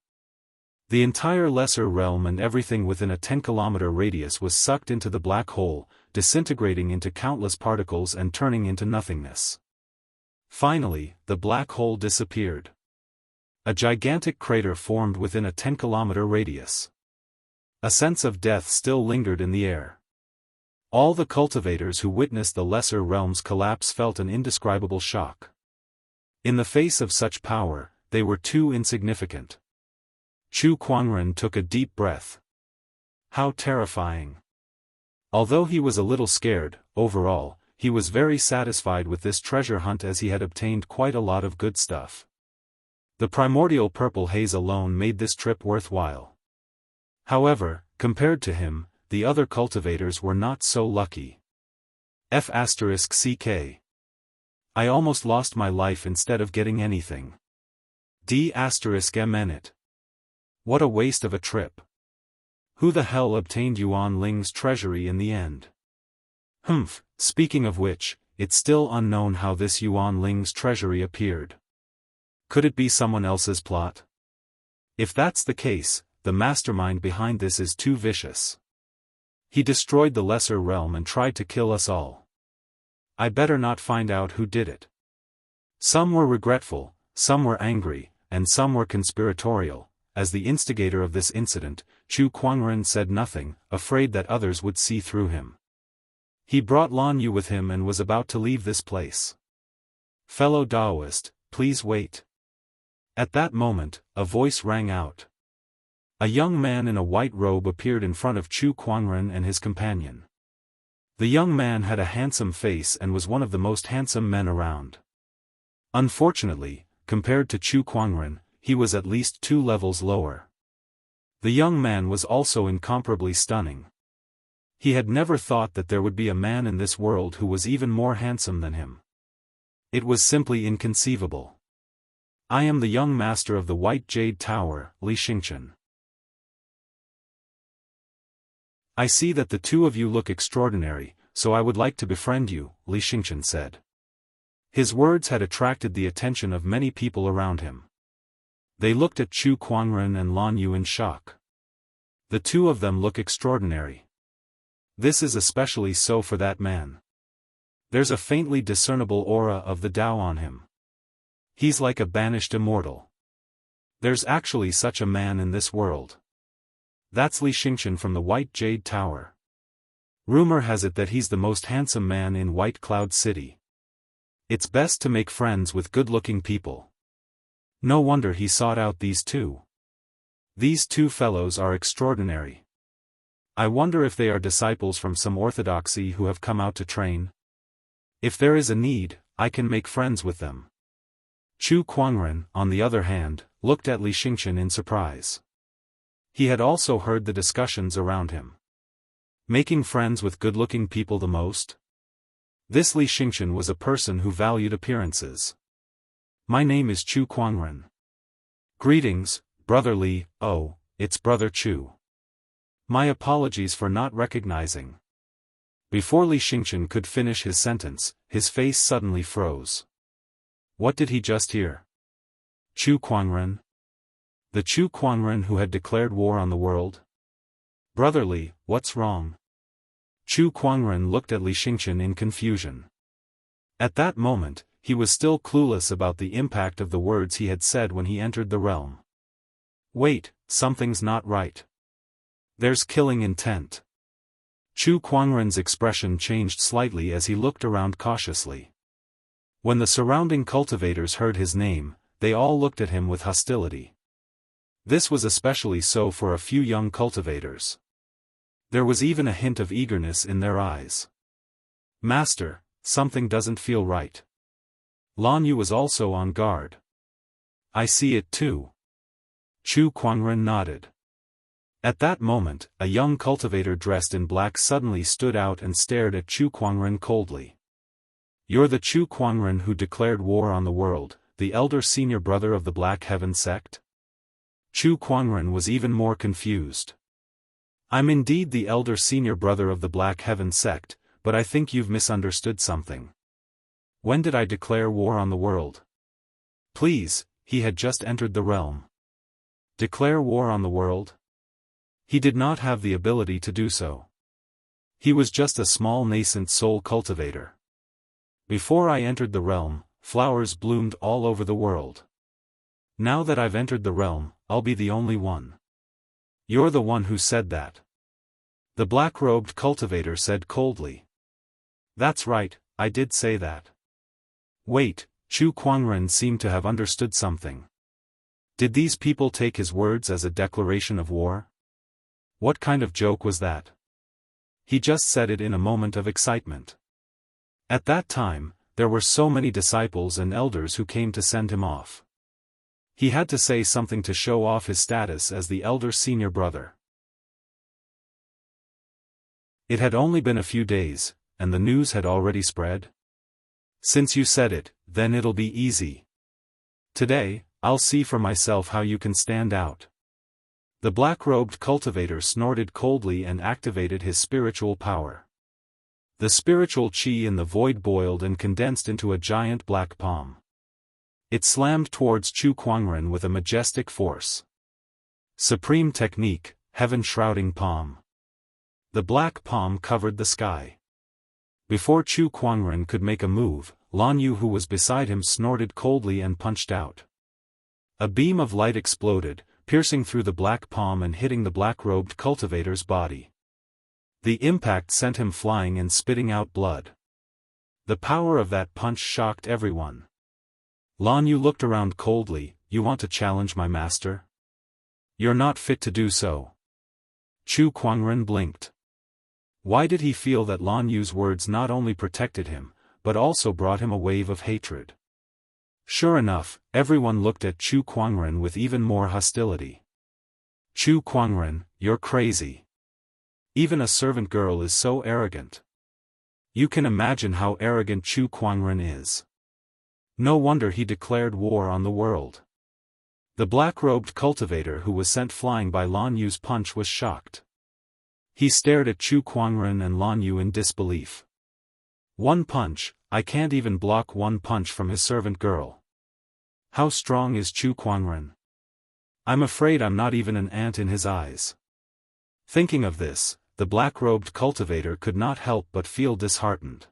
The entire Lesser Realm and everything within a 10-kilometer radius was sucked into the black hole, disintegrating into countless particles and turning into nothingness. Finally, the black hole disappeared. A gigantic crater formed within a 10-kilometer radius. A sense of death still lingered in the air. All the cultivators who witnessed the Lesser Realm's collapse felt an indescribable shock. In the face of such power, they were too insignificant. Chu Kuangren took a deep breath. How terrifying. Although he was a little scared, overall, he was very satisfied with this treasure hunt as he had obtained quite a lot of good stuff. The primordial purple haze alone made this trip worthwhile. However, compared to him, the other cultivators were not so lucky. F***ck. I almost lost my life instead of getting anything. D***m. What a waste of a trip. Who the hell obtained Yuan Ling's treasury in the end? Humph, speaking of which, it's still unknown how this Yuan Ling's treasury appeared. Could it be someone else's plot? If that's the case, the mastermind behind this is too vicious. He destroyed the lesser realm and tried to kill us all. I better not find out who did it. Some were regretful, some were angry, and some were conspiratorial. As the instigator of this incident, Chu Kuangren said nothing, afraid that others would see through him. He brought Lan Yu with him and was about to leave this place. Fellow Daoist, please wait. At that moment, a voice rang out. A young man in a white robe appeared in front of Chu Kuangren and his companion. The young man had a handsome face and was one of the most handsome men around. Unfortunately, compared to Chu Kuangren, he was at least 2 levels lower. The young man was also incomparably stunning. He had never thought that there would be a man in this world who was even more handsome than him. It was simply inconceivable. I am the young master of the White Jade Tower, Li Xingchen. I see that the two of you look extraordinary, so I would like to befriend you, Li Xingchen said. His words had attracted the attention of many people around him. They looked at Chu Kuangren and Lan Yu in shock. The two of them look extraordinary. This is especially so for that man. There's a faintly discernible aura of the Tao on him. He's like a banished immortal. There's actually such a man in this world. That's Li Xingchen from the White Jade Tower. Rumor has it that he's the most handsome man in White Cloud City. It's best to make friends with good-looking people. No wonder he sought out these two. These two fellows are extraordinary. I wonder if they are disciples from some orthodoxy who have come out to train. If there is a need, I can make friends with them. Chu Kuangren, on the other hand, looked at Li Xingchen in surprise. He had also heard the discussions around him. Making friends with good-looking people the most? This Li Xingchen was a person who valued appearances. My name is Chu Kuangren. Greetings, Brother Li. Oh, it's Brother Chu. My apologies for not recognizing. Before Li Xingchen could finish his sentence, his face suddenly froze. What did he just hear? Chu Kuangren? The Chu Kuangren who had declared war on the world? Brother Li, what's wrong? Chu Kuangren looked at Li Xingchen in confusion. At that moment, he was still clueless about the impact of the words he had said when he entered the realm. Wait, something's not right. There's killing intent. Chu Kuangren's expression changed slightly as he looked around cautiously. When the surrounding cultivators heard his name, they all looked at him with hostility. This was especially so for a few young cultivators. There was even a hint of eagerness in their eyes. Master, something doesn't feel right. Lan Yu was also on guard. I see it too. Chu Kuangren nodded. At that moment, a young cultivator dressed in black suddenly stood out and stared at Chu Kuangren coldly. You're the Chu Kuangren who declared war on the world, the elder senior brother of the Black Heaven sect? Chu Kuangren was even more confused. I'm indeed the elder senior brother of the Black Heaven sect, but I think you've misunderstood something. When did I declare war on the world? Please, he had just entered the realm. Declare war on the world? He did not have the ability to do so. He was just a small nascent soul cultivator. Before I entered the realm, flowers bloomed all over the world. Now that I've entered the realm, I'll be the only one. You're the one who said that. The black-robed cultivator said coldly. That's right, I did say that. Wait, Chu Kuangren seemed to have understood something. Did these people take his words as a declaration of war? What kind of joke was that? He just said it in a moment of excitement. At that time, there were so many disciples and elders who came to send him off. He had to say something to show off his status as the elder senior brother. It had only been a few days, and the news had already spread. Since you said it, then it'll be easy. Today, I'll see for myself how you can stand out. The black-robed cultivator snorted coldly and activated his spiritual power. The spiritual chi in the void boiled and condensed into a giant black palm. It slammed towards Chu Kuangren with a majestic force. Supreme technique, heaven-shrouding palm. The black palm covered the sky. Before Chu Kuangren could make a move, Lan Yu who was beside him snorted coldly and punched out. A beam of light exploded, piercing through the black palm and hitting the black-robed cultivator's body. The impact sent him flying and spitting out blood. The power of that punch shocked everyone. Lan Yu looked around coldly. You want to challenge my master? You're not fit to do so. Chu Kuangren blinked. Why did he feel that Lan Yu's words not only protected him, but also brought him a wave of hatred? Sure enough, everyone looked at Chu Kuangren with even more hostility. Chu Kuangren, you're crazy. Even a servant girl is so arrogant. You can imagine how arrogant Chu Kuangren is. No wonder he declared war on the world. The black-robed cultivator who was sent flying by Lan Yu's punch was shocked. He stared at Chu Kuangren and Lan Yu in disbelief. One punch, I can't even block one punch from his servant girl. How strong is Chu Kuangren? I'm afraid I'm not even an ant in his eyes. Thinking of this, the black-robed cultivator could not help but feel disheartened.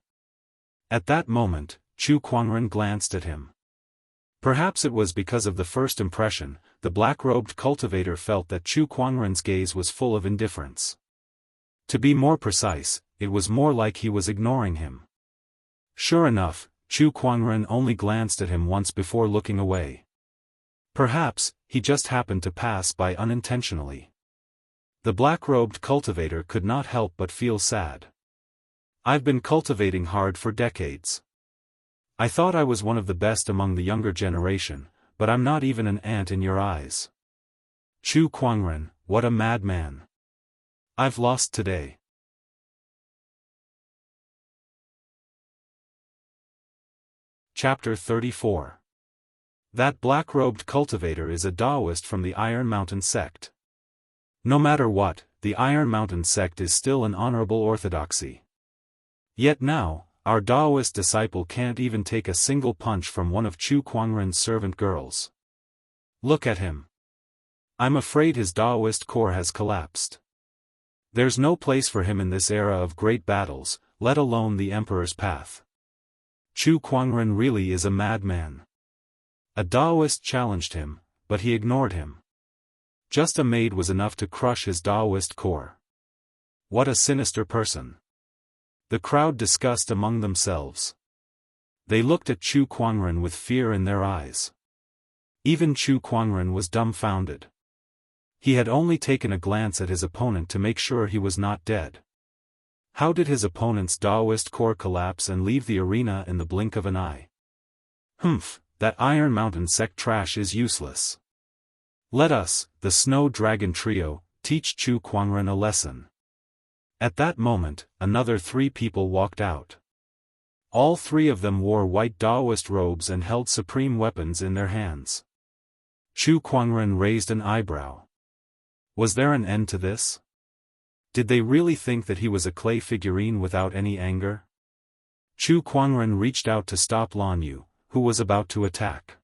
At that moment, Chu Kuangren glanced at him. Perhaps it was because of the first impression, the black-robed cultivator felt that Chu Kuangren's gaze was full of indifference. To be more precise, it was more like he was ignoring him. Sure enough, Chu Kuangren only glanced at him once before looking away. Perhaps, he just happened to pass by unintentionally. The black-robed cultivator could not help but feel sad. I've been cultivating hard for decades. I thought I was one of the best among the younger generation, but I'm not even an ant in your eyes. Chu Kuangren, what a madman. I've lost today. Chapter 34. That black-robed cultivator is a Taoist from the Iron Mountain sect. No matter what, the Iron Mountain sect is still an honorable orthodoxy. Yet now, our Taoist disciple can't even take a single punch from one of Chu Kuangren's servant girls. Look at him. I'm afraid his Taoist core has collapsed. There's no place for him in this era of great battles, let alone the Emperor's path. Chu Kuangren really is a madman. A Taoist challenged him, but he ignored him. Just a maid was enough to crush his Taoist core. What a sinister person. The crowd discussed among themselves. They looked at Chu Kuangren with fear in their eyes. Even Chu Kuangren was dumbfounded. He had only taken a glance at his opponent to make sure he was not dead. How did his opponent's Taoist core collapse and leave the arena in the blink of an eye? Humph, that Iron Mountain sect trash is useless. Let us, the Snow Dragon Trio, teach Chu Kuangren a lesson. At that moment, another 3 people walked out. All 3 of them wore white Taoist robes and held supreme weapons in their hands. Chu Kuangren raised an eyebrow. Was there an end to this? Did they really think that he was a clay figurine without any anger? Chu Kuangren reached out to stop Lan Yu, who was about to attack.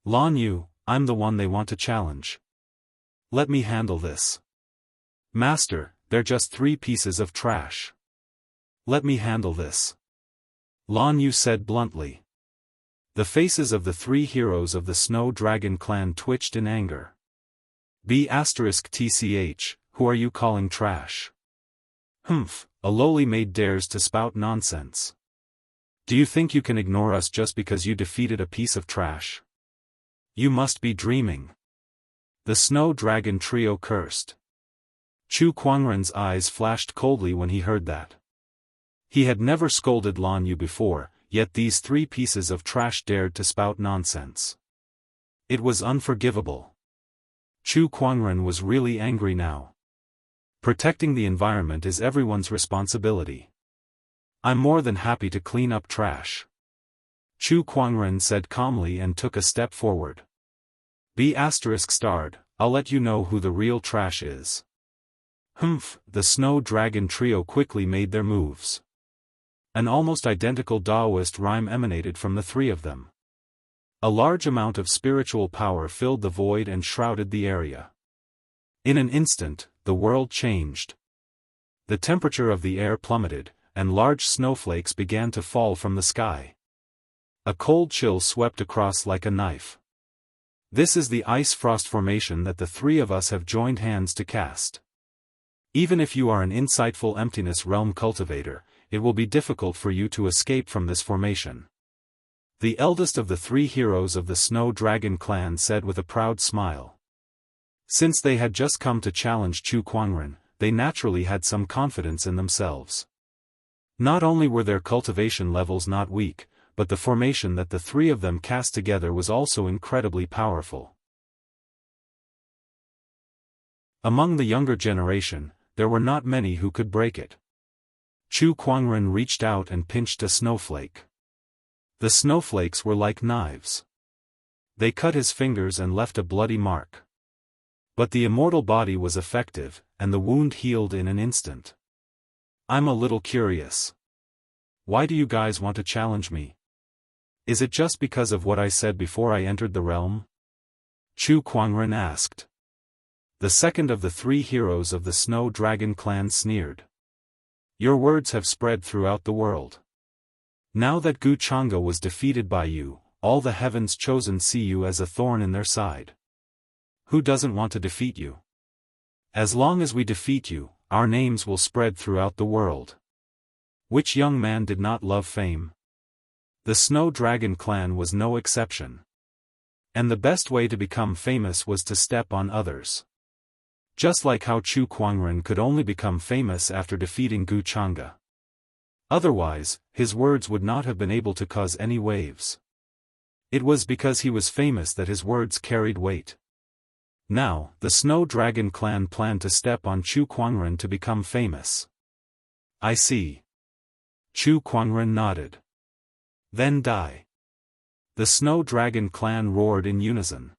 Lan Yu, I'm the one they want to challenge. Let me handle this. Master, they're just 3 pieces of trash. Let me handle this. Lan Yu said bluntly. The faces of the 3 heroes of the Snow Dragon clan twitched in anger. B***tch, who are you calling trash? Humph, a lowly maid dares to spout nonsense. Do you think you can ignore us just because you defeated a piece of trash? You must be dreaming. The Snow Dragon Trio cursed. Chu Kuangren's eyes flashed coldly when he heard that. He had never scolded Lan Yu before, yet these three pieces of trash dared to spout nonsense. It was unforgivable. Chu Kuangren was really angry now. Protecting the environment is everyone's responsibility. I'm more than happy to clean up trash. Chu Kuangren said calmly and took a step forward. ****, I'll let you know who the real trash is. Humph, the Snow Dragon trio quickly made their moves. An almost identical Taoist rhyme emanated from the three of them. A large amount of spiritual power filled the void and shrouded the area. In an instant, the world changed. The temperature of the air plummeted, and large snowflakes began to fall from the sky. A cold chill swept across like a knife. This is the ice frost formation that the three of us have joined hands to cast. Even if you are an insightful emptiness realm cultivator, it will be difficult for you to escape from this formation. The eldest of the three heroes of the Snow Dragon clan said with a proud smile. Since they had just come to challenge Chu Kuangren, they naturally had some confidence in themselves. Not only were their cultivation levels not weak, but the formation that the three of them cast together was also incredibly powerful. Among the younger generation, there were not many who could break it. Chu Kuangren reached out and pinched a snowflake. The snowflakes were like knives. They cut his fingers and left a bloody mark. But the immortal body was effective, and the wound healed in an instant. I'm a little curious. Why do you guys want to challenge me? Is it just because of what I said before I entered the realm? Chu Kuangren asked. The second of the three heroes of the Snow Dragon clan sneered. Your words have spread throughout the world. Now that Gu Chang'e was defeated by you, all the heavens chosen see you as a thorn in their side. Who doesn't want to defeat you? As long as we defeat you, our names will spread throughout the world. Which young man did not love fame? The Snow Dragon clan was no exception. And the best way to become famous was to step on others. Just like how Chu Kuangren could only become famous after defeating Gu Chang'e. Otherwise, his words would not have been able to cause any waves. It was because he was famous that his words carried weight. Now, the Snow Dragon clan planned to step on Chu Kuangren to become famous. I see. Chu Kuangren nodded. Then die. The Snow Dragon clan roared in unison.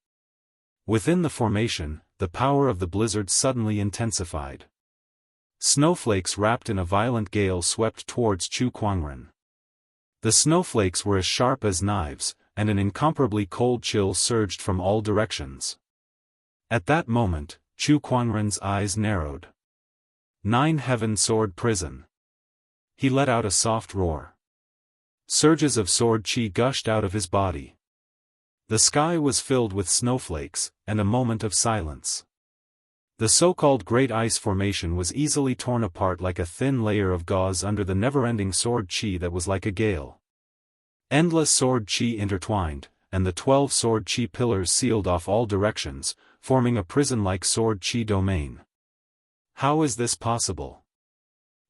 Within the formation, the power of the blizzard suddenly intensified. Snowflakes wrapped in a violent gale swept towards Chu Kuangren. The snowflakes were as sharp as knives, and an incomparably cold chill surged from all directions. At that moment, Chu Kuangren's eyes narrowed. 9 Heaven Sword Prison. He let out a soft roar. Surges of sword chi gushed out of his body. The sky was filled with snowflakes, and a moment of silence. The so-called Great Ice Formation was easily torn apart like a thin layer of gauze under the never-ending sword chi that was like a gale. Endless sword chi intertwined, and the 12 sword chi pillars sealed off all directions, forming a prison-like sword chi domain. How is this possible?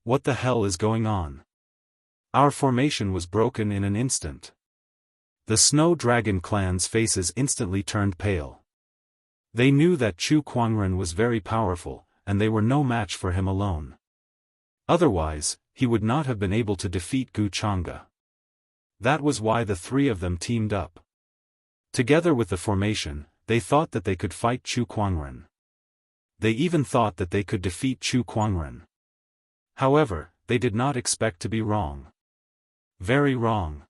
What the hell is going on? Our formation was broken in an instant. The Snow Dragon clan's faces instantly turned pale. They knew that Chu Kuangren was very powerful, and they were no match for him alone. Otherwise, he would not have been able to defeat Gu Chang'e. That was why the three of them teamed up. Together with the formation, they thought that they could fight Chu Kuangren. They even thought that they could defeat Chu Kuangren. However, they did not expect to be wrong. Very wrong.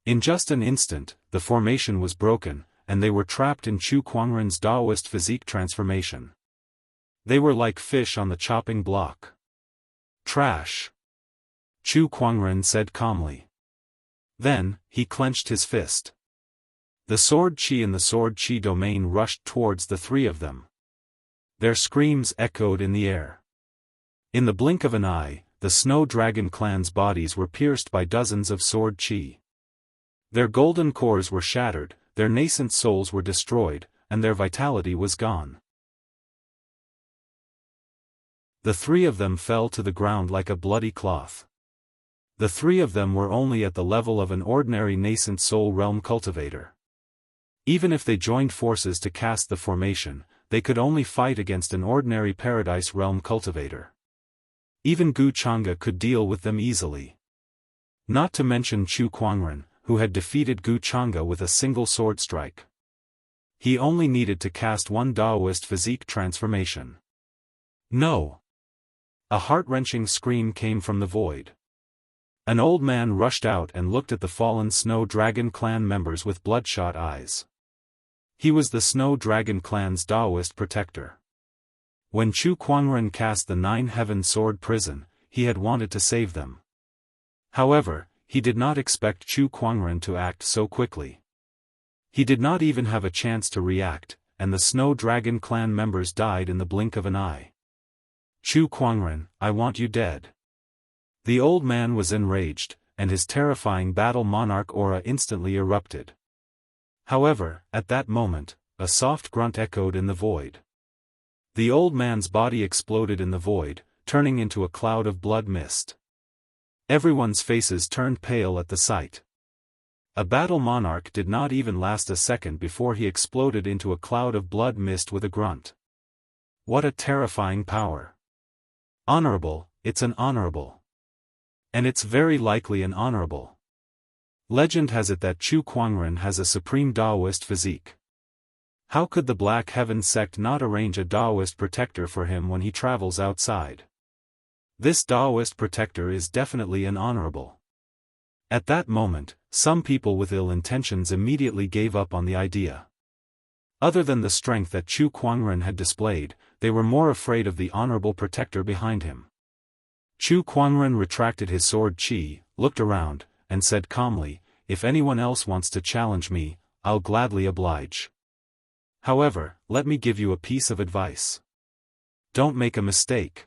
In just an instant, the formation was broken, and they were trapped in Chu Kuangren's Taoist physique transformation. They were like fish on the chopping block. Trash. Chu Kuangren said calmly. Then, he clenched his fist. The sword chi in the sword chi domain rushed towards the three of them. Their screams echoed in the air. In the blink of an eye, the Snow Dragon clan's bodies were pierced by dozens of sword chi. Their golden cores were shattered, their nascent souls were destroyed, and their vitality was gone. The three of them fell to the ground like a bloody cloth. The three of them were only at the level of an ordinary nascent soul realm cultivator. Even if they joined forces to cast the formation, they could only fight against an ordinary paradise realm cultivator. Even Gu Chang'e could deal with them easily. Not to mention Chu Kuangren, who had defeated Gu Chang'e with a single sword strike. He only needed to cast one Daoist physique transformation. No! A heart-wrenching scream came from the void. An old man rushed out and looked at the fallen Snow Dragon clan members with bloodshot eyes. He was the Snow Dragon clan's Daoist protector. When Chu Kuangren cast the Nine Heaven Sword Prison, he had wanted to save them. However, he did not expect Chu Kuangren to act so quickly. He did not even have a chance to react, and the Snow Dragon clan members died in the blink of an eye. Chu Kuangren, I want you dead. The old man was enraged, and his terrifying battle monarch aura instantly erupted. However, at that moment, a soft grunt echoed in the void. The old man's body exploded in the void, turning into a cloud of blood mist. Everyone's faces turned pale at the sight. A battle monarch did not even last a second before he exploded into a cloud of blood mist with a grunt. What a terrifying power! Honorable, it's an honorable. And it's very likely an honorable. Legend has it that Chu Kuangren has a supreme Daoist physique. How could the Black Heaven sect not arrange a Daoist protector for him when he travels outside? This Daoist protector is definitely an honorable. At that moment, some people with ill intentions immediately gave up on the idea. Other than the strength that Chu Kuangren had displayed, they were more afraid of the honorable protector behind him. Chu Kuangren retracted his sword chi, looked around, and said calmly, if anyone else wants to challenge me, I'll gladly oblige. However, let me give you a piece of advice. Don't make a mistake.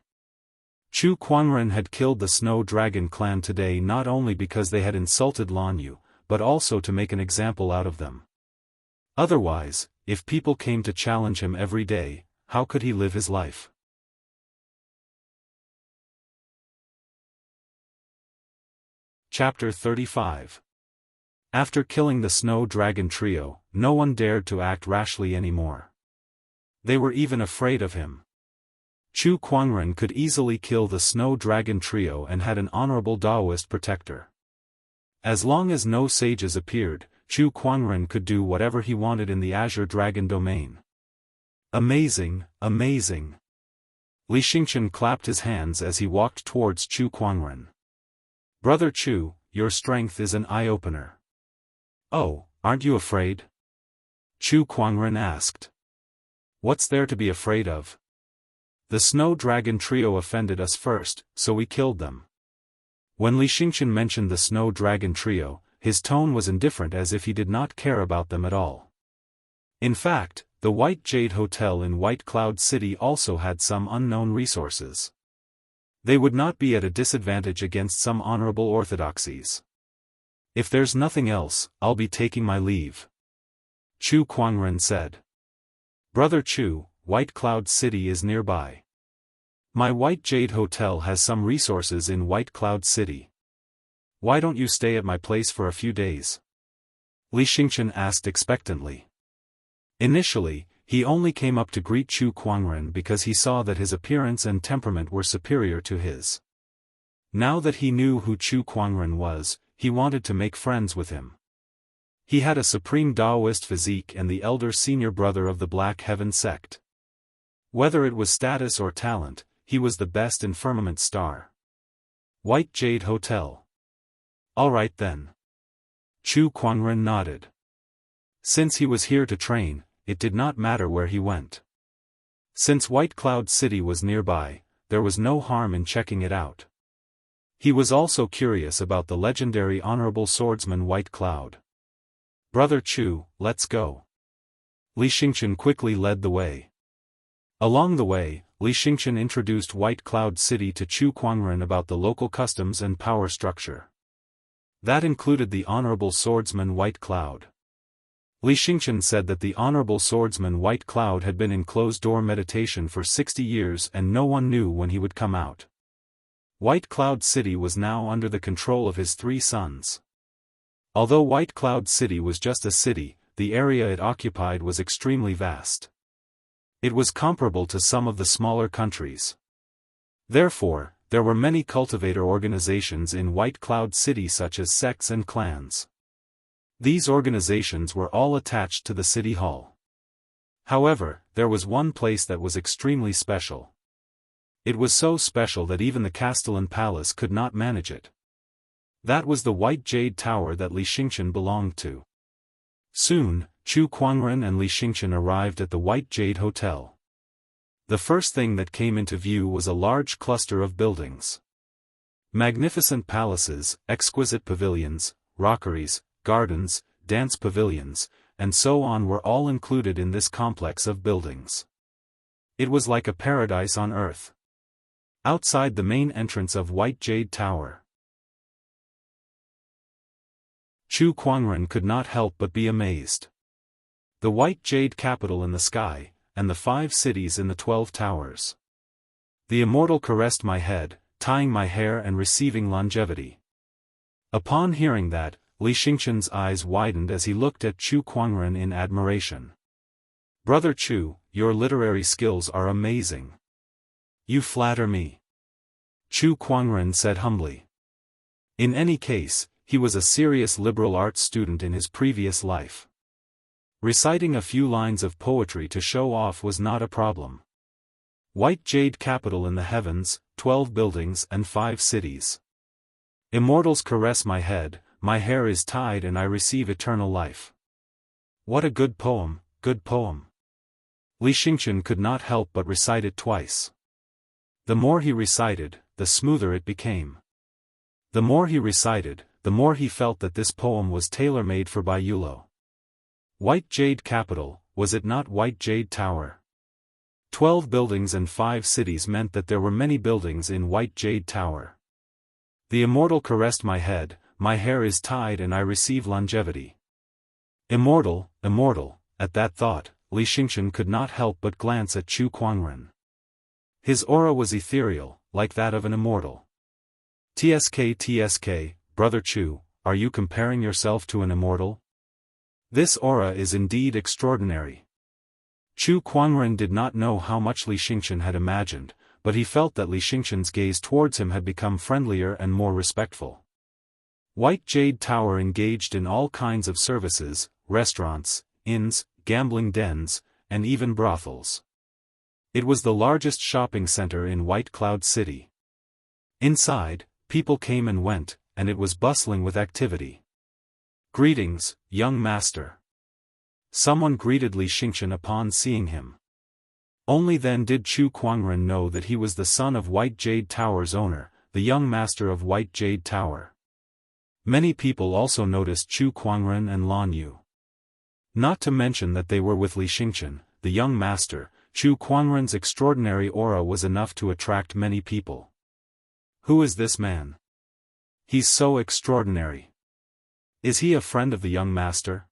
Chu Kuangren had killed the Snow Dragon clan today not only because they had insulted Lan Yu, but also to make an example out of them. Otherwise, if people came to challenge him every day, how could he live his life? Chapter 35. After killing the Snow Dragon trio, no one dared to act rashly anymore. They were even afraid of him. Chu Kuangren could easily kill the Snow Dragon trio and had an honorable Daoist protector. As long as no sages appeared, Chu Kuangren could do whatever he wanted in the Azure Dragon domain. Amazing, amazing. Li Xingchen clapped his hands as he walked towards Chu Kuangren. Brother Chu, your strength is an eye-opener. Oh, aren't you afraid? Chu Kuangren asked. What's there to be afraid of? The Snow Dragon trio offended us first, so we killed them. When Li Xingchen mentioned the Snow Dragon trio, his tone was indifferent as if he did not care about them at all. In fact, the White Jade Hotel in White Cloud City also had some unknown resources. They would not be at a disadvantage against some honorable orthodoxies. If there's nothing else, I'll be taking my leave. Chu Kuangren said. Brother Chu, White Cloud City is nearby. My White Jade Hotel has some resources in White Cloud City. Why don't you stay at my place for a few days? Li Xingchen asked expectantly. Initially, he only came up to greet Chu Kuangren because he saw that his appearance and temperament were superior to his. Now that he knew who Chu Kuangren was, he wanted to make friends with him. He had a supreme Daoist physique and the elder senior brother of the Black Heaven sect. Whether it was status or talent, he was the best in Firmament Star. White Jade Hotel. All right then. Chu Kuangren nodded. Since he was here to train, it did not matter where he went. Since White Cloud City was nearby, there was no harm in checking it out. He was also curious about the legendary honorable swordsman White Cloud. Brother Chu, let's go. Li Xingchen quickly led the way. Along the way, Li Xingchen introduced White Cloud City to Chu Kuangren about the local customs and power structure. That included the honorable swordsman White Cloud. Li Xingchen said that the honorable swordsman White Cloud had been in closed-door meditation for 60 years and no one knew when he would come out. White Cloud City was now under the control of his 3 sons. Although White Cloud City was just a city, the area it occupied was extremely vast. It was comparable to some of the smaller countries. Therefore, there were many cultivator organizations in White Cloud City such as sects and clans. These organizations were all attached to the city hall. However, there was one place that was extremely special. It was so special that even the Castellan Palace could not manage it. That was the White Jade Tower that Li Xingqian belonged to. Soon, Chu Kuangren and Li Xingqian arrived at the White Jade Hotel. The first thing that came into view was a large cluster of buildings. Magnificent palaces, exquisite pavilions, rockeries, gardens, dance pavilions, and so on were all included in this complex of buildings. It was like a paradise on earth. Outside the main entrance of White Jade Tower, Chu Kuangren could not help but be amazed. The White Jade capital in the sky, and the 5 cities in the 12 towers. The immortal caressed my head, tying my hair and receiving longevity. Upon hearing that, Li Xingqian's eyes widened as he looked at Chu Kuangren in admiration. Brother Chu, your literary skills are amazing. You flatter me. Chu Kuangren said humbly. In any case, he was a serious liberal arts student in his previous life. Reciting a few lines of poetry to show off was not a problem. White Jade capital in the heavens, 12 buildings and 5 cities. Immortals caress my head, my hair is tied and I receive eternal life. What a good poem, good poem. Li Xingqian could not help but recite it twice. The more he recited, the smoother it became. The more he recited, the more he felt that this poem was tailor-made for Bai Yulo. White Jade capital, was it not White Jade Tower? 12 buildings and 5 cities meant that there were many buildings in White Jade Tower. The immortal caressed my head, my hair is tied and I receive longevity. Immortal, immortal, at that thought, Li Xingqian could not help but glance at Chu Kuangren. His aura was ethereal, like that of an immortal. TSK, Brother Chu, are you comparing yourself to an immortal? This aura is indeed extraordinary. Chu Kuangren did not know how much Li Xingqian had imagined, but he felt that Li Xingqian's gaze towards him had become friendlier and more respectful. White Jade Tower engaged in all kinds of services, restaurants, inns, gambling dens, and even brothels. It was the largest shopping center in White Cloud City. Inside, people came and went, and it was bustling with activity. Greetings, young master. Someone greeted Li Xingqian upon seeing him. Only then did Chu Kuangren know that he was the son of White Jade Tower's owner, the young master of White Jade Tower. Many people also noticed Chu Kuangren and Lan Yu. Not to mention that they were with Li Xingqian, the young master. Chu Kuangren's extraordinary aura was enough to attract many people. Who is this man? He's so extraordinary. Is he a friend of the young master?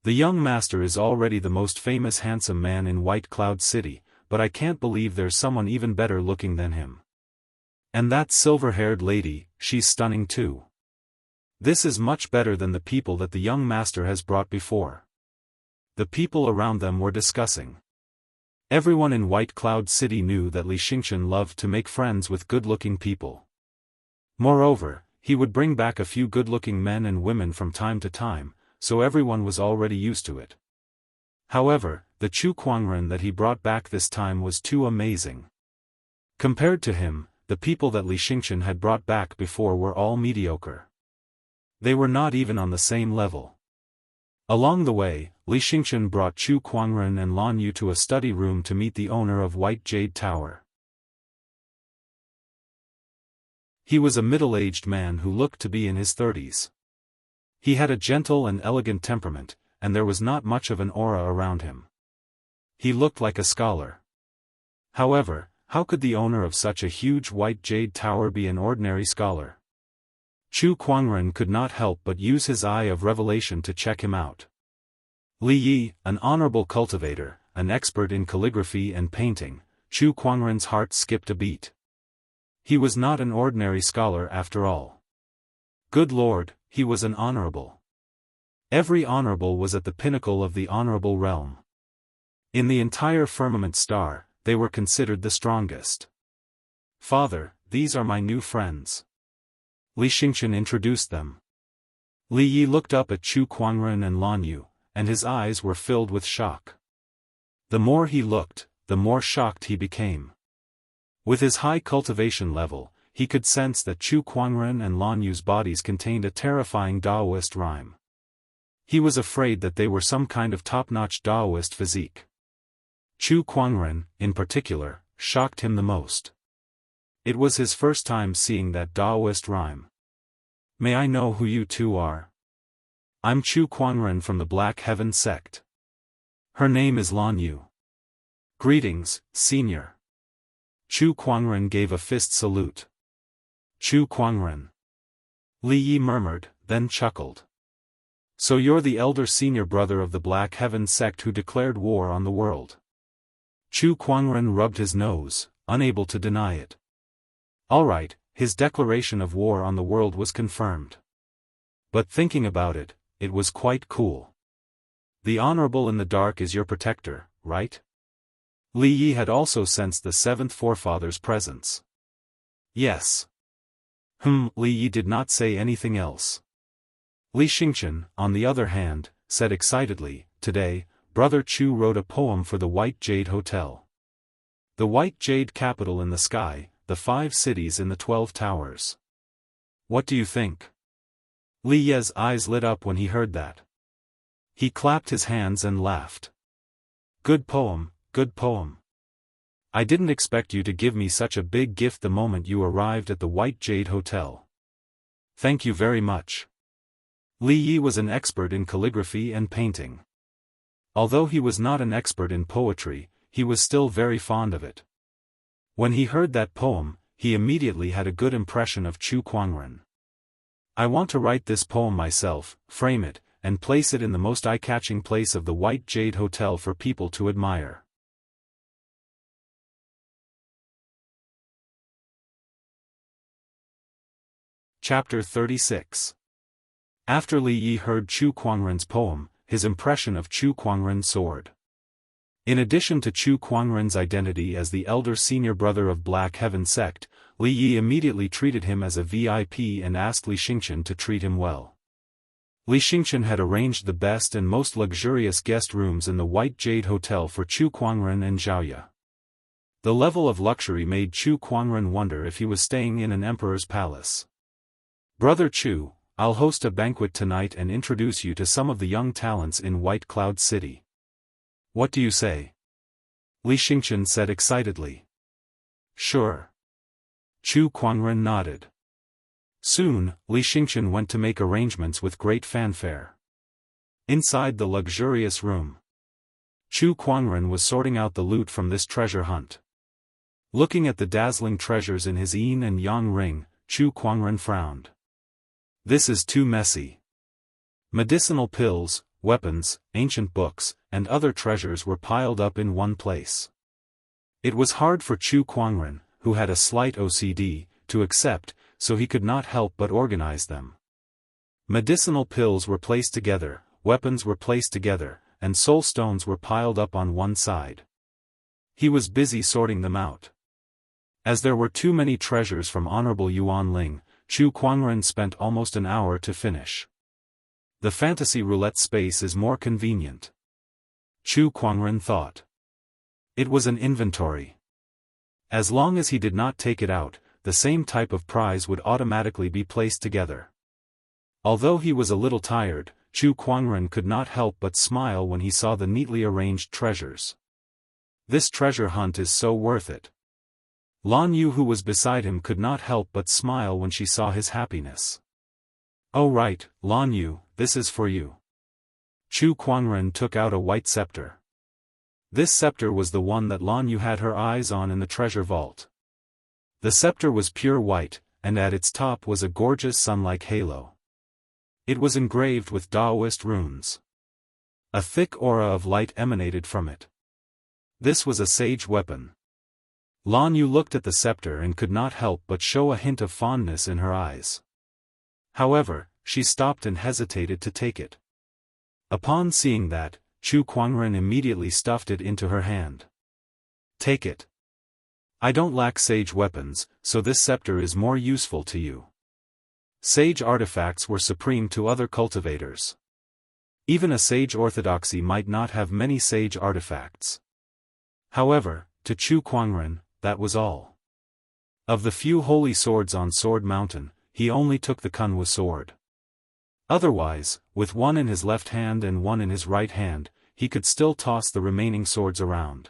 The young master is already the most famous handsome man in White Cloud City, but I can't believe there's someone even better looking than him. And that silver-haired lady, she's stunning too. This is much better than the people that the young master has brought before. The people around them were discussing. Everyone in White Cloud City knew that Li Xingqian loved to make friends with good-looking people. Moreover, he would bring back a few good-looking men and women from time to time, so everyone was already used to it. However, the Chu Kuangren that he brought back this time was too amazing. Compared to him, the people that Li Xingqian had brought back before were all mediocre. They were not even on the same level. Along the way, Li Xingqian brought Chu Kuangren and Lan Yu to a study room to meet the owner of White Jade Tower. He was a middle-aged man who looked to be in his 30s. He had a gentle and elegant temperament, and there was not much of an aura around him. He looked like a scholar. However, how could the owner of such a huge White Jade Tower be an ordinary scholar? Chu Kuangren could not help but use his eye of revelation to check him out. Li Yi, an honorable cultivator, an expert in calligraphy and painting, Chu Kuangren's heart skipped a beat. He was not an ordinary scholar after all. Good Lord, he was an honorable. Every honorable was at the pinnacle of the honorable realm. In the entire firmament star, they were considered the strongest. Father, these are my new friends. Li Xingchen introduced them. Li Yi looked up at Chu Kuangren and Lan Yu, and his eyes were filled with shock. The more he looked, the more shocked he became. With his high cultivation level, he could sense that Chu Kuangren and Lan Yu's bodies contained a terrifying Daoist rhyme. He was afraid that they were some kind of top-notch Daoist physique. Chu Kuangren, in particular, shocked him the most. It was his first time seeing that Daoist rhyme. May I know who you two are? I'm Chu Kuangren from the Black Heaven sect. Her name is Lan Yu. Greetings, senior. Chu Kuangren gave a fist salute. Chu Kuangren. Li Yi murmured, then chuckled. So you're the elder senior brother of the Black Heaven sect who declared war on the world. Chu Kuangren rubbed his nose, unable to deny it. All right, his declaration of war on the world was confirmed. But thinking about it, it was quite cool. The Honorable in the Dark is your protector, right? Li Yi had also sensed the seventh forefather's presence. Yes. Li Yi did not say anything else. Li Xingchen, on the other hand, said excitedly, today, Brother Chu wrote a poem for the White Jade Hotel. The White Jade capital in the sky, the 5 cities in the 12 towers. What do you think? Li Ye's eyes lit up when he heard that. He clapped his hands and laughed. Good poem, good poem. I didn't expect you to give me such a big gift the moment you arrived at the White Jade Hotel. Thank you very much. Li Yi was an expert in calligraphy and painting. Although he was not an expert in poetry, he was still very fond of it. When he heard that poem, he immediately had a good impression of Chu Kuangren. I want to write this poem myself, frame it, and place it in the most eye-catching place of the White Jade Hotel for people to admire. Chapter 36. After Li Yi heard Chu Kuangren's poem, his impression of Chu Kuangren soared. In addition to Chu Kuangren's identity as the elder senior brother of Black Heaven sect, Li Yi immediately treated him as a VIP and asked Li Xingchen to treat him well. Li Xingchen had arranged the best and most luxurious guest rooms in the White Jade Hotel for Chu Kuangren and Zhaoya. The level of luxury made Chu Kuangren wonder if he was staying in an emperor's palace. Brother Chu, I'll host a banquet tonight and introduce you to some of the young talents in White Cloud City. What do you say? Li Xingchen said excitedly. Sure. Chu Kuangren nodded. Soon, Li Xingchen went to make arrangements with great fanfare. Inside the luxurious room, Chu Kuangren was sorting out the loot from this treasure hunt. Looking at the dazzling treasures in his yin and yang ring, Chu Kuangren frowned. This is too messy. Medicinal pills, weapons, ancient books, and other treasures were piled up in one place. It was hard for Chu Kuangren, who had a slight OCD, to accept, so he could not help but organize them. Medicinal pills were placed together, weapons were placed together, and soul stones were piled up on one side. He was busy sorting them out. As there were too many treasures from Honorable Yuan Ling, Chu Kuangren spent almost an hour to finish. The fantasy roulette space is more convenient. Chu Kuangren thought. It was an inventory. As long as he did not take it out, the same type of prize would automatically be placed together. Although he was a little tired, Chu Kuangren could not help but smile when he saw the neatly arranged treasures. This treasure hunt is so worth it. Lan Yu, who was beside him, could not help but smile when she saw his happiness. Oh right, Lan Yu, this is for you. Chu Kuangren took out a white scepter. This scepter was the one that Lan Yu had her eyes on in the treasure vault. The scepter was pure white, and at its top was a gorgeous sun-like halo. It was engraved with Daoist runes. A thick aura of light emanated from it. This was a sage weapon. Lan Yu looked at the scepter and could not help but show a hint of fondness in her eyes. However, she stopped and hesitated to take it. Upon seeing that, Chu Kuangren immediately stuffed it into her hand. Take it. I don't lack sage weapons, so this scepter is more useful to you. Sage artifacts were supreme to other cultivators. Even a sage orthodoxy might not have many sage artifacts. However, to Chu Kuangren, that was all. Of the few holy swords on Sword Mountain, he only took the Kunwa sword. Otherwise, with one in his left hand and one in his right hand, he could still toss the remaining swords around.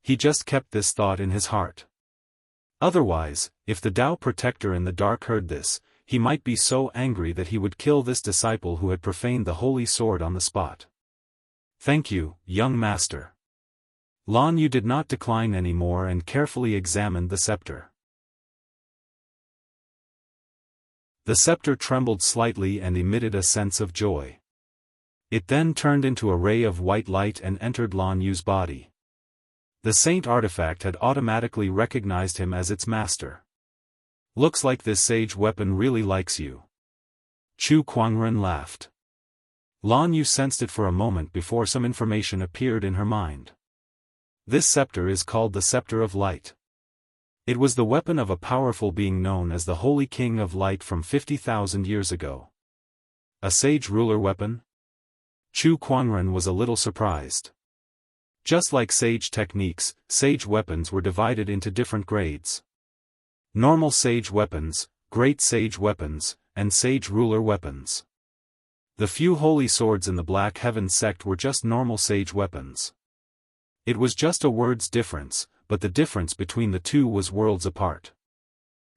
He just kept this thought in his heart. Otherwise, if the Tao Protector in the dark heard this, he might be so angry that he would kill this disciple who had profaned the holy sword on the spot. Thank you, young master. Lan Yu did not decline any more and carefully examined the scepter. The scepter trembled slightly and emitted a sense of joy. It then turned into a ray of white light and entered Lan Yu's body. The saint artifact had automatically recognized him as its master. Looks like this sage weapon really likes you. Chu Kuangren laughed. Lan Yu sensed it for a moment before some information appeared in her mind. This scepter is called the Scepter of Light. It was the weapon of a powerful being known as the Holy King of Light from 50,000 years ago. A sage ruler weapon? Chu Kuangren was a little surprised. Just like sage techniques, sage weapons were divided into different grades. Normal sage weapons, great sage weapons, and sage ruler weapons. The few holy swords in the Black Heaven sect were just normal sage weapons. It was just a word's difference, but the difference between the two was worlds apart.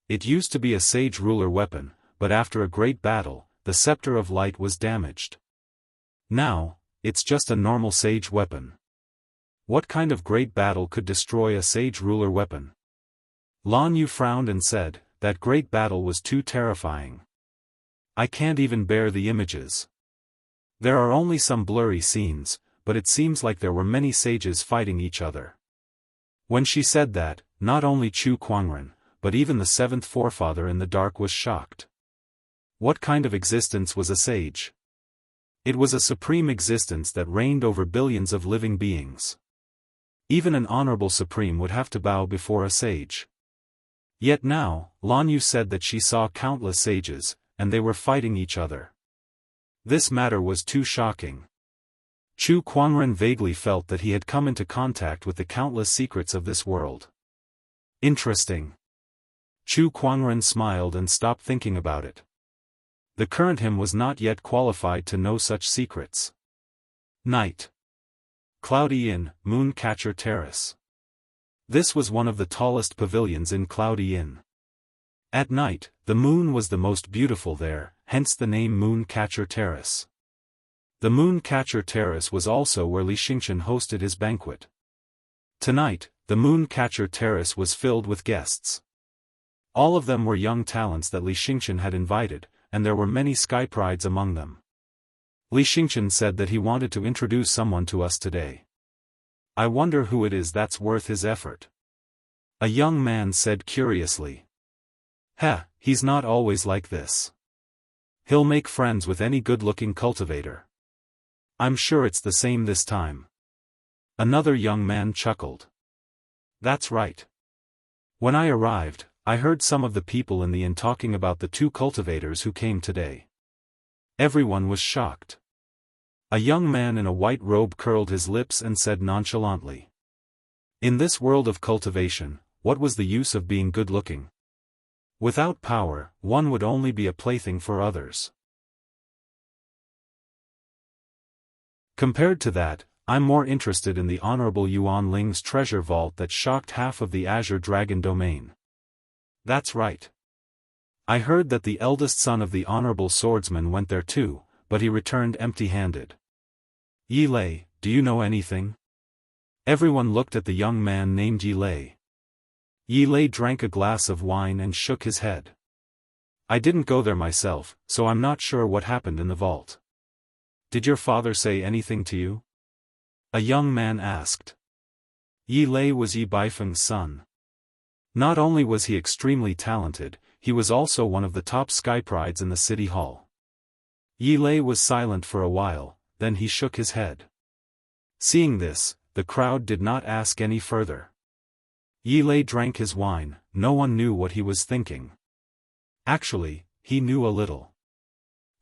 It used to be a sage ruler weapon, but after a great battle, the Scepter of Light was damaged. Now, it's just a normal sage weapon. What kind of great battle could destroy a sage ruler weapon? Lan Yu frowned and said, that great battle was too terrifying. I can't even bear the images. There are only some blurry scenes, but it seems like there were many sages fighting each other. When she said that, not only Chu Kuangren, but even the seventh forefather in the dark was shocked. What kind of existence was a sage? It was a supreme existence that reigned over billions of living beings. Even an honorable supreme would have to bow before a sage. Yet now, Lan Yu said that she saw countless sages, and they were fighting each other. This matter was too shocking. Chu Kuangren vaguely felt that he had come into contact with the countless secrets of this world. Interesting. Chu Kuangren smiled and stopped thinking about it. The current him was not yet qualified to know such secrets. Night. Cloudy Inn, Mooncatcher Terrace. This was one of the tallest pavilions in Cloudy Inn. At night, the moon was the most beautiful there, hence the name Mooncatcher Terrace. The Mooncatcher Terrace was also where Li Xingchen hosted his banquet. Tonight, the Mooncatcher Terrace was filled with guests. All of them were young talents that Li Xingchen had invited, and there were many sky prides among them. Li Xingchen said that he wanted to introduce someone to us today. I wonder who it is that's worth his effort. A young man said curiously. He's not always like this. He'll make friends with any good-looking cultivator. I'm sure it's the same this time. Another young man chuckled. That's right. When I arrived, I heard some of the people in the inn talking about the two cultivators who came today. Everyone was shocked. A young man in a white robe curled his lips and said nonchalantly. In this world of cultivation, what was the use of being good-looking? Without power, one would only be a plaything for others. Compared to that, I'm more interested in the Honorable Yuan Ling's treasure vault that shocked half of the Azure Dragon domain. That's right. I heard that the eldest son of the Honorable Swordsman went there too, but he returned empty-handed. Yi Lei, do you know anything? Everyone looked at the young man named Yi Lei. Yi Lei drank a glass of wine and shook his head. I didn't go there myself, so I'm not sure what happened in the vault. Did your father say anything to you? A young man asked. Yi Lei was Yi Baifeng's son. Not only was he extremely talented, he was also one of the top skyprides in the city hall. Yi Lei was silent for a while, then he shook his head. Seeing this, the crowd did not ask any further. Yi Lei drank his wine, no one knew what he was thinking. Actually, he knew a little.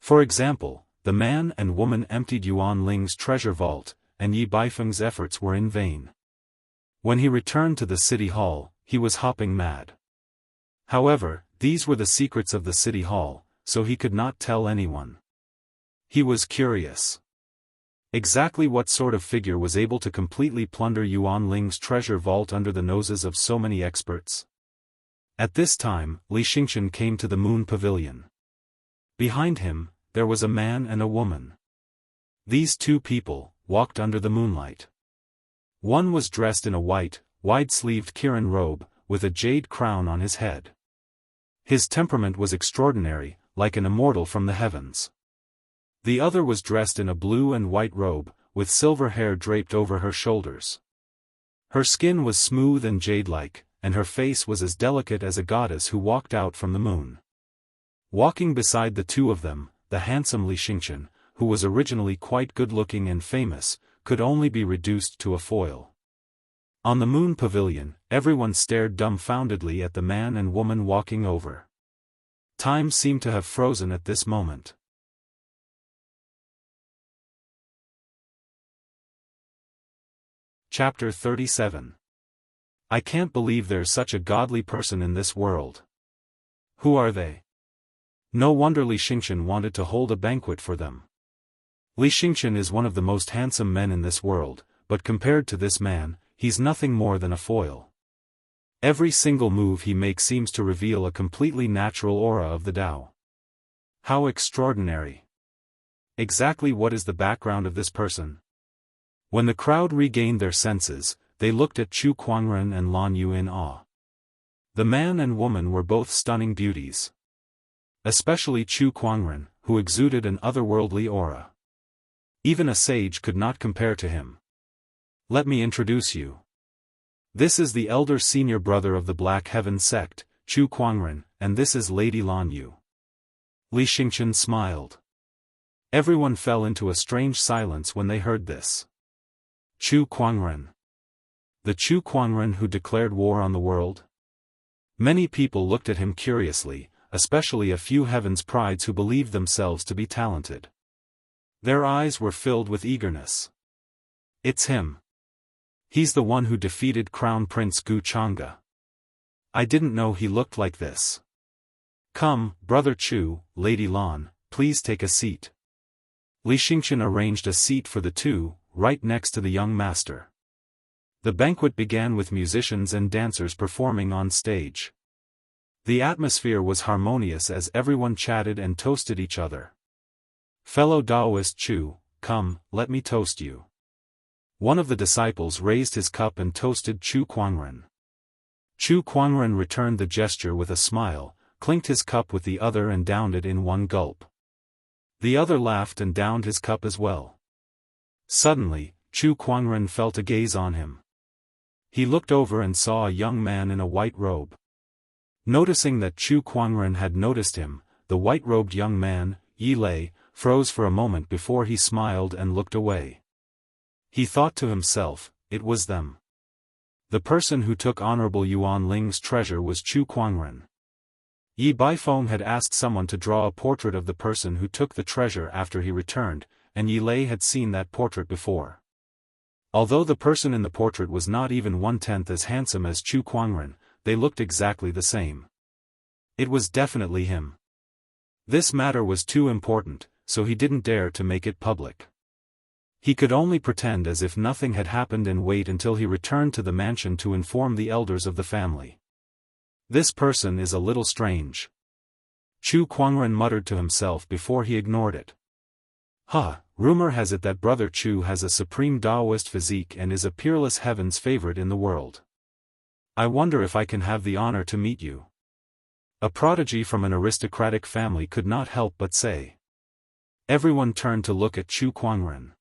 For example, the man and woman emptied Yuan Ling's treasure vault, and Yi Baifeng's efforts were in vain. When he returned to the city hall, he was hopping mad. However, these were the secrets of the city hall, so he could not tell anyone. He was curious. Exactly what sort of figure was able to completely plunder Yuan Ling's treasure vault under the noses of so many experts? At this time, Li Xingchen came to the moon pavilion. Behind him, there was a man and a woman. These two people walked under the moonlight. One was dressed in a white, wide-sleeved Kirin robe, with a jade crown on his head. His temperament was extraordinary, like an immortal from the heavens. The other was dressed in a blue and white robe, with silver hair draped over her shoulders. Her skin was smooth and jade-like, and her face was as delicate as a goddess who walked out from the moon. Walking beside the two of them, the handsome Li Xingchen, who was originally quite good-looking and famous, could only be reduced to a foil. On the moon pavilion, everyone stared dumbfoundedly at the man and woman walking over. Time seemed to have frozen at this moment. Chapter 37. I can't believe there's such a godly person in this world. Who are they? No wonder Li Xingchen wanted to hold a banquet for them. Li Xingchen is one of the most handsome men in this world, but compared to this man, he's nothing more than a foil. Every single move he makes seems to reveal a completely natural aura of the Tao. How extraordinary. Exactly what is the background of this person? When the crowd regained their senses, they looked at Chu Kuangren and Lan Yu in awe. The man and woman were both stunning beauties. Especially Chu Kuangren, who exuded an otherworldly aura. Even a sage could not compare to him. Let me introduce you. This is the elder senior brother of the Black Heaven sect, Chu Kuangren, and this is Lady Lan Yu. Li Xingchen smiled. Everyone fell into a strange silence when they heard this. Chu Kuangren. The Chu Kuangren who declared war on the world? Many people looked at him curiously, especially a few heaven's prides who believed themselves to be talented. Their eyes were filled with eagerness. It's him. He's the one who defeated Crown Prince Gu Chang'e. I didn't know he looked like this. Come, Brother Chu, Lady Lan, please take a seat. Li Xingchen arranged a seat for the two, right next to the young master. The banquet began with musicians and dancers performing on stage. The atmosphere was harmonious as everyone chatted and toasted each other. Fellow Taoist Chu, come, let me toast you. One of the disciples raised his cup and toasted Chu Kuangren. Chu Kuangren returned the gesture with a smile, clinked his cup with the other and downed it in one gulp. The other laughed and downed his cup as well. Suddenly, Chu Kuangren felt a gaze on him. He looked over and saw a young man in a white robe. Noticing that Chu Kuangren had noticed him, the white-robed young man, Yi Lei, froze for a moment before he smiled and looked away. He thought to himself, it was them. The person who took Honorable Yuan Ling's treasure was Chu Kuangren. Yi Baifeng had asked someone to draw a portrait of the person who took the treasure after he returned, and Yi Lei had seen that portrait before. Although the person in the portrait was not even 1/10 as handsome as Chu Kuangren, they looked exactly the same. It was definitely him. This matter was too important, so he didn't dare to make it public. He could only pretend as if nothing had happened and wait until he returned to the mansion to inform the elders of the family. This person is a little strange. Chu Kuangren muttered to himself before he ignored it. Rumor has it that Brother Chu has a supreme Taoist physique and is a peerless heaven's favorite in the world. I wonder if I can have the honor to meet you. A prodigy from an aristocratic family could not help but say. Everyone turned to look at Chu Kuangren.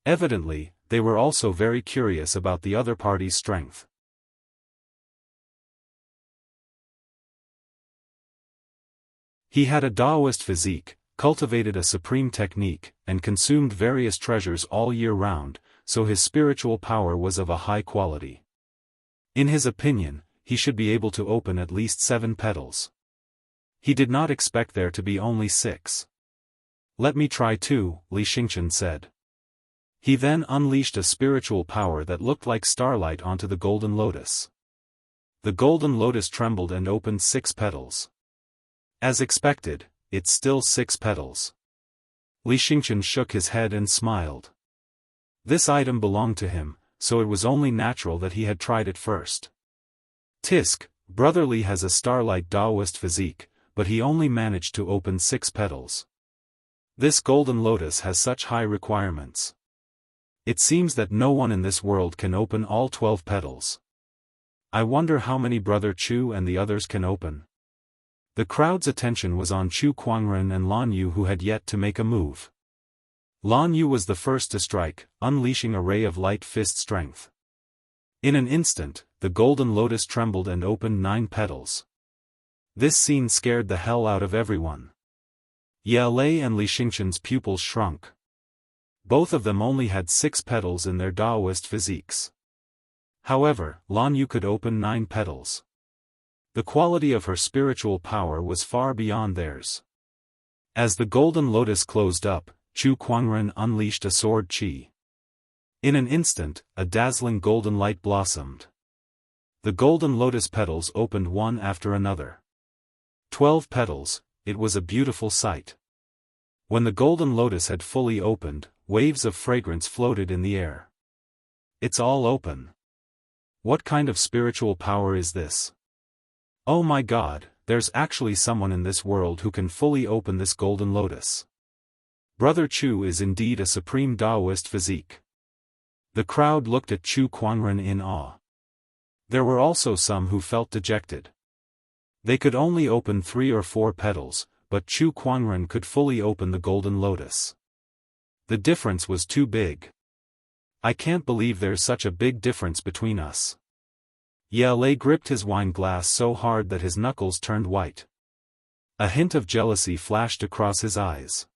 Evidently, they were also very curious about the other party's strength. He had a Taoist physique, cultivated a supreme technique, and consumed various treasures all year round, so his spiritual power was of a high quality. In his opinion, he should be able to open at least 7 petals. He did not expect there to be only 6. "Let me try too," Li Xingchen said. He then unleashed a spiritual power that looked like starlight onto the golden lotus. The golden lotus trembled and opened 6 petals. As expected, it's still 6 petals. Li Xingchen shook his head and smiled. This item belonged to him, so it was only natural that he had tried it first. Tisk, Brother Li has a starlight Taoist physique, but he only managed to open 6 petals. This golden lotus has such high requirements. It seems that no one in this world can open all 12 petals. I wonder how many Brother Chu and the others can open. The crowd's attention was on Chu Kuangren and Lan Yu, who had yet to make a move. Lan Yu was the first to strike, unleashing a ray of light fist strength. In an instant, the golden lotus trembled and opened 9 petals. This scene scared the hell out of everyone. Ye Lei and Li Xingchen's pupils shrunk. Both of them only had 6 petals in their Taoist physiques. However, Lan Yu could open 9 petals. The quality of her spiritual power was far beyond theirs. As the golden lotus closed up, Chu Kuangren unleashed a sword qi. In an instant, a dazzling golden light blossomed. The golden lotus petals opened one after another. 12 petals, it was a beautiful sight. When the golden lotus had fully opened, waves of fragrance floated in the air. It's all open. What kind of spiritual power is this? Oh my God, there's actually someone in this world who can fully open this golden lotus. Brother Chu is indeed a supreme Taoist physique. The crowd looked at Chu Kuangren in awe. There were also some who felt dejected. They could only open 3 or 4 petals, but Chu Kuangren could fully open the golden lotus. The difference was too big. I can't believe there's such a big difference between us. Ye Lei gripped his wine glass so hard that his knuckles turned white. A hint of jealousy flashed across his eyes.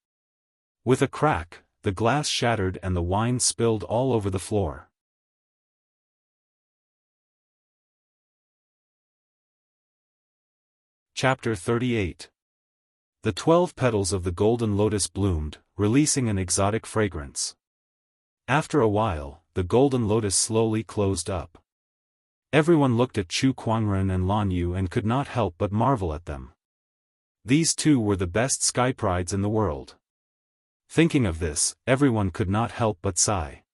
With a crack, the glass shattered and the wine spilled all over the floor. Chapter 38. The 12 petals of the golden lotus bloomed, releasing an exotic fragrance. After a while, the golden lotus slowly closed up. Everyone looked at Chu Kuangren and Lan Yu and could not help but marvel at them. These two were the best sky prides in the world. Thinking of this, everyone could not help but sigh.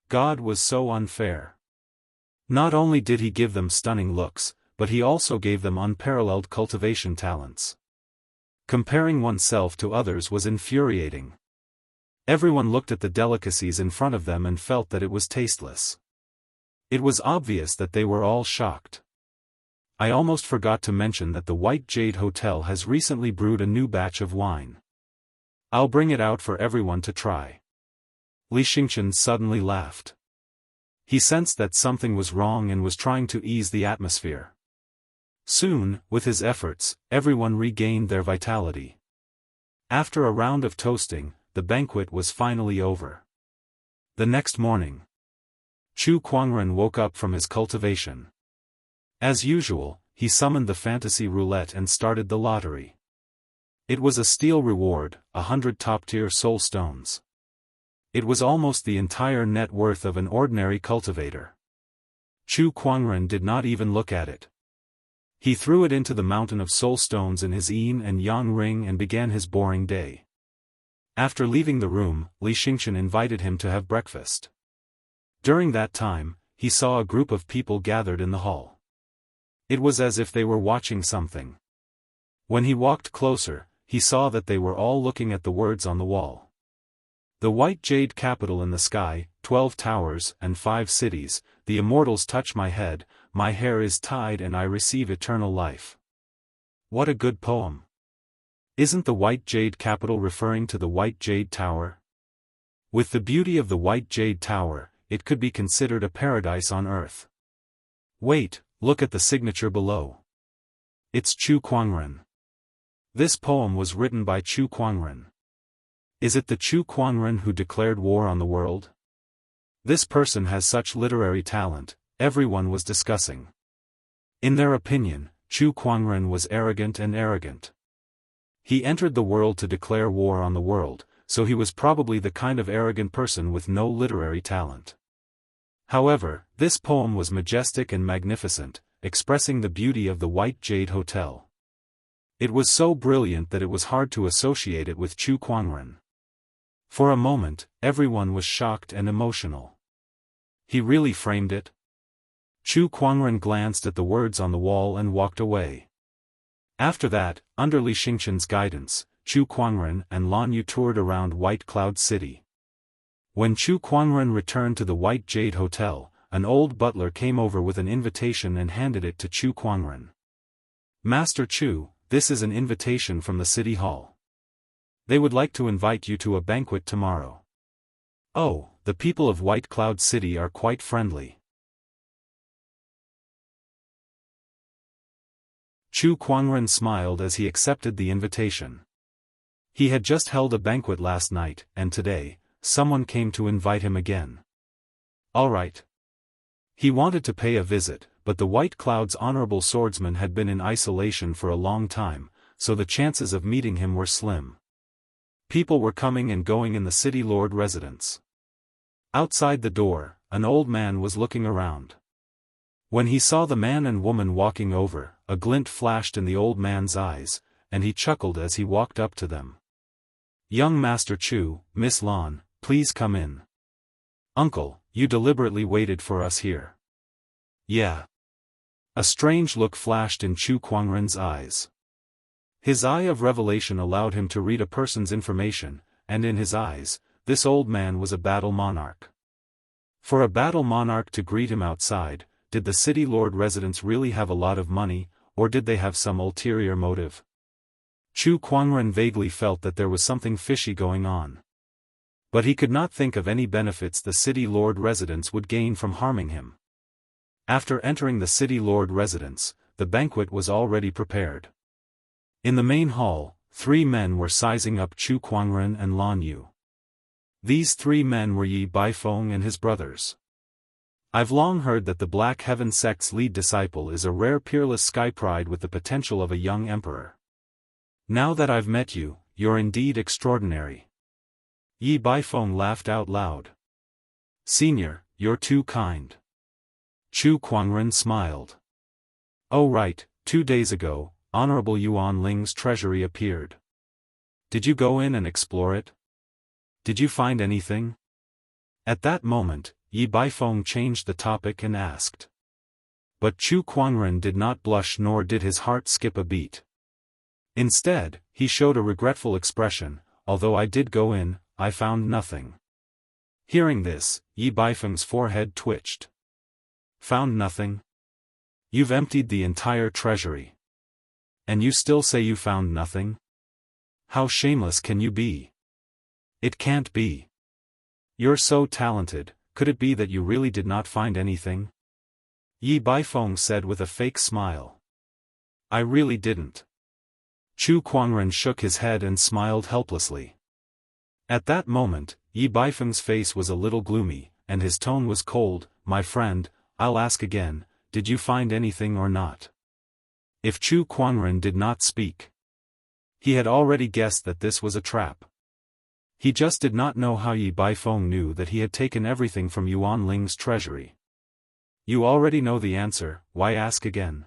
God was so unfair. Not only did he give them stunning looks, but he also gave them unparalleled cultivation talents. Comparing oneself to others was infuriating. Everyone looked at the delicacies in front of them and felt that it was tasteless. It was obvious that they were all shocked. I almost forgot to mention that the White Jade Hotel has recently brewed a new batch of wine. I'll bring it out for everyone to try. Li Xingchen suddenly laughed. He sensed that something was wrong and was trying to ease the atmosphere. Soon, with his efforts, everyone regained their vitality. After a round of toasting, the banquet was finally over. The next morning, Chu Kuangren woke up from his cultivation. As usual, he summoned the fantasy roulette and started the lottery. It was a steal reward, 100 top-tier soul stones. It was almost the entire net worth of an ordinary cultivator. Chu Kuangren did not even look at it. He threw it into the mountain of soul stones in his yin and yang ring and began his boring day. After leaving the room, Li Xingchen invited him to have breakfast. During that time, he saw a group of people gathered in the hall. It was as if they were watching something. When he walked closer, he saw that they were all looking at the words on the wall. The white jade capital in the sky, 12 towers and 5 cities, the immortals touch my head, my hair is tied and I receive eternal life. What a good poem. Isn't the white jade capital referring to the white jade tower? With the beauty of the white jade tower, it could be considered a paradise on earth. Wait, look at the signature below. It's Chu Kuangren. This poem was written by Chu Kuangren. Is it the Chu Kuangren who declared war on the world? This person has such literary talent, everyone was discussing. In their opinion, Chu Kuangren was arrogant and arrogant. He entered the world to declare war on the world, so he was probably the kind of arrogant person with no literary talent. However, this poem was majestic and magnificent, expressing the beauty of the White Jade Hotel. It was so brilliant that it was hard to associate it with Chu Kuangren. For a moment, everyone was shocked and emotional. He really framed it? Chu Kuangren glanced at the words on the wall and walked away. After that, under Li Xingqian's guidance, Chu Kuangren and Lan Yu toured around White Cloud City. When Chu Kuangren returned to the White Jade Hotel, an old butler came over with an invitation and handed it to Chu Kuangren. Master Chu, this is an invitation from the city hall. They would like to invite you to a banquet tomorrow. Oh, the people of White Cloud City are quite friendly. Chu Kuangren smiled as he accepted the invitation. He had just held a banquet last night, and today, someone came to invite him again. All right. He wanted to pay a visit, but the White Cloud's honorable swordsman had been in isolation for a long time, so the chances of meeting him were slim. People were coming and going in the city lord residence. Outside the door, an old man was looking around. When he saw the man and woman walking over, a glint flashed in the old man's eyes, and he chuckled as he walked up to them. Young Master Chu, Miss Lan, please come in. Uncle, you deliberately waited for us here. Yeah. A strange look flashed in Chu Kuangren's eyes. His eye of revelation allowed him to read a person's information, and in his eyes, this old man was a battle monarch. For a battle monarch to greet him outside, did the city lord residents really have a lot of money, or did they have some ulterior motive? Chu Kuangren vaguely felt that there was something fishy going on. But he could not think of any benefits the city lord residents would gain from harming him. After entering the city lord residence, the banquet was already prepared. In the main hall, 3 men were sizing up Chu Kuangren and Lan Yu. These 3 men were Yi Baifeng and his brothers. I've long heard that the Black Heaven sect's lead disciple is a rare peerless sky pride with the potential of a young emperor. Now that I've met you, you're indeed extraordinary. Yi Baifeng laughed out loud. Senior, you're too kind. Chu Kuangren smiled. Oh right, 2 days ago, Honorable Yuan Ling's treasury appeared. Did you go in and explore it? Did you find anything? At that moment, Yi Baifeng changed the topic and asked. But Chu Kuangren did not blush nor did his heart skip a beat. Instead, he showed a regretful expression, although I did go in, I found nothing. Hearing this, Yi Baifeng's forehead twitched. Found nothing? You've emptied the entire treasury. And you still say you found nothing? How shameless can you be? It can't be. You're so talented, could it be that you really did not find anything? Yi Baifeng said with a fake smile. I really didn't. Chu Kuangren shook his head and smiled helplessly. At that moment, Yi Baifeng's face was a little gloomy, and his tone was cold. My friend, I'll ask again, did you find anything or not? If Chu Kuangren did not speak, he had already guessed that this was a trap. He just did not know how Yi Baifeng knew that he had taken everything from Yuan Ling's treasury. You already know the answer, why ask again?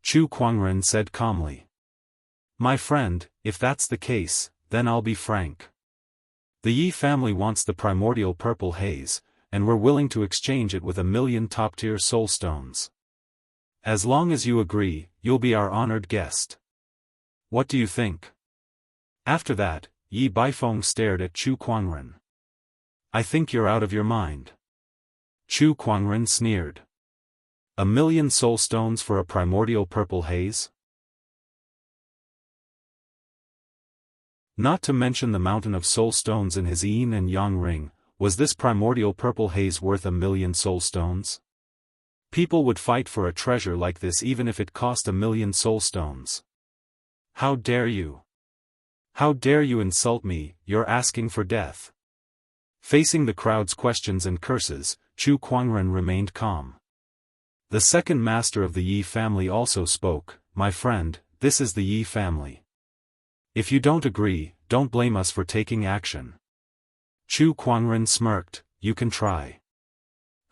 Chu Kuangren said calmly. My friend, if that's the case, then I'll be frank. The Yi family wants the primordial purple haze, and we're willing to exchange it with 1,000,000 top-tier soul stones. As long as you agree, you'll be our honored guest. What do you think? After that, Yi Baifeng stared at Chu Kuangren. I think you're out of your mind. Chu Kuangren sneered. 1,000,000 soul stones for a primordial purple haze? Not to mention the mountain of soul stones in his yin and yang ring, was this primordial purple haze worth 1,000,000 soul stones? People would fight for a treasure like this even if it cost 1,000,000 soul stones. How dare you? How dare you insult me, you're asking for death. Facing the crowd's questions and curses, Chu Kuangren remained calm. The second master of the Yi family also spoke, my friend, this is the Yi family. If you don't agree, don't blame us for taking action. Chu Kuangren smirked, you can try.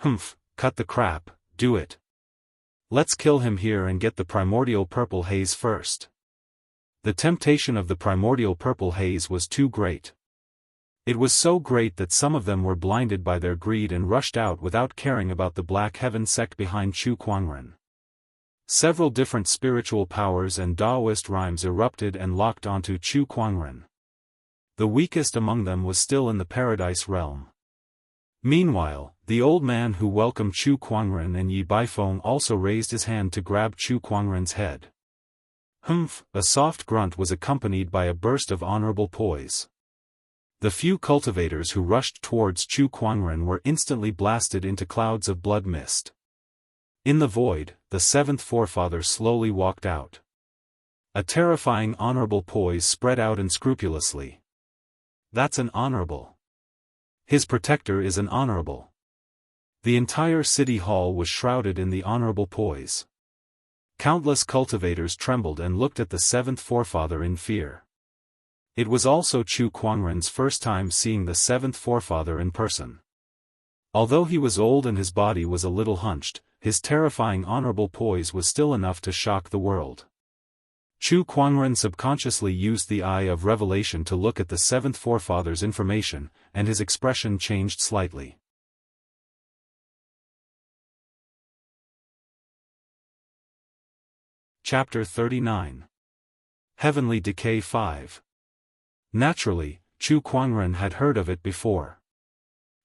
Humph, cut the crap, do it. Let's kill him here and get the primordial purple haze first. The temptation of the primordial purple haze was too great. It was so great that some of them were blinded by their greed and rushed out without caring about the Black Heaven sect behind Chu Kuangren. Several different spiritual powers and Taoist rhymes erupted and locked onto Chu Kuangren. The weakest among them was still in the paradise realm. Meanwhile, the old man who welcomed Chu Kuangren and Yi Baifeng also raised his hand to grab Chu Kuangren's head. Humph, a soft grunt was accompanied by a burst of honorable poise. The few cultivators who rushed towards Chu Kuangren were instantly blasted into clouds of blood mist. In the void, the seventh forefather slowly walked out. A terrifying honorable poise spread out unscrupulously. That's an honorable. His protector is an honorable. The entire city hall was shrouded in the honorable poise. Countless cultivators trembled and looked at the seventh forefather in fear. It was also Chu Kuangren's first time seeing the seventh forefather in person. Although he was old and his body was a little hunched, his terrifying honorable poise was still enough to shock the world. Chu Kuangren subconsciously used the eye of revelation to look at the seventh forefather's information, and his expression changed slightly. Chapter 39. Heavenly Decay 5. Naturally, Chu Kuangren had heard of it before.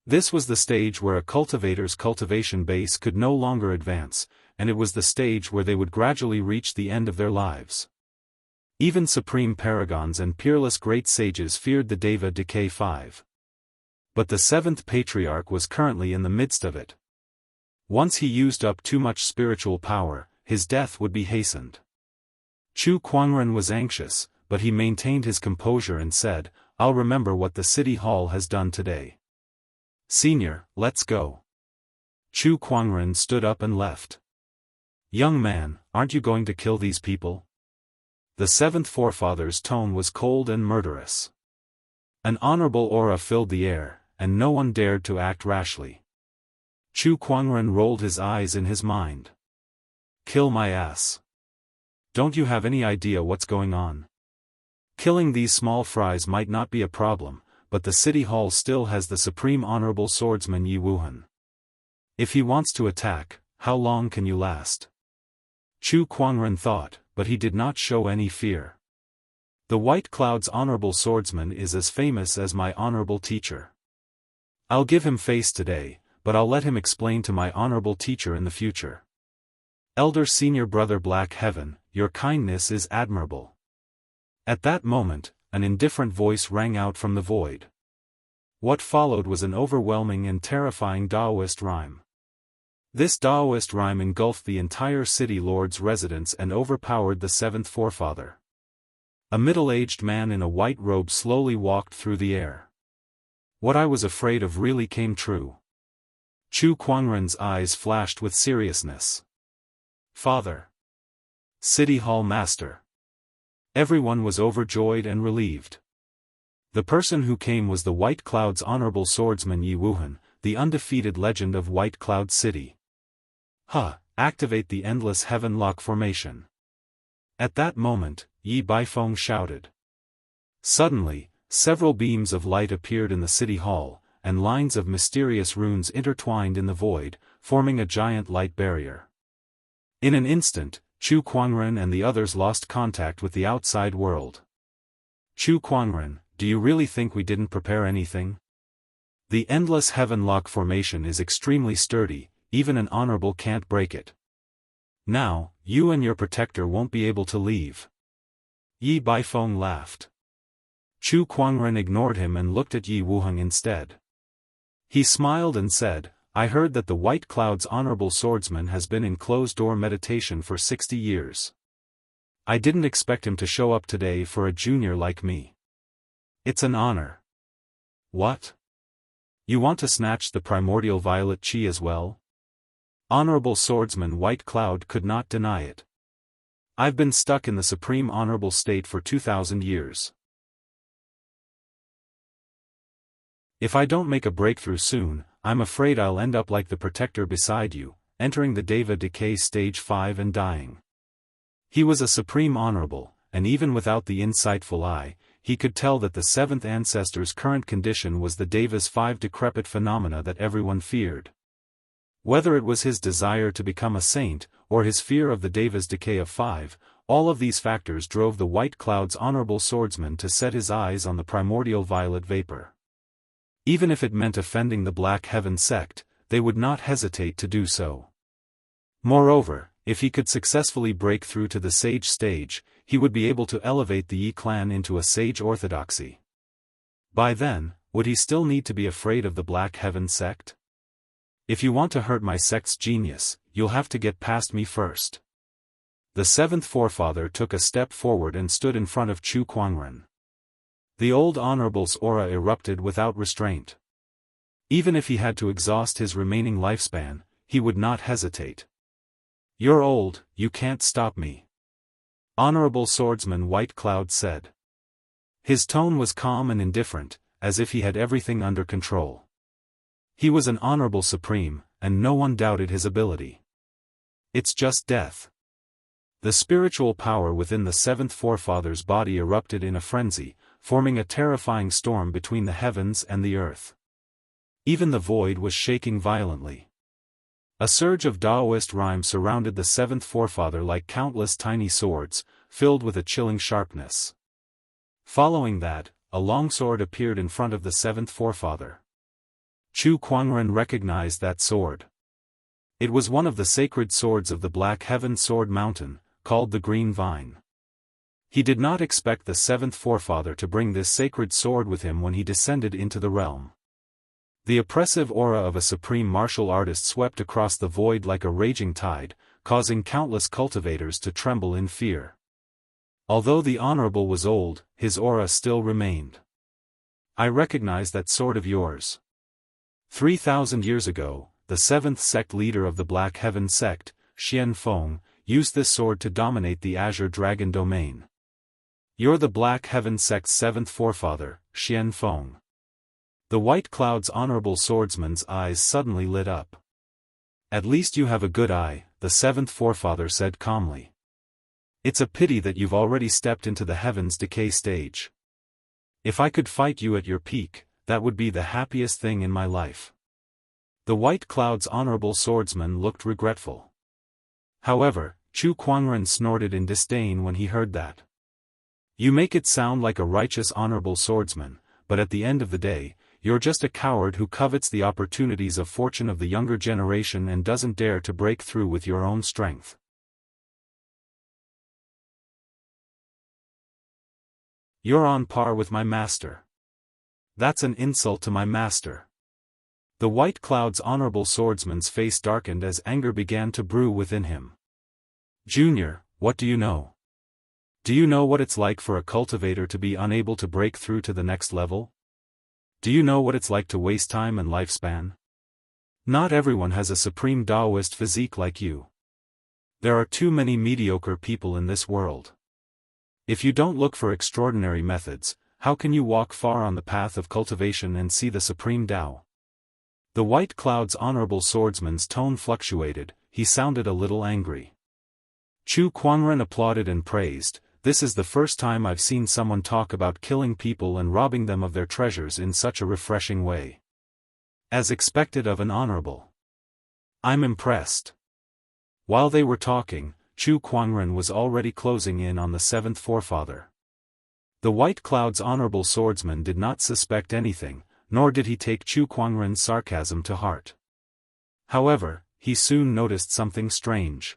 This was the stage where a cultivator's cultivation base could no longer advance, and it was the stage where they would gradually reach the end of their lives. Even supreme paragons and peerless great sages feared the Deva Decay 5. But the seventh patriarch was currently in the midst of it. Once he used up too much spiritual power, his death would be hastened. Chu Kuangren was anxious, but he maintained his composure and said, I'll remember what the city hall has done today. Senior, let's go. Chu Kuangren stood up and left. Young man, aren't you going to kill these people? The seventh forefather's tone was cold and murderous. An honorable aura filled the air, and no one dared to act rashly. Chu Kuangren rolled his eyes in his mind. Kill my ass. Don't you have any idea what's going on? Killing these small fries might not be a problem, but the city hall still has the supreme honorable swordsman Yi Wuhan. If he wants to attack, how long can you last? Chu Kuangren thought, but he did not show any fear. The White Cloud's honorable swordsman is as famous as my honorable teacher. I'll give him face today, but I'll let him explain to my honorable teacher in the future. Elder Senior Brother Black Heaven, your kindness is admirable. At that moment, an indifferent voice rang out from the void. What followed was an overwhelming and terrifying Taoist rhyme. This Taoist rhyme engulfed the entire city lord's residence and overpowered the seventh forefather. A middle-aged man in a white robe slowly walked through the air. What I was afraid of really came true. Chu Kuangren's eyes flashed with seriousness. Father. City Hall Master. Everyone was overjoyed and relieved. The person who came was the White Cloud's honorable swordsman Yi Wuhan, the undefeated legend of White Cloud City. Activate the Endless Heaven Lock formation. At that moment, Yi Baifeng shouted. Suddenly, several beams of light appeared in the city hall, and lines of mysterious runes intertwined in the void, forming a giant light barrier. In an instant, Chu Kuangren and the others lost contact with the outside world. Chu Kuangren, do you really think we didn't prepare anything? The Endless Heaven Lock formation is extremely sturdy, even an honorable can't break it. Now, you and your protector won't be able to leave. Yi Baifeng laughed. Chu Kuangren ignored him and looked at Yi Wuhan instead. He smiled and said, I heard that the White Cloud's honorable swordsman has been in closed-door meditation for 60 years. I didn't expect him to show up today for a junior like me. It's an honor. What? You want to snatch the primordial violet chi as well? Honorable Swordsman White Cloud could not deny it. I've been stuck in the supreme honorable state for 2,000 years. If I don't make a breakthrough soon, I'm afraid I'll end up like the protector beside you, entering the Deva Decay Stage 5 and dying. He was a supreme honorable, and even without the insightful eye, he could tell that the seventh ancestor's current condition was the Deva's 5 decrepit phenomena that everyone feared. Whether it was his desire to become a saint, or his fear of the Deva's decay of 5, all of these factors drove the White Cloud's honorable swordsman to set his eyes on the primordial violet vapor. Even if it meant offending the Black Heaven sect, they would not hesitate to do so. Moreover, if he could successfully break through to the sage stage, he would be able to elevate the Yi clan into a sage orthodoxy. By then, would he still need to be afraid of the Black Heaven sect? If you want to hurt my sect's genius, you'll have to get past me first. The seventh forefather took a step forward and stood in front of Chu Kuangren. The old honorable's aura erupted without restraint. Even if he had to exhaust his remaining lifespan, he would not hesitate. You're old, you can't stop me. Honorable Swordsman White Cloud said. His tone was calm and indifferent, as if he had everything under control. He was an honorable supreme, and no one doubted his ability. It's just death. The spiritual power within the seventh forefather's body erupted in a frenzy, forming a terrifying storm between the heavens and the earth. Even the void was shaking violently. A surge of Taoist rhyme surrounded the seventh forefather like countless tiny swords, filled with a chilling sharpness. Following that, a longsword appeared in front of the seventh forefather. Chu Kuangren recognized that sword. It was one of the sacred swords of the Black Heaven Sword Mountain, called the Green Vine. He did not expect the seventh forefather to bring this sacred sword with him when he descended into the realm. The oppressive aura of a supreme martial artist swept across the void like a raging tide, causing countless cultivators to tremble in fear. Although the honorable was old, his aura still remained. I recognize that sword of yours. 3,000 years ago, the seventh sect leader of the Black Heaven sect, Xian Feng, used this sword to dominate the Azure Dragon domain. You're the Black Heaven sect's seventh forefather, Xian Feng. The White Cloud's honorable swordsman's eyes suddenly lit up. At least you have a good eye, the seventh forefather said calmly. It's a pity that you've already stepped into the heaven's decay stage. If I could fight you at your peak, that would be the happiest thing in my life. The White Cloud's honorable swordsman looked regretful. However, Chu Kuangren snorted in disdain when he heard that. You make it sound like a righteous honorable swordsman, but at the end of the day, you're just a coward who covets the opportunities of fortune of the younger generation and doesn't dare to break through with your own strength. You're on par with my master. That's an insult to my master. The White Cloud's honorable swordsman's face darkened as anger began to brew within him. Junior, what do you know? Do you know what it's like for a cultivator to be unable to break through to the next level? Do you know what it's like to waste time and lifespan? Not everyone has a supreme Taoist physique like you. There are too many mediocre people in this world. If you don't look for extraordinary methods, how can you walk far on the path of cultivation and see the supreme Tao? The White Cloud's honorable swordsman's tone fluctuated, he sounded a little angry. Chu Kuangren applauded and praised, this is the first time I've seen someone talk about killing people and robbing them of their treasures in such a refreshing way. As expected of an honorable. I'm impressed. While they were talking, Chu Kuangren was already closing in on the seventh forefather. The White Cloud's honorable swordsman did not suspect anything, nor did he take Chu Kuangren's sarcasm to heart. However, he soon noticed something strange.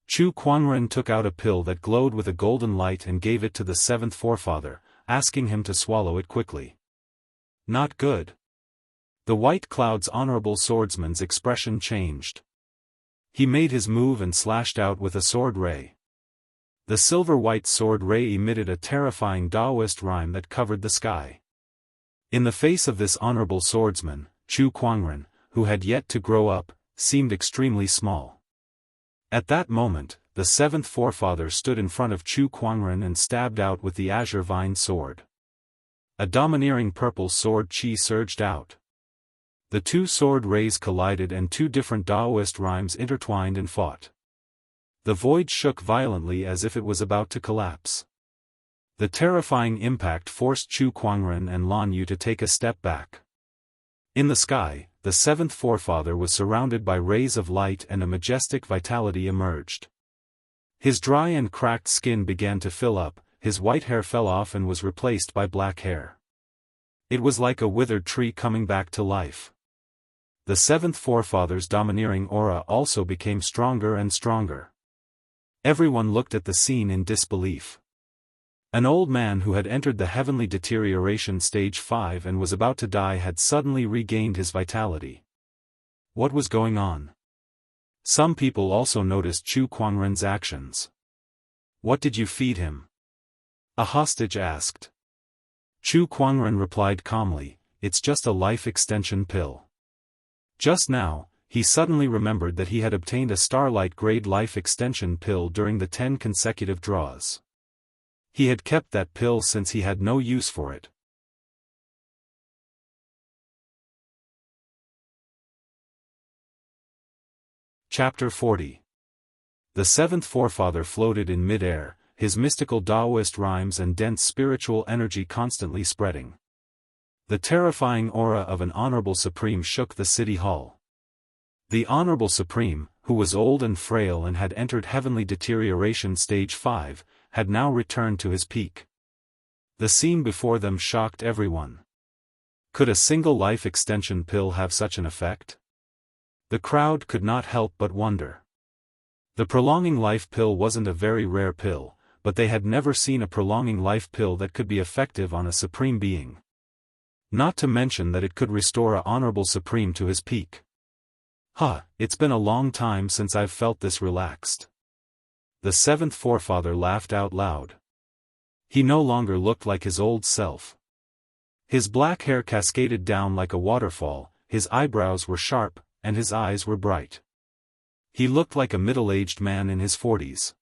Chu Kuangren took out a pill that glowed with a golden light and gave it to the seventh forefather, asking him to swallow it quickly. Not good. The White Cloud's honorable swordsman's expression changed. He made his move and slashed out with a sword ray. The silver-white sword ray emitted a terrifying Taoist rhyme that covered the sky. In the face of this honorable swordsman, Chu Kuangren, who had yet to grow up, seemed extremely small. At that moment, the seventh forefather stood in front of Chu Kuangren and stabbed out with the azure vine sword. A domineering purple sword chi surged out. The two sword rays collided and two different Taoist rhymes intertwined and fought. The void shook violently as if it was about to collapse. The terrifying impact forced Chu Kuangren and Lan Yu to take a step back. In the sky, the seventh forefather was surrounded by rays of light and a majestic vitality emerged. His dry and cracked skin began to fill up, his white hair fell off and was replaced by black hair. It was like a withered tree coming back to life. The seventh forefather's domineering aura also became stronger and stronger. Everyone looked at the scene in disbelief. An old man who had entered the heavenly deterioration stage 5 and was about to die had suddenly regained his vitality. What was going on? Some people also noticed Chu Kuangren's actions. What did you feed him? A hostage asked. Chu Kuangren replied calmly, it's just a life extension pill. Just now, he suddenly remembered that he had obtained a Starlight-grade life extension pill during the 10 consecutive draws. He had kept that pill since he had no use for it. Chapter 40. The seventh forefather floated in mid-air, his mystical Taoist rhymes and dense spiritual energy constantly spreading. The terrifying aura of an honorable supreme shook the city hall. The honorable supreme, who was old and frail and had entered heavenly deterioration stage 5, had now returned to his peak. The scene before them shocked everyone. Could a single life extension pill have such an effect? The crowd could not help but wonder. The prolonging life pill wasn't a very rare pill, but they had never seen a prolonging life pill that could be effective on a supreme being. Not to mention that it could restore a honorable supreme to his peak. It's been a long time since I've felt this relaxed. The seventh forefather laughed out loud. He no longer looked like his old self. His black hair cascaded down like a waterfall, his eyebrows were sharp, and his eyes were bright. He looked like a middle-aged man in his 40s.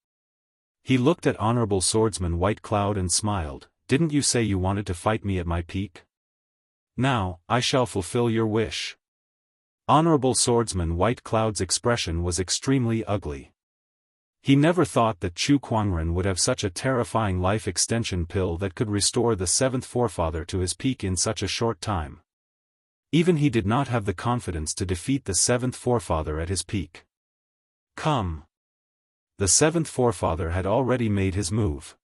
He looked at Honorable Swordsman White Cloud and smiled, didn't you say you wanted to fight me at my peak? Now, I shall fulfill your wish. Honorable Swordsman White Cloud's expression was extremely ugly. He never thought that Chu Kuangren would have such a terrifying life extension pill that could restore the seventh forefather to his peak in such a short time. Even he did not have the confidence to defeat the seventh forefather at his peak. Come. The seventh forefather had already made his move.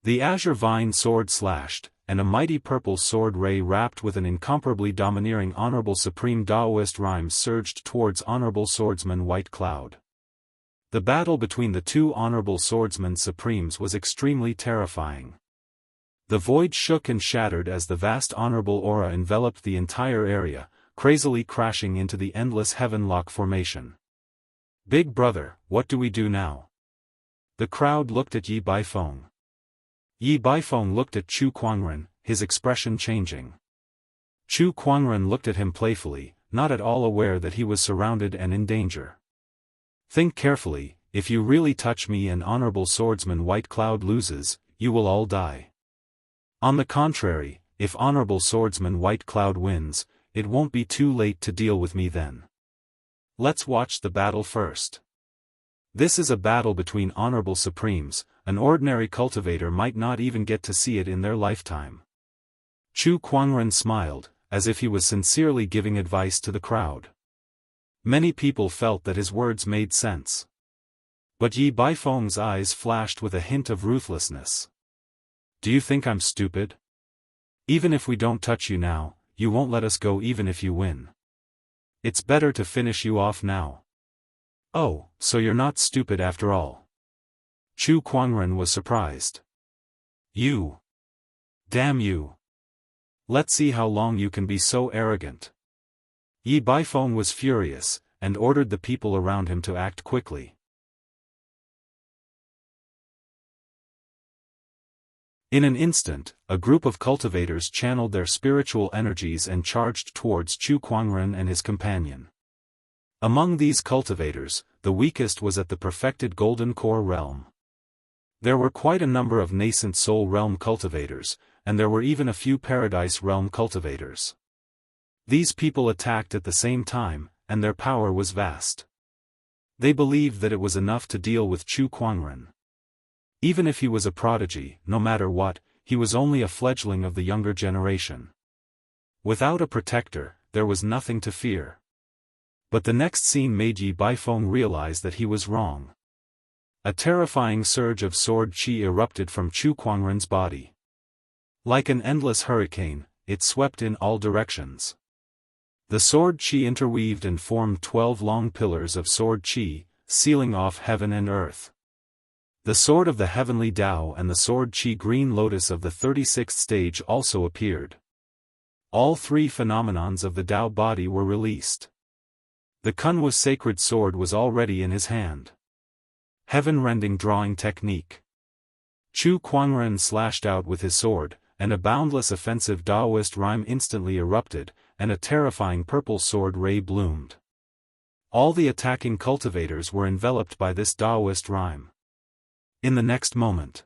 The azure vine sword slashed, and a mighty purple sword ray wrapped with an incomparably domineering Honorable Supreme Taoist rhymes surged towards Honorable Swordsman White Cloud. The battle between the two Honorable Swordsmen Supremes was extremely terrifying. The void shook and shattered as the vast honorable aura enveloped the entire area, crazily crashing into the endless heaven-lock formation. Big brother, what do we do now? The crowd looked at Yi Baifeng. Yi Baifeng looked at Chu Kuangren, his expression changing. Chu Kuangren looked at him playfully, not at all aware that he was surrounded and in danger. Think carefully, if you really touch me and Honorable Swordsman White Cloud loses, you will all die. On the contrary, if Honorable Swordsman White Cloud wins, it won't be too late to deal with me then. Let's watch the battle first. This is a battle between Honorable Supremes, an ordinary cultivator might not even get to see it in their lifetime. Chu Kuangren smiled, as if he was sincerely giving advice to the crowd. Many people felt that his words made sense. But Yi Baifeng's eyes flashed with a hint of ruthlessness. Do you think I'm stupid? Even if we don't touch you now, you won't let us go even if you win. It's better to finish you off now. Oh, so you're not stupid after all. Chu Kuangren was surprised. You. Damn you. Let's see how long you can be so arrogant. Yi Baifeng was furious, and ordered the people around him to act quickly. In an instant, a group of cultivators channeled their spiritual energies and charged towards Chu Kuangren and his companion. Among these cultivators, the weakest was at the perfected Golden Core realm. There were quite a number of nascent Soul realm cultivators, and there were even a few Paradise realm cultivators. These people attacked at the same time, and their power was vast. They believed that it was enough to deal with Chu Kuangren. Even if he was a prodigy, no matter what, he was only a fledgling of the younger generation. Without a protector, there was nothing to fear. But the next scene made Yi Baifeng realize that he was wrong. A terrifying surge of sword qi erupted from Chu Kuangren's body. Like an endless hurricane, it swept in all directions. The sword qi interweaved and formed 12 long pillars of sword qi, sealing off heaven and earth. The sword of the heavenly Tao and the sword qi green lotus of the 36th stage also appeared. All three phenomenons of the Tao body were released. The Kunwa's sacred sword was already in his hand. Heaven-rending drawing technique. Chu Kuangren slashed out with his sword, and a boundless offensive Taoist rhyme instantly erupted, and a terrifying purple sword ray bloomed. All the attacking cultivators were enveloped by this Taoist rhyme. In the next moment,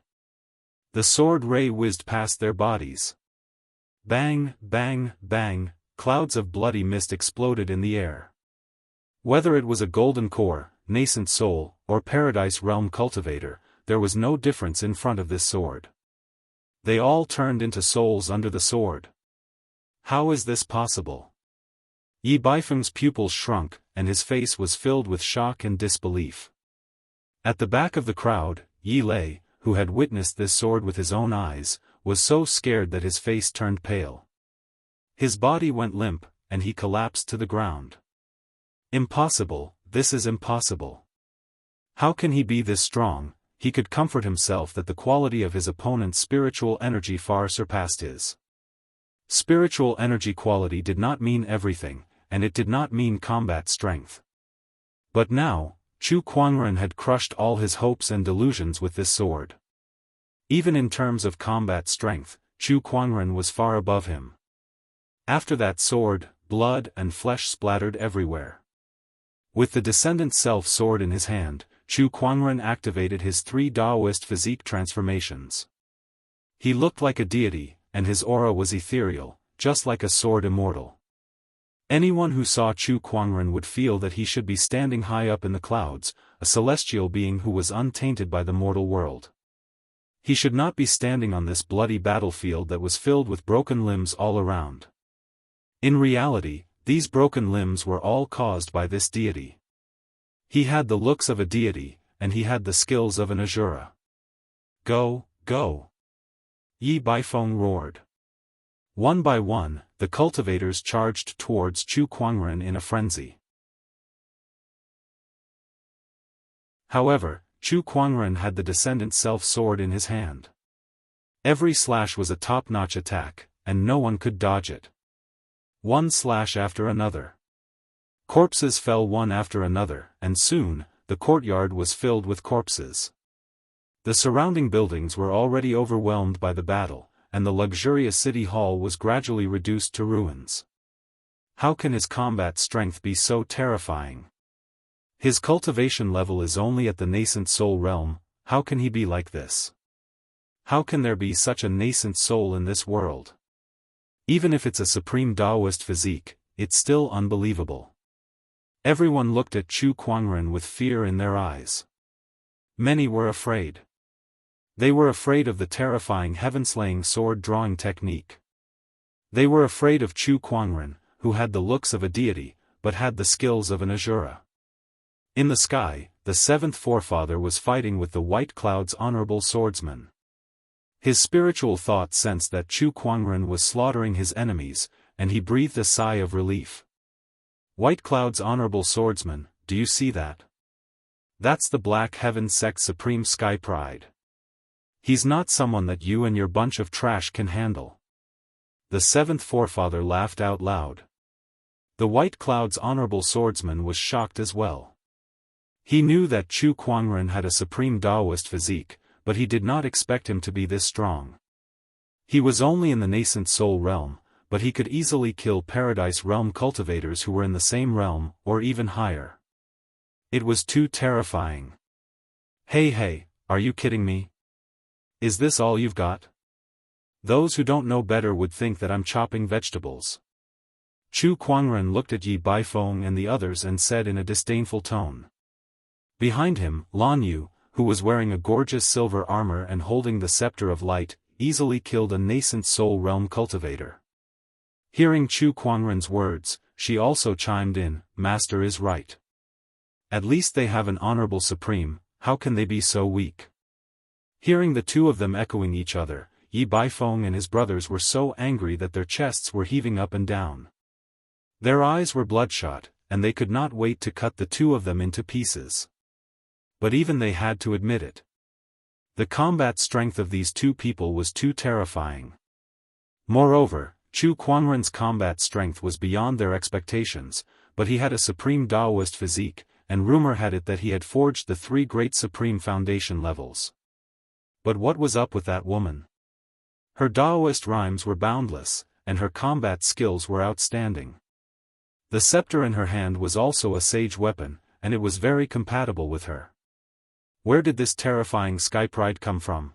the sword ray whizzed past their bodies. Bang, bang, bang, clouds of bloody mist exploded in the air. Whether it was a golden core, nascent soul, or Paradise realm cultivator, there was no difference in front of this sword. They all turned into souls under the sword. How is this possible? Yi Baifeng's pupils shrunk, and his face was filled with shock and disbelief. At the back of the crowd, Yi Lei, who had witnessed this sword with his own eyes, was so scared that his face turned pale. His body went limp, and he collapsed to the ground. Impossible, this is impossible. How can he be this strong? He could comfort himself that the quality of his opponent's spiritual energy far surpassed his. Spiritual energy quality did not mean everything, and it did not mean combat strength. But now, Chu Kuangren had crushed all his hopes and delusions with this sword. Even in terms of combat strength, Chu Kuangren was far above him. After that sword, blood and flesh splattered everywhere. With the Descendant Self sword in his hand, Chu Kuangren activated his 3 Taoist physique transformations. He looked like a deity, and his aura was ethereal, just like a sword immortal. Anyone who saw Chu Kuangren would feel that he should be standing high up in the clouds, a celestial being who was untainted by the mortal world. He should not be standing on this bloody battlefield that was filled with broken limbs all around. In reality, these broken limbs were all caused by this deity. He had the looks of a deity, and he had the skills of an Asura. Go, go! Yi Baifeng roared. One by one, the cultivators charged towards Chu Kuangren in a frenzy. However, Chu Kuangren had the Descendant Self sword in his hand. Every slash was a top-notch attack, and no one could dodge it. One slash after another. Corpses fell one after another, and soon, the courtyard was filled with corpses. The surrounding buildings were already overwhelmed by the battle, and the luxurious city hall was gradually reduced to ruins. How can his combat strength be so terrifying? His cultivation level is only at the nascent soul realm. How can he be like this? How can there be such a nascent soul in this world? Even if it's a supreme Taoist physique, it's still unbelievable. Everyone looked at Chu Kuangren with fear in their eyes. Many were afraid. They were afraid of the terrifying heaven-slaying sword-drawing technique. They were afraid of Chu Kuangren, who had the looks of a deity, but had the skills of an Asura. In the sky, the 7th forefather was fighting with the White Cloud's honorable swordsman. His spiritual thought sensed that Chu Kuangren was slaughtering his enemies, and he breathed a sigh of relief. White Cloud's honorable swordsman, do you see that? That's the Black Heaven Sect's supreme sky pride. He's not someone that you and your bunch of trash can handle. The 7th forefather laughed out loud. The White Cloud's honorable swordsman was shocked as well. He knew that Chu Kuangren had a supreme Taoist physique, but he did not expect him to be this strong. He was only in the nascent soul realm, but he could easily kill Paradise Realm cultivators who were in the same realm, or even higher. It was too terrifying. Hey, are you kidding me? Is this all you've got? Those who don't know better would think that I'm chopping vegetables. Chu Kuangren looked at Yi Baifeng and the others and said in a disdainful tone. Behind him, Lan Yu, who was wearing a gorgeous silver armor and holding the scepter of light, easily killed a nascent soul realm cultivator. Hearing Chu Kuangren's words, she also chimed in, "Master is right. At least they have an honorable supreme, how can they be so weak?" Hearing the two of them echoing each other, Yi Baifeng and his brothers were so angry that their chests were heaving up and down. Their eyes were bloodshot, and they could not wait to cut the two of them into pieces. But even they had to admit it. The combat strength of these two people was too terrifying. Moreover, Chu Kuangren's combat strength was beyond their expectations, but he had a supreme Daoist physique, and rumor had it that he had forged the 3 great supreme foundation levels. But what was up with that woman? Her Daoist rhymes were boundless, and her combat skills were outstanding. The scepter in her hand was also a sage weapon, and it was very compatible with her. Where did this terrifying sky pride come from?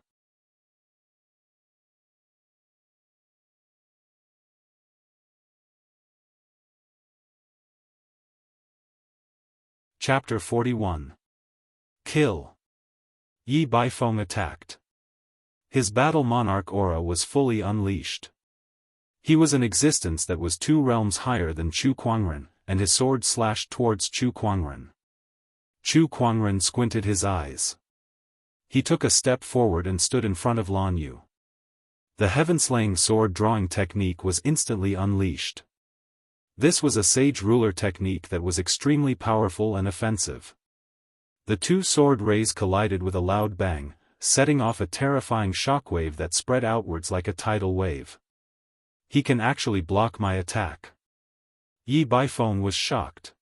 Chapter 41. Kill. Yi Baifeng attacked. His battle monarch aura was fully unleashed. He was an existence that was 2 realms higher than Chu Kuangren, and his sword slashed towards Chu Kuangren. Chu Kuangren squinted his eyes. He took a step forward and stood in front of Lan Yu. The heaven-slaying sword drawing technique was instantly unleashed. This was a sage ruler technique that was extremely powerful and offensive. The 2 sword rays collided with a loud bang, setting off a terrifying shockwave that spread outwards like a tidal wave. He can actually block my attack. Yi Baifeng was shocked.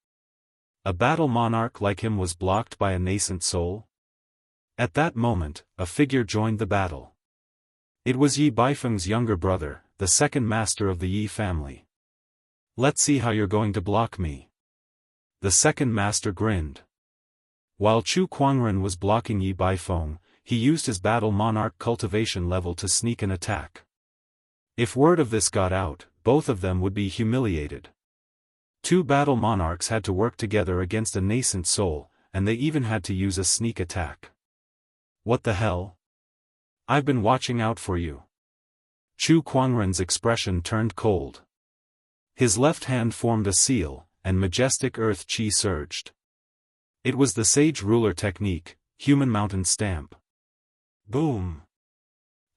A battle monarch like him was blocked by a nascent soul? At that moment, a figure joined the battle. It was Yi Baifeng's younger brother, the second master of the Yi family. "Let's see how you're going to block me." The second master grinned. While Chu Kuangren was blocking Yi Baifeng, he used his battle monarch cultivation level to sneak an attack. If word of this got out, both of them would be humiliated. 2 battle monarchs had to work together against a nascent soul, and they even had to use a sneak attack. What the hell? I've been watching out for you. Chu Kuangren's expression turned cold. His left hand formed a seal, and majestic earth chi surged. It was the sage ruler technique, human mountain stamp. Boom!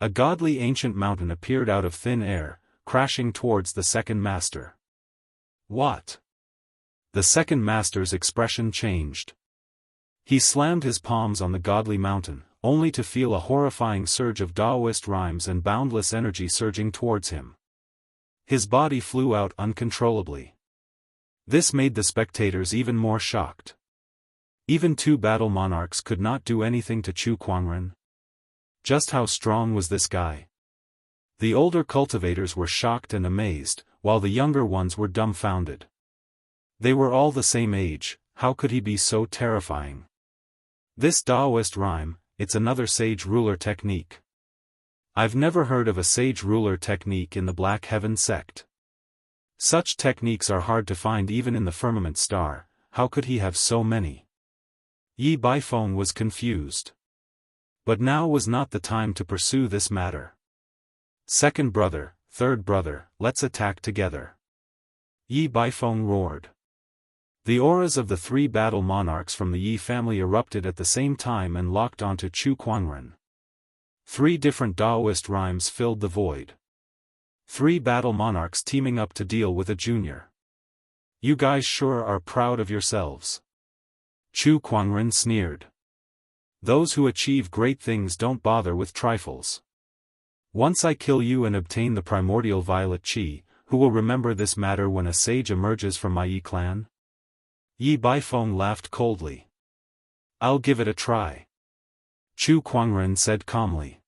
A godly ancient mountain appeared out of thin air, crashing towards the second master. What? The second master's expression changed. He slammed his palms on the godly mountain, only to feel a horrifying surge of Daoist rhymes and boundless energy surging towards him. His body flew out uncontrollably. This made the spectators even more shocked. Even 2 battle monarchs could not do anything to Chu Kuangren. Just how strong was this guy? The older cultivators were shocked and amazed, while the younger ones were dumbfounded. They were all the same age, how could he be so terrifying? This Daoist rhyme, it's another sage ruler technique. I've never heard of a sage ruler technique in the Black Heaven sect. Such techniques are hard to find even in the firmament star, how could he have so many? Yi Baifeng was confused. But now was not the time to pursue this matter. "Second brother, third brother, let's attack together." Yi Baifeng roared. The auras of the 3 battle monarchs from the Yi family erupted at the same time and locked onto Chu Kuangren. 3 different Daoist rhymes filled the void. 3 battle monarchs teaming up to deal with a junior. "You guys sure are proud of yourselves." Chu Kuangren sneered. "Those who achieve great things don't bother with trifles. Once I kill you and obtain the primordial violet chi, who will remember this matter when a sage emerges from my Yi clan?" Yi Baifeng laughed coldly. "I'll give it a try," Chu Kuangren said calmly.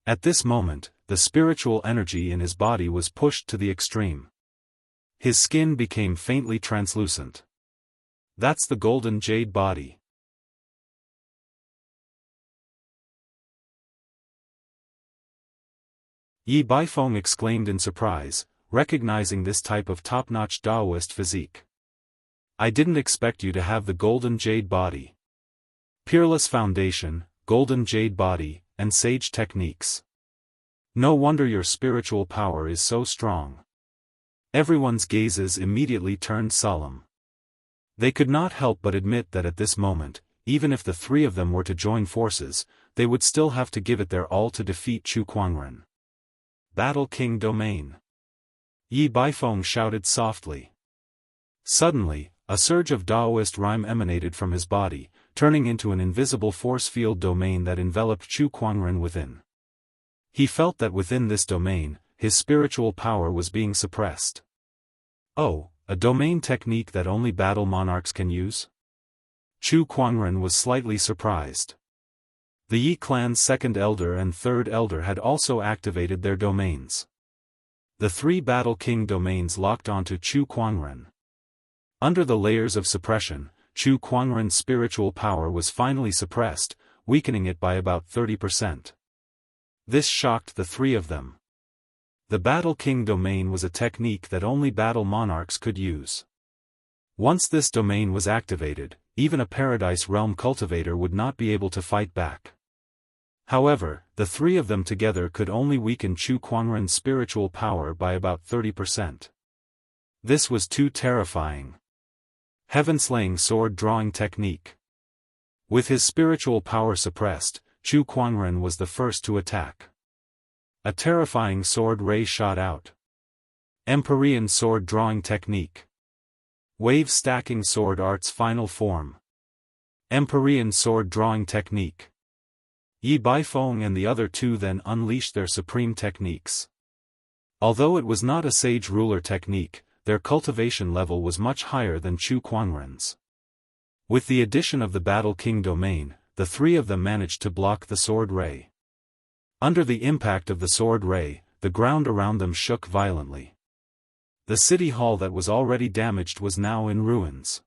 At this moment, the spiritual energy in his body was pushed to the extreme. His skin became faintly translucent. That's the golden jade body. Yi Baifeng exclaimed in surprise, recognizing this type of top-notch Daoist physique. I didn't expect you to have the golden jade body. Peerless foundation, golden jade body, and sage techniques. No wonder your spiritual power is so strong. Everyone's gazes immediately turned solemn. They could not help but admit that at this moment, even if the three of them were to join forces, they would still have to give it their all to defeat Chu Kuangren. Battle King Domain. Yi Baifeng shouted softly. Suddenly, a surge of Daoist rhyme emanated from his body, turning into an invisible force field domain that enveloped Chu Kuangren within. He felt that within this domain, his spiritual power was being suppressed. Oh, a domain technique that only battle monarchs can use? Chu Kuangren was slightly surprised. The Yi clan's second elder and third elder had also activated their domains. The three Battle King domains locked onto Chu Kuangren. Under the layers of suppression, Chu Kuangren's spiritual power was finally suppressed, weakening it by about 30%. This shocked the three of them. The Battle King domain was a technique that only battle monarchs could use. Once this domain was activated, even a Paradise Realm cultivator would not be able to fight back. However, the three of them together could only weaken Chu Kuangren's spiritual power by about 30%. This was too terrifying. Heaven-slaying sword drawing technique. With his spiritual power suppressed, Chu Kuangren was the first to attack. A terrifying sword ray shot out. Empyrean sword drawing technique. Wave stacking sword art's final form. Empyrean sword drawing technique. Yi Baifeng and the other two then unleashed their supreme techniques. Although it was not a sage ruler technique, their cultivation level was much higher than Chu Kuangren's. With the addition of the Battle King domain, the three of them managed to block the sword ray. Under the impact of the sword ray, the ground around them shook violently. The city hall that was already damaged was now in ruins.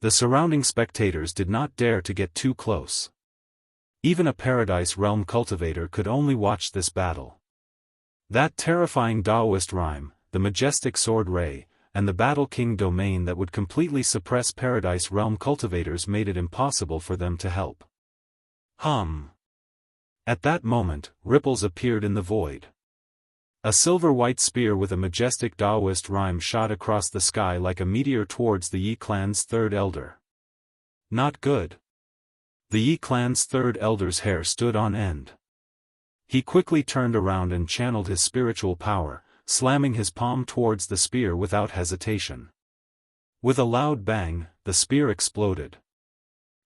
The surrounding spectators did not dare to get too close. Even a Paradise Realm cultivator could only watch this battle. That terrifying Daoist rhyme, the majestic sword ray, and the Battle King domain that would completely suppress Paradise Realm cultivators made it impossible for them to help. At that moment, ripples appeared in the void. A silver-white spear with a majestic Daoist rhyme shot across the sky like a meteor towards the Yi clan's third elder. Not good. The Yi clan's third elder's hair stood on end. He quickly turned around and channeled his spiritual power, slamming his palm towards the spear without hesitation. With a loud bang, the spear exploded.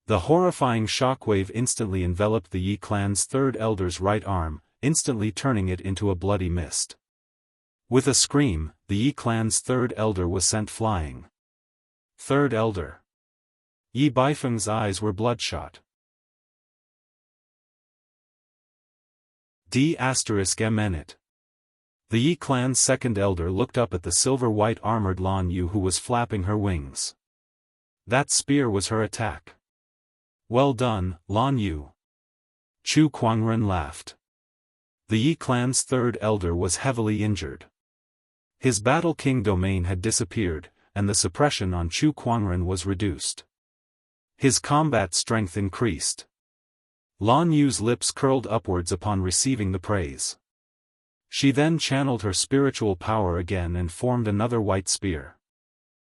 The horrifying shockwave instantly enveloped the Yi clan's third elder's right arm, instantly turning it into a bloody mist. With a scream, the Yi clan's third elder was sent flying. Third elder. Yi Baifeng's eyes were bloodshot. D***. The Yi clan's second elder looked up at the silver-white armored Lan Yu who was flapping her wings. That spear was her attack. Well done, Lan Yu. Chu Kuangren laughed. The Yi clan's third elder was heavily injured. His Battle King domain had disappeared, and the suppression on Chu Kuangren was reduced. His combat strength increased. Lan Yu's lips curled upwards upon receiving the praise. She then channeled her spiritual power again and formed another white spear.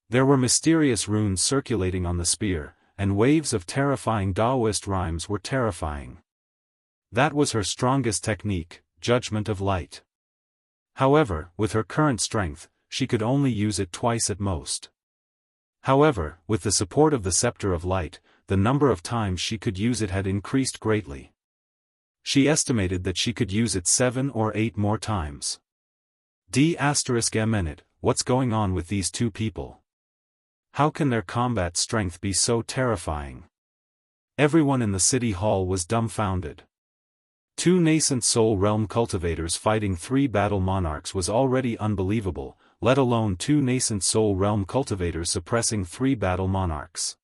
There were mysterious runes circulating on the spear, and waves of terrifying Daoist rhymes were terrifying. That was her strongest technique, Judgment of Light. However, with her current strength, she could only use it twice at most. However, with the support of the Scepter of Light, the number of times she could use it had increased greatly. She estimated that she could use it 7 or 8 more times. D***, what's going on with these two people? How can their combat strength be so terrifying? Everyone in the city hall was dumbfounded. 2 nascent soul realm cultivators fighting 3 battle monarchs was already unbelievable, let alone 2 nascent soul realm cultivators suppressing 3 battle monarchs.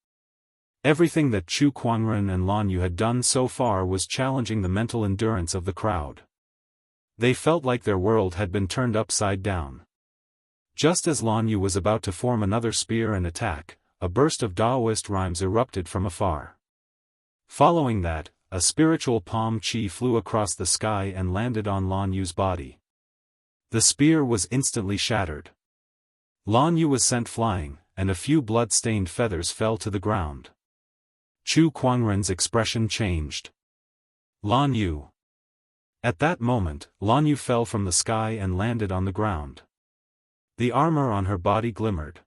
Everything that Chu Kuangren and Lan Yu had done so far was challenging the mental endurance of the crowd. They felt like their world had been turned upside down. Just as Lan Yu was about to form another spear and attack, a burst of Taoist rhymes erupted from afar. Following that, a spiritual palm chi flew across the sky and landed on Lan Yu's body. The spear was instantly shattered. Lan Yu was sent flying, and a few blood-stained feathers fell to the ground. Chu Kuangren's expression changed. Lan Yu. At that moment, Lan Yu fell from the sky and landed on the ground. The armor on her body glimmered.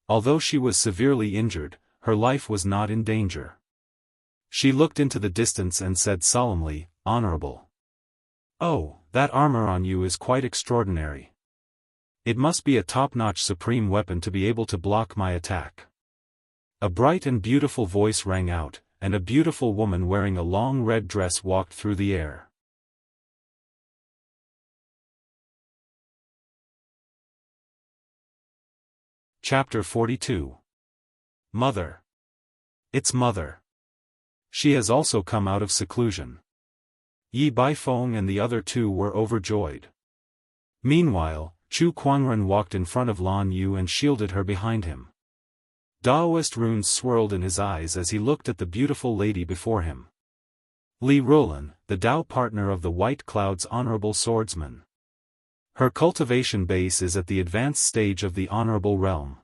Although she was severely injured, her life was not in danger. She looked into the distance and said solemnly, "Honorable. Oh, that armor on you is quite extraordinary. It must be a top-notch supreme weapon to be able to block my attack." A bright and beautiful voice rang out, and a beautiful woman wearing a long red dress walked through the air. Chapter 42. Mother. It's Mother. She has also come out of seclusion. Yi Baifeng and the other 2 were overjoyed. Meanwhile, Chu Kuangren walked in front of Lan Yu and shielded her behind him. Taoist runes swirled in his eyes as he looked at the beautiful lady before him. Li Ruolan, the Tao partner of the White Cloud's honorable swordsman. Her cultivation base is at the advanced stage of the honorable realm.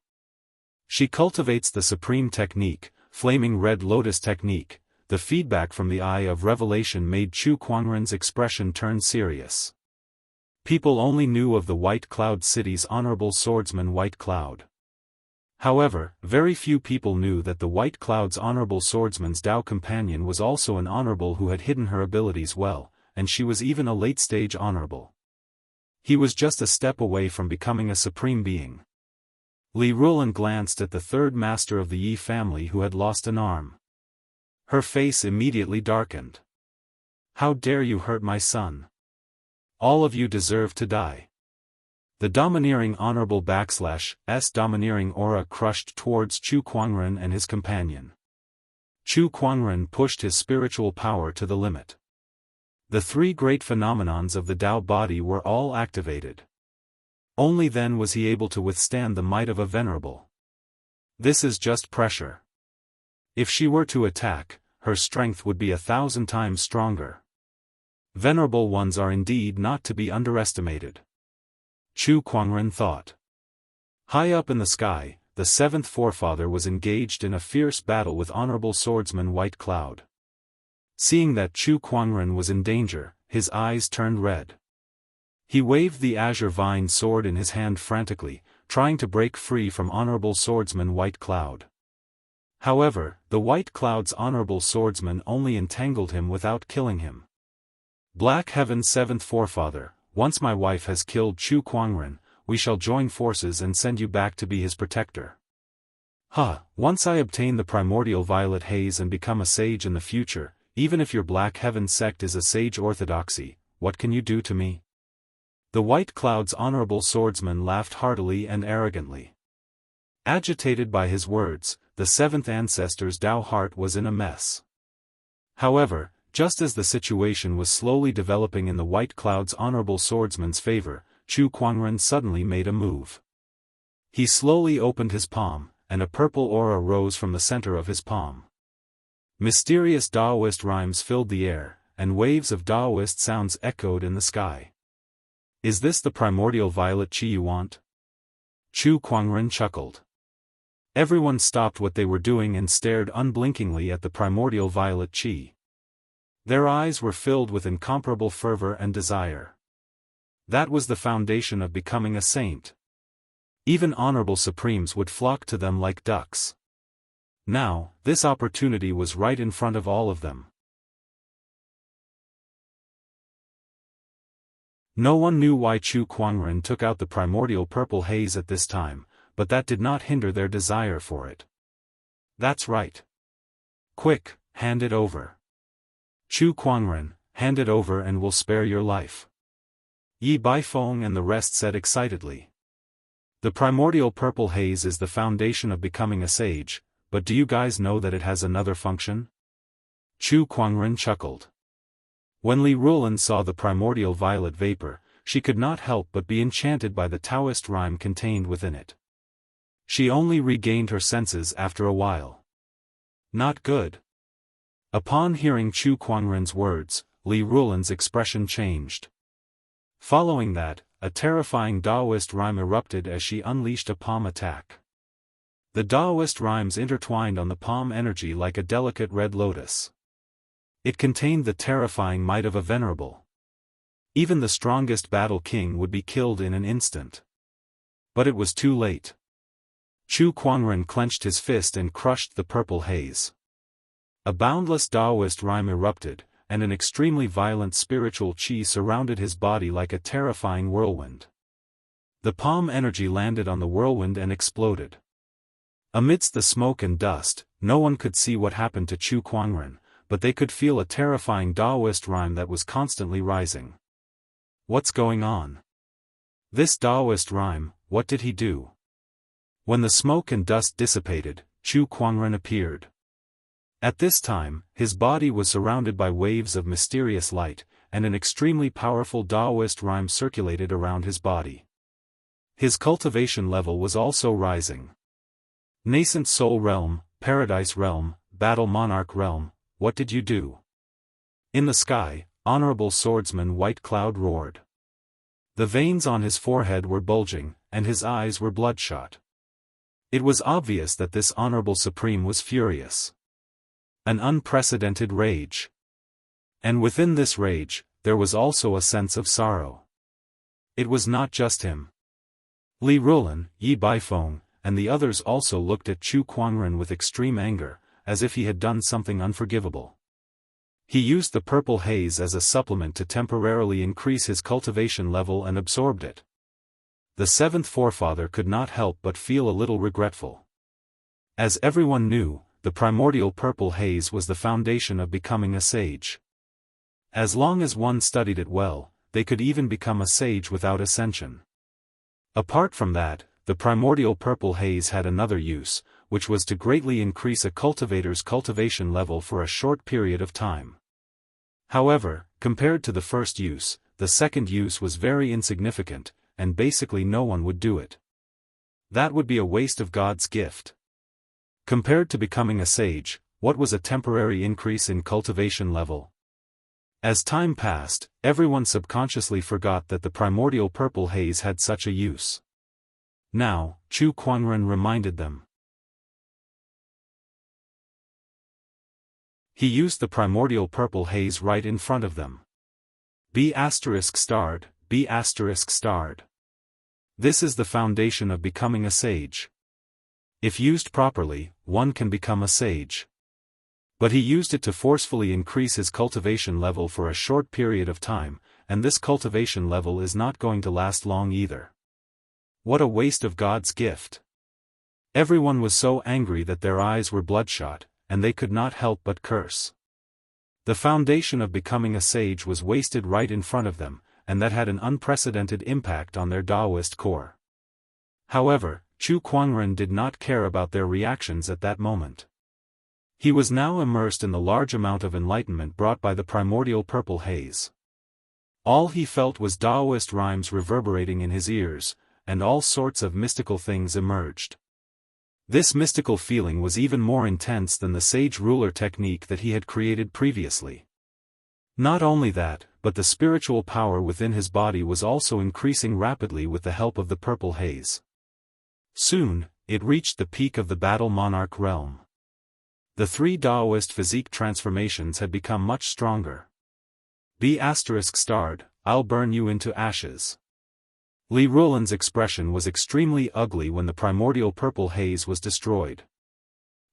She cultivates the supreme technique, Flaming Red Lotus technique. The feedback from the Eye of Revelation made Chu Kuangren's expression turn serious. People only knew of the White Cloud City's honorable swordsman White Cloud. However, very few people knew that the White Cloud's honorable swordsman's Tao companion was also an honorable who had hidden her abilities well, and she was even a late-stage honorable. He was just a step away from becoming a supreme being. Li Ruolan glanced at the 3rd master of the Yi family who had lost an arm. Her face immediately darkened. "How dare you hurt my son? All of you deserve to die." The domineering honorable / domineering aura crushed towards Chu Kuangren and his companion. Chu Kuangren pushed his spiritual power to the limit. The 3 great phenomenons of the Tao body were all activated. Only then was he able to withstand the might of a venerable. This is just pressure. If she were to attack, her strength would be 1,000 times stronger. Venerable ones are indeed not to be underestimated. Chu Kuangren thought. High up in the sky, the 7th forefather was engaged in a fierce battle with honorable swordsman White Cloud. Seeing that Chu Kuangren was in danger, his eyes turned red. He waved the azure vine sword in his hand frantically, trying to break free from honorable swordsman White Cloud. However, the White Cloud's honorable swordsman only entangled him without killing him. Black Heaven's 7th forefather, once my wife has killed Chu Kuangren, we shall join forces and send you back to be his protector. Once I obtain the primordial violet haze and become a sage in the future, even if your Black Heaven sect is a sage orthodoxy, what can you do to me? The White Cloud's honorable swordsman laughed heartily and arrogantly. Agitated by his words, the 7th ancestor's Tao heart was in a mess. However, just as the situation was slowly developing in the White Cloud's honorable swordsman's favor, Chu Kuangren suddenly made a move. He slowly opened his palm, and a purple aura rose from the center of his palm. Mysterious Taoist rhymes filled the air, and waves of Taoist sounds echoed in the sky. Is this the primordial violet chi you want? Chu Kuangren chuckled. Everyone stopped what they were doing and stared unblinkingly at the primordial violet chi. Their eyes were filled with incomparable fervor and desire. That was the foundation of becoming a saint. Even honorable supremes would flock to them like ducks. Now, this opportunity was right in front of all of them. No one knew why Chu Kuangren took out the primordial purple haze at this time, but that did not hinder their desire for it. That's right. Quick, hand it over. Chu Kuangren, hand it over and we'll spare your life." Yi Baifeng and the rest said excitedly. "The primordial purple haze is the foundation of becoming a sage, but do you guys know that it has another function?" Chu Kuangren chuckled. When Li Ruolan saw the primordial violet vapor, she could not help but be enchanted by the Taoist rhyme contained within it. She only regained her senses after a while. Not good. Upon hearing Chu Kuangren's words, Li Ruolan's expression changed. Following that, a terrifying Daoist rhyme erupted as she unleashed a palm attack. The Daoist rhymes intertwined on the palm energy like a delicate red lotus. It contained the terrifying might of a venerable. Even the strongest battle king would be killed in an instant. But it was too late. Chu Kuangren clenched his fist and crushed the purple haze. A boundless Daoist rhyme erupted, and an extremely violent spiritual qi surrounded his body like a terrifying whirlwind. The palm energy landed on the whirlwind and exploded. Amidst the smoke and dust, no one could see what happened to Chu Kuangren, but they could feel a terrifying Daoist rhyme that was constantly rising. What's going on? This Daoist rhyme, what did he do? When the smoke and dust dissipated, Chu Kuangren appeared. At this time, his body was surrounded by waves of mysterious light, and an extremely powerful Daoist rhyme circulated around his body. His cultivation level was also rising. Nascent Soul Realm, Paradise Realm, Battle Monarch Realm, what did you do? In the sky, Honorable Swordsman White Cloud roared. The veins on his forehead were bulging, and his eyes were bloodshot. It was obvious that this Honorable Supreme was furious. An unprecedented rage. And within this rage, there was also a sense of sorrow. It was not just him. Li Ruolan, Yi Baifeng, and the others also looked at Chu Kuangren with extreme anger, as if he had done something unforgivable. He used the purple haze as a supplement to temporarily increase his cultivation level and absorbed it. The seventh forefather could not help but feel a little regretful. As everyone knew, the primordial purple haze was the foundation of becoming a sage. As long as one studied it well, they could even become a sage without ascension. Apart from that, the primordial purple haze had another use, which was to greatly increase a cultivator's cultivation level for a short period of time. However, compared to the first use, the second use was very insignificant, and basically no one would do it. That would be a waste of God's gift. Compared to becoming a sage, what was a temporary increase in cultivation level? As time passed, everyone subconsciously forgot that the primordial purple haze had such a use. Now, Chu Kuangren reminded them. He used the primordial purple haze right in front of them. B*****, B*****. This is the foundation of becoming a sage. If used properly, one can become a sage. But he used it to forcefully increase his cultivation level for a short period of time, and this cultivation level is not going to last long either. What a waste of God's gift. Everyone was so angry that their eyes were bloodshot, and they could not help but curse. The foundation of becoming a sage was wasted right in front of them, and that had an unprecedented impact on their Daoist core. However, Chu Kuangren did not care about their reactions at that moment. He was now immersed in the large amount of enlightenment brought by the primordial purple haze. All he felt was Daoist rhymes reverberating in his ears, and all sorts of mystical things emerged. This mystical feeling was even more intense than the sage ruler technique that he had created previously. Not only that, but the spiritual power within his body was also increasing rapidly with the help of the purple haze. Soon, it reached the peak of the Battle Monarch realm. The three Daoist physique transformations had become much stronger. B*****, I'll burn you into ashes. Li Ruolan's expression was extremely ugly when the primordial purple haze was destroyed.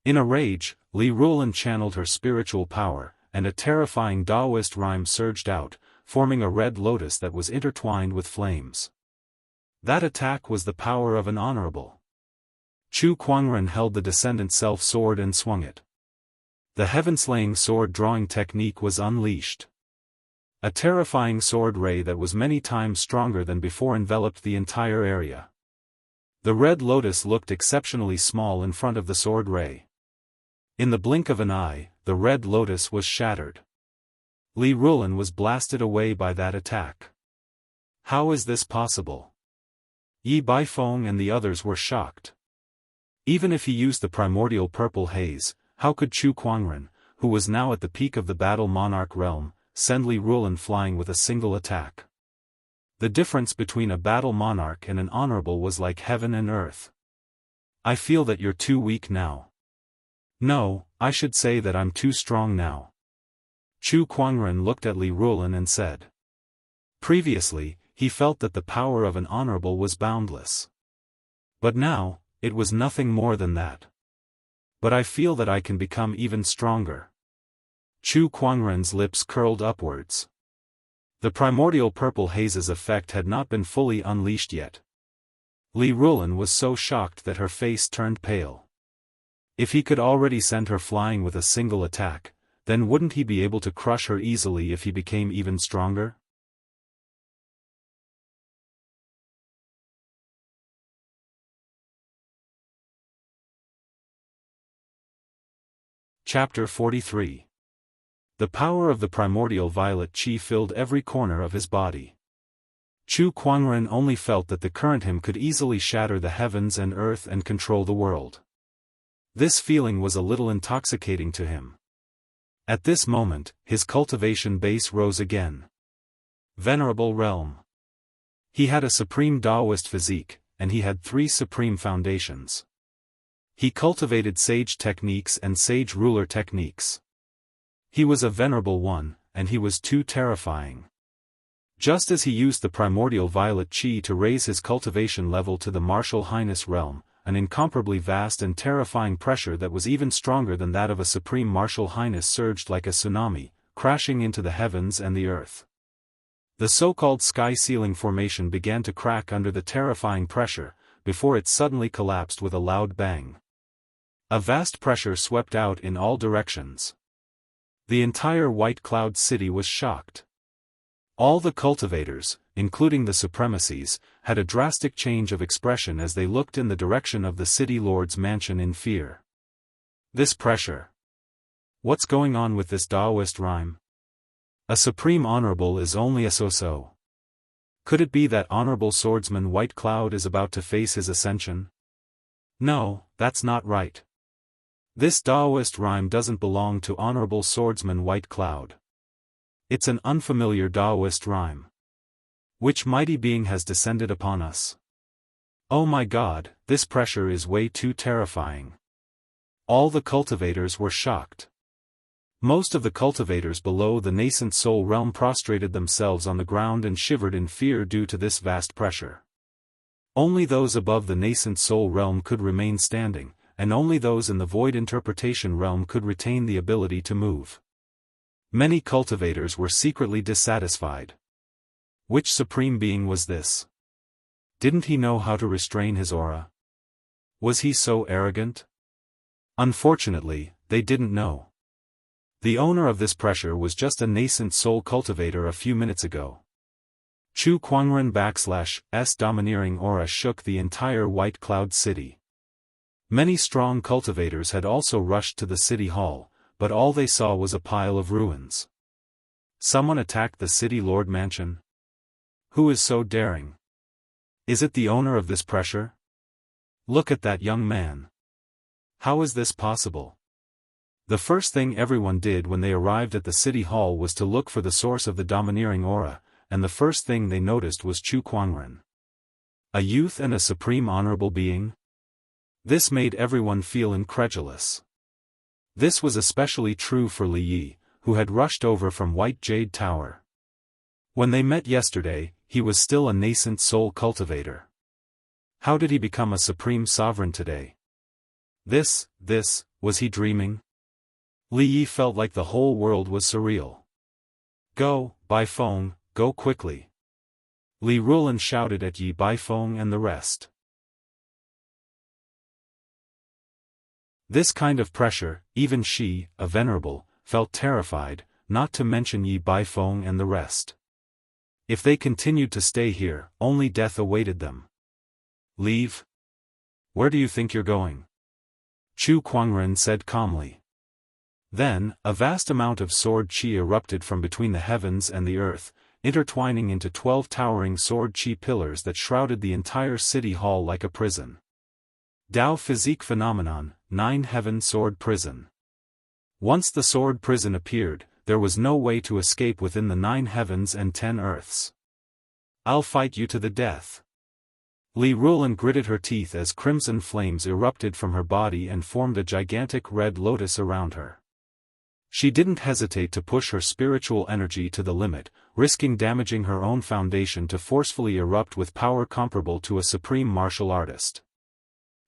In a rage, Li Ruolan channeled her spiritual power, and a terrifying Daoist rhyme surged out, forming a red lotus that was intertwined with flames. That attack was the power of an honorable. Chu Kuangren held the Descendant Self sword and swung it. The heaven-slaying sword drawing technique was unleashed. A terrifying sword ray that was many times stronger than before enveloped the entire area. The red lotus looked exceptionally small in front of the sword ray. In the blink of an eye, the red lotus was shattered. Li Rulin was blasted away by that attack. How is this possible? Yi Baifeng and the others were shocked. Even if he used the primordial purple haze, how could Chu Kuangren, who was now at the peak of the battle monarch realm, send Li Rulin flying with a single attack? The difference between a battle monarch and an honorable was like heaven and earth. I feel that you're too weak now. No, I should say that I'm too strong now. Chu Kuangren looked at Li Rulin and said. Previously, he felt that the power of an honorable was boundless. But now, it was nothing more than that. But I feel that I can become even stronger. Chu Kuangren's lips curled upwards. The primordial purple haze's effect had not been fully unleashed yet. Li Rulin was so shocked that her face turned pale. If he could already send her flying with a single attack, then wouldn't he be able to crush her easily if he became even stronger? Chapter 43. The power of the primordial violet chi filled every corner of his body. Chu Kuangren only felt that the current him could easily shatter the heavens and earth and control the world. This feeling was a little intoxicating to him. At this moment, his cultivation base rose again. Venerable Realm. He had a supreme Taoist physique, and he had 3 supreme foundations. He cultivated sage techniques and sage ruler techniques. He was a venerable one, and he was too terrifying. Just as he used the primordial violet chi to raise his cultivation level to the martial highness realm, an incomparably vast and terrifying pressure that was even stronger than that of a supreme martial highness surged like a tsunami, crashing into the heavens and the earth. The so-called sky ceiling formation began to crack under the terrifying pressure, before it suddenly collapsed with a loud bang. A vast pressure swept out in all directions. The entire White Cloud City was shocked. All the cultivators, including the supremacies, had a drastic change of expression as they looked in the direction of the city lord's mansion in fear. This pressure. What's going on with this Taoist rhyme? A supreme honorable is only a so-so. Could it be that honorable swordsman White Cloud is about to face his ascension? No, that's not right. This Taoist rhyme doesn't belong to Honorable Swordsman White Cloud. It's an unfamiliar Taoist rhyme. Which mighty being has descended upon us? Oh my God, this pressure is way too terrifying. All the cultivators were shocked. Most of the cultivators below the nascent soul realm prostrated themselves on the ground and shivered in fear due to this vast pressure. Only those above the nascent soul realm could remain standing, and only those in the void interpretation realm could retain the ability to move. Many cultivators were secretly dissatisfied. Which supreme being was this? Didn't he know how to restrain his aura? Was he so arrogant? Unfortunately, they didn't know. The owner of this pressure was just a nascent soul cultivator a few minutes ago. Chu Kuangren /S domineering aura shook the entire White Cloud City. Many strong cultivators had also rushed to the city hall, but all they saw was a pile of ruins. Someone attacked the city lord mansion? Who is so daring? Is it the owner of this pressure? Look at that young man. How is this possible? The first thing everyone did when they arrived at the city hall was to look for the source of the domineering aura, and the first thing they noticed was Chu Kuangren. A youth and a supreme honorable being? This made everyone feel incredulous. This was especially true for Li Yi, who had rushed over from White Jade Tower. When they met yesterday, he was still a nascent soul cultivator. How did he become a supreme sovereign today? Was he dreaming? Li Yi felt like the whole world was surreal. Go, Baifeng, go quickly. Li Rulin shouted at Yi Baifeng and the rest. This kind of pressure, even she, a venerable, felt terrified, not to mention Yi Baifeng and the rest. If they continued to stay here, only death awaited them. Leave? Where do you think you're going? Chu Kuangren said calmly. Then, a vast amount of sword chi erupted from between the heavens and the earth, intertwining into 12 towering sword chi pillars that shrouded the entire city hall like a prison. Dao Physique Phenomenon, 9 Heaven Sword Prison. Once the sword prison appeared, there was no way to escape within the 9 heavens and 10 earths. I'll fight you to the death. Li Rulan gritted her teeth as crimson flames erupted from her body and formed a gigantic red lotus around her. She didn't hesitate to push her spiritual energy to the limit, risking damaging her own foundation to forcefully erupt with power comparable to a supreme martial artist.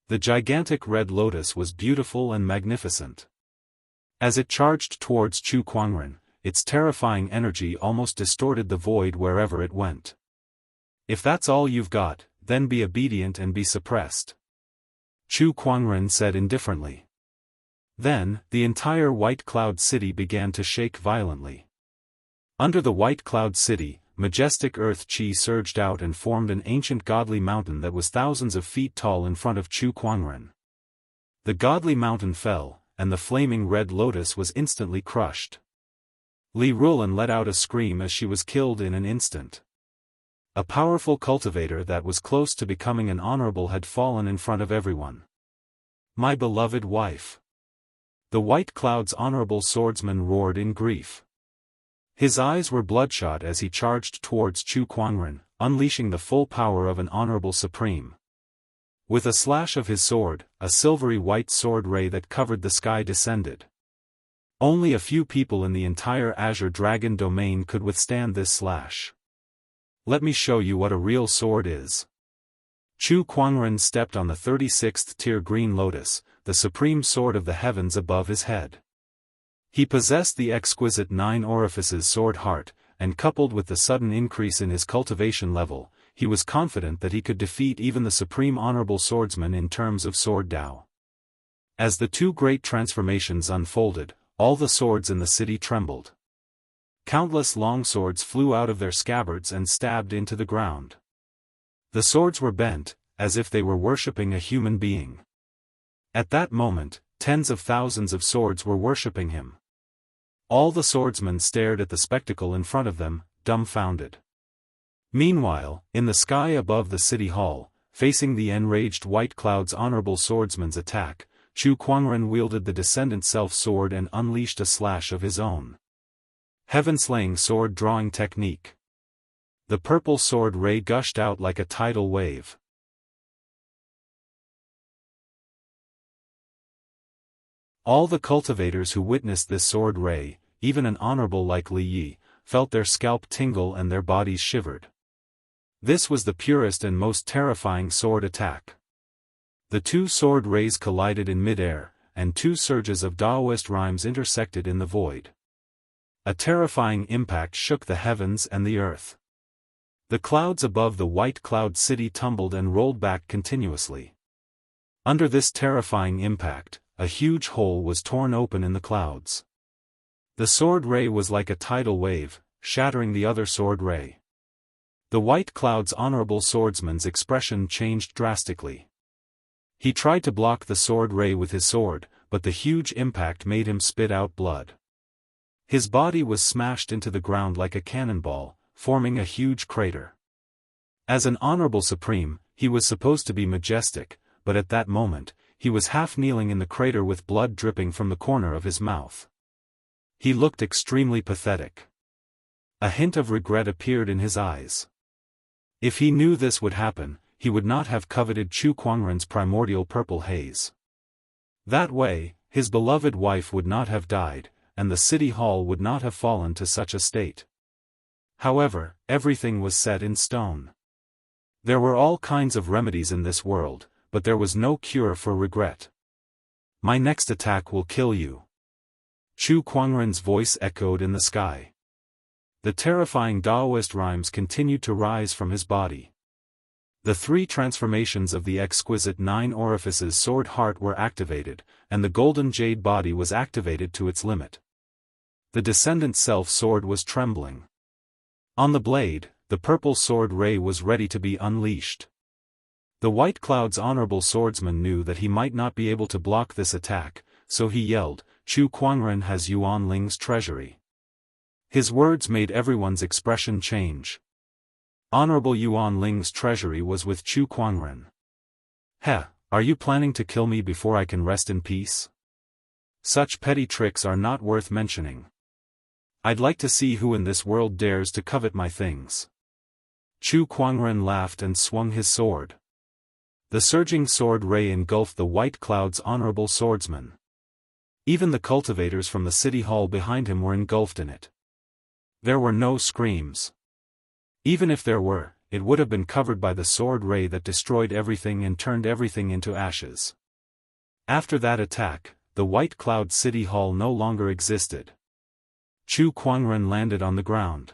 The gigantic red lotus was beautiful and magnificent. As it charged towards Chu Kuangren, its terrifying energy almost distorted the void wherever it went. If that's all you've got, then be obedient and be suppressed. Chu Kuangren said indifferently. Then, the entire White Cloud City began to shake violently. Under the White Cloud City, majestic earth chi surged out and formed an ancient godly mountain that was thousands of feet tall in front of Chu Kuangren. The godly mountain fell, and the flaming red lotus was instantly crushed. Li Rulan let out a scream as she was killed in an instant. A powerful cultivator that was close to becoming an honorable had fallen in front of everyone. My beloved wife. The White Cloud's honorable swordsman roared in grief. His eyes were bloodshot as he charged towards Chu Kuangren, unleashing the full power of an honorable supreme. With a slash of his sword, a silvery white sword ray that covered the sky descended. Only a few people in the entire Azure Dragon domain could withstand this slash. Let me show you what a real sword is. Chu Kuangren stepped on the 36th tier green lotus, the supreme sword of the heavens above his head. He possessed the exquisite 9 orifices sword heart, and coupled with the sudden increase in his cultivation level, he was confident that he could defeat even the supreme honorable swordsman in terms of sword Dao. As the two great transformations unfolded, all the swords in the city trembled. Countless longswords flew out of their scabbards and stabbed into the ground. The swords were bent, as if they were worshipping a human being. At that moment, tens of thousands of swords were worshipping him. All the swordsmen stared at the spectacle in front of them, dumbfounded. Meanwhile, in the sky above the city hall, facing the enraged White Cloud's honorable swordsman's attack, Chu Kuangren wielded the Descendant Self-Sword and unleashed a slash of his own. Heaven-slaying sword drawing technique. The purple sword ray gushed out like a tidal wave. All the cultivators who witnessed this sword ray, even an honorable like Li Yi, felt their scalp tingle and their bodies shivered. This was the purest and most terrifying sword attack. The two sword rays collided in mid-air, and two surges of Daoist rhymes intersected in the void. A terrifying impact shook the heavens and the earth. The clouds above the White Cloud City tumbled and rolled back continuously. Under this terrifying impact, a huge hole was torn open in the clouds. The sword ray was like a tidal wave, shattering the other sword ray. The White Cloud's honorable swordsman's expression changed drastically. He tried to block the sword ray with his sword, but the huge impact made him spit out blood. His body was smashed into the ground like a cannonball, forming a huge crater. As an honorable supreme, he was supposed to be majestic, but at that moment, he was half kneeling in the crater with blood dripping from the corner of his mouth. He looked extremely pathetic. A hint of regret appeared in his eyes. If he knew this would happen, he would not have coveted Chu Kuangren's primordial purple haze. That way, his beloved wife would not have died, and the city hall would not have fallen to such a state. However, everything was set in stone. There were all kinds of remedies in this world, but there was no cure for regret. My next attack will kill you. Chu Kuangren's voice echoed in the sky. The terrifying Daoist rhymes continued to rise from his body. The three transformations of the exquisite 9 orifices sword heart were activated, and the golden jade body was activated to its limit. The descendant's self-sword was trembling. On the blade, the purple sword ray was ready to be unleashed. The White Cloud's honorable swordsman knew that he might not be able to block this attack, so he yelled, "Chu Kuangren has Yuan Ling's treasury." His words made everyone's expression change. Honorable Yuan Ling's treasury was with Chu Kuangren. "Heh, are you planning to kill me before I can rest in peace? Such petty tricks are not worth mentioning. I'd like to see who in this world dares to covet my things." Chu Kuangren laughed and swung his sword. The surging sword ray engulfed the White Cloud's honorable swordsman. Even the cultivators from the city hall behind him were engulfed in it. There were no screams. Even if there were, it would have been covered by the sword ray that destroyed everything and turned everything into ashes. After that attack, the White Cloud City Hall no longer existed. Chu Kuangren landed on the ground.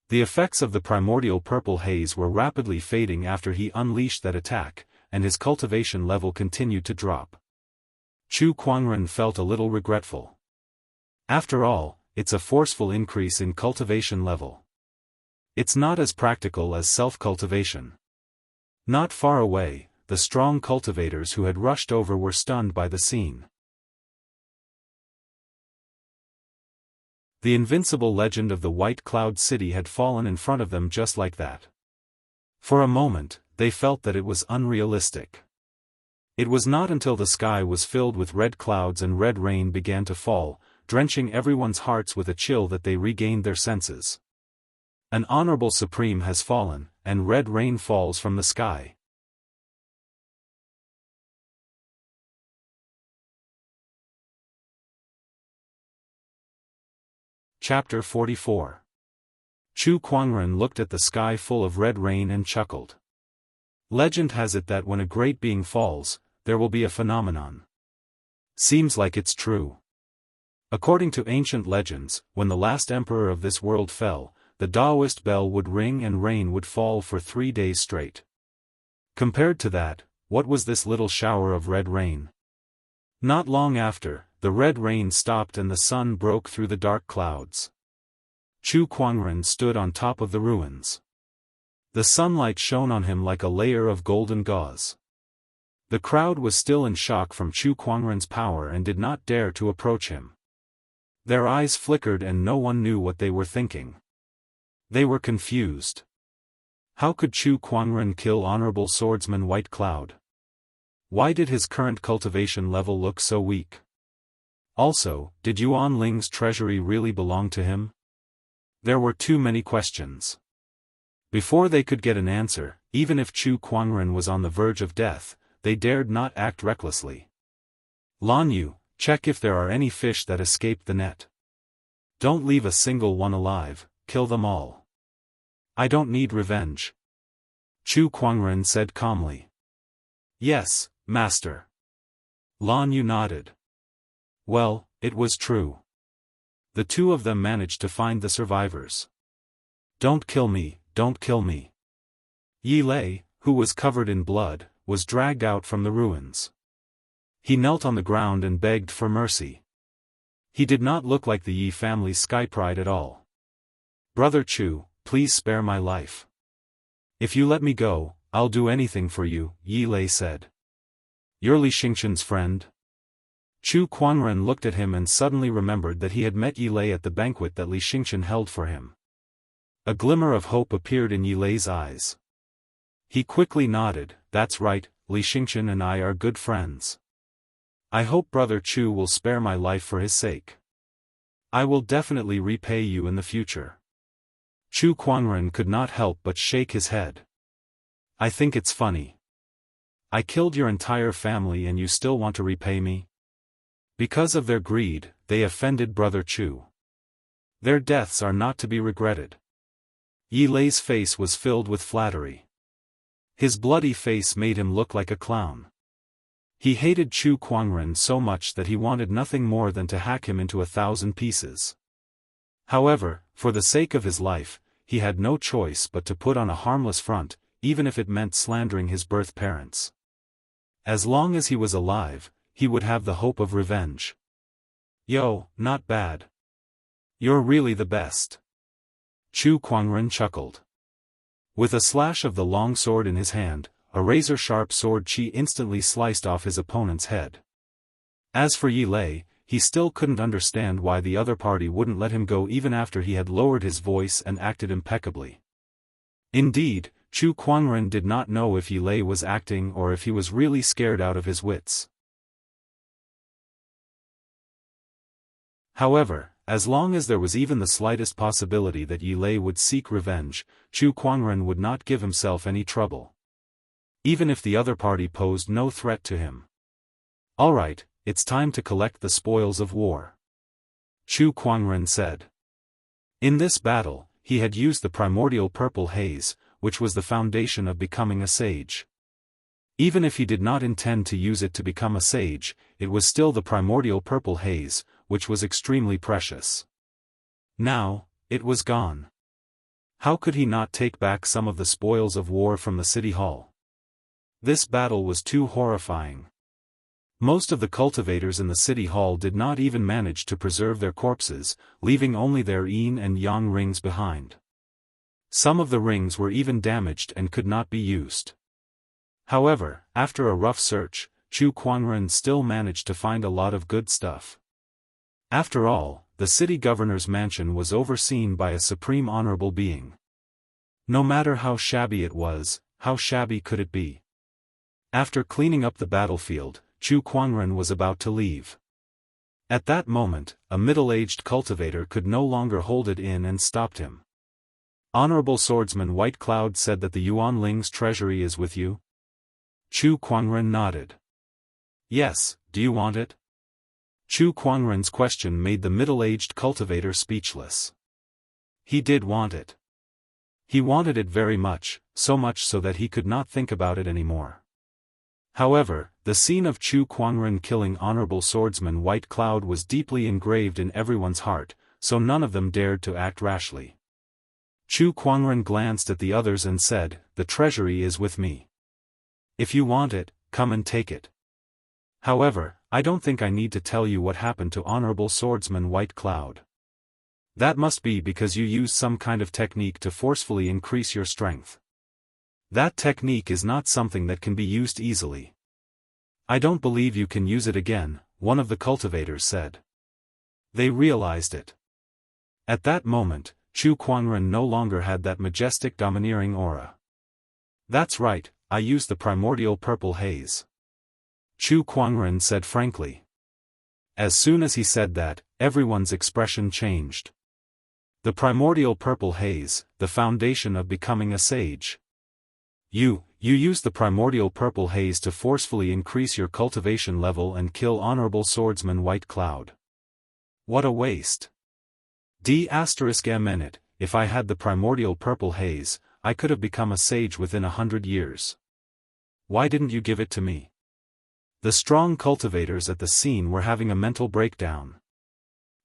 The effects of the primordial purple haze were rapidly fading after he unleashed that attack, and his cultivation level continued to drop. Chu Kuangren felt a little regretful. After all, it's a forceful increase in cultivation level. It's not as practical as self-cultivation. Not far away, the strong cultivators who had rushed over were stunned by the scene. The invincible legend of the White Cloud City had fallen in front of them just like that. For a moment, they felt that it was unrealistic. It was not until the sky was filled with red clouds and red rain began to fall, drenching everyone's hearts with a chill that they regained their senses. An honorable supreme has fallen, and red rain falls from the sky. Chapter 44. Chu Kuangren looked at the sky full of red rain and chuckled. Legend has it that when a great being falls, there will be a phenomenon. Seems like it's true. According to ancient legends, when the last emperor of this world fell, the Taoist bell would ring and rain would fall for 3 days straight. Compared to that, what was this little shower of red rain? Not long after, the red rain stopped and the sun broke through the dark clouds. Chu Kuangren stood on top of the ruins. The sunlight shone on him like a layer of golden gauze. The crowd was still in shock from Chu Kuangren's power and did not dare to approach him. Their eyes flickered and no one knew what they were thinking. They were confused. How could Chu Kuangren kill Honorable Swordsman White Cloud? Why did his current cultivation level look so weak? Also, did Yuan Ling's treasury really belong to him? There were too many questions. Before they could get an answer, even if Chu Kuangren was on the verge of death, they dared not act recklessly. "Lan Yu, check if there are any fish that escaped the net. Don't leave a single one alive, kill them all. I don't need revenge." Chu Kuangren said calmly. "Yes, master." Lan Yu nodded. Well, it was true. The two of them managed to find the survivors. "Don't kill me, don't kill me." Yi Lei, who was covered in blood, was dragged out from the ruins. He knelt on the ground and begged for mercy. He did not look like the Yi family's sky pride at all. "Brother Chu, please spare my life. If you let me go, I'll do anything for you," Yi Lei said. "You're Li Xingqian's friend?" Chu Kuangren looked at him and suddenly remembered that he had met Yi Lei at the banquet that Li Xingqian held for him. A glimmer of hope appeared in Yi Lei's eyes. He quickly nodded, "That's right, Li Xingqian and I are good friends. I hope Brother Chu will spare my life for his sake. I will definitely repay you in the future." Chu Kuangren could not help but shake his head. "I think it's funny. I killed your entire family and you still want to repay me?" Because of their greed, they offended Brother Chu. Their deaths are not to be regretted. Yi Lei's face was filled with flattery. His bloody face made him look like a clown. He hated Chu Kuangren so much that he wanted nothing more than to hack him into 1,000 pieces. However, for the sake of his life, he had no choice but to put on a harmless front, even if it meant slandering his birth parents. As long as he was alive, he would have the hope of revenge. "Yo, not bad. You're really the best. Chu Kuangren chuckled. With a slash of the long sword in his hand, a razor-sharp sword Qi instantly sliced off his opponent's head. As for Yi Lei, he still couldn't understand why the other party wouldn't let him go even after he had lowered his voice and acted impeccably. Indeed, Chu Kuangren did not know if Yi Lei was acting or if he was really scared out of his wits. However, as long as there was even the slightest possibility that Yi Lei would seek revenge, Chu Kuangren would not give himself any trouble. Even if the other party posed no threat to him. Alright, it's time to collect the spoils of war. Chu Kuangren said. In this battle, he had used the primordial purple haze, which was the foundation of becoming a sage. Even if he did not intend to use it to become a sage, it was still the primordial purple haze, which was extremely precious. Now, it was gone. How could he not take back some of the spoils of war from the city hall? This battle was too horrifying. Most of the cultivators in the city hall did not even manage to preserve their corpses, leaving only their yin and yang rings behind. Some of the rings were even damaged and could not be used. However, after a rough search, Chu Kuangren still managed to find a lot of good stuff. After all, the city governor's mansion was overseen by a supreme honorable being. No matter how shabby it was, how shabby could it be? After cleaning up the battlefield, Chu Kuangren was about to leave. At that moment, a middle-aged cultivator could no longer hold it in and stopped him. Honorable Swordsman White Cloud said that the Yuanling's treasury is with you? Chu Kuangren nodded. Yes, do you want it? Chu Kuangren's question made the middle-aged cultivator speechless. He did want it. He wanted it very much, so much so that he could not think about it anymore. However, the scene of Chu Kuangren killing Honorable Swordsman White Cloud was deeply engraved in everyone's heart, so none of them dared to act rashly. Chu Kuangren glanced at the others and said, "The treasury is with me. If you want it, come and take it. However, I don't think I need to tell you what happened to Honorable Swordsman White Cloud. That must be because you used some kind of technique to forcefully increase your strength. That technique is not something that can be used easily. I don't believe you can use it again," one of the cultivators said. They realized it. At that moment, Chu Kuangren no longer had that majestic domineering aura. "That's right, I used the primordial purple haze," Chu Kuangren said frankly. As soon as he said that, everyone's expression changed. The primordial purple haze, the foundation of becoming a sage. You used the primordial purple haze to forcefully increase your cultivation level and kill Honorable Swordsman White Cloud. What a waste. *M*, if I had the primordial purple haze, I could have become a sage within 100 years. Why didn't you give it to me? The strong cultivators at the scene were having a mental breakdown.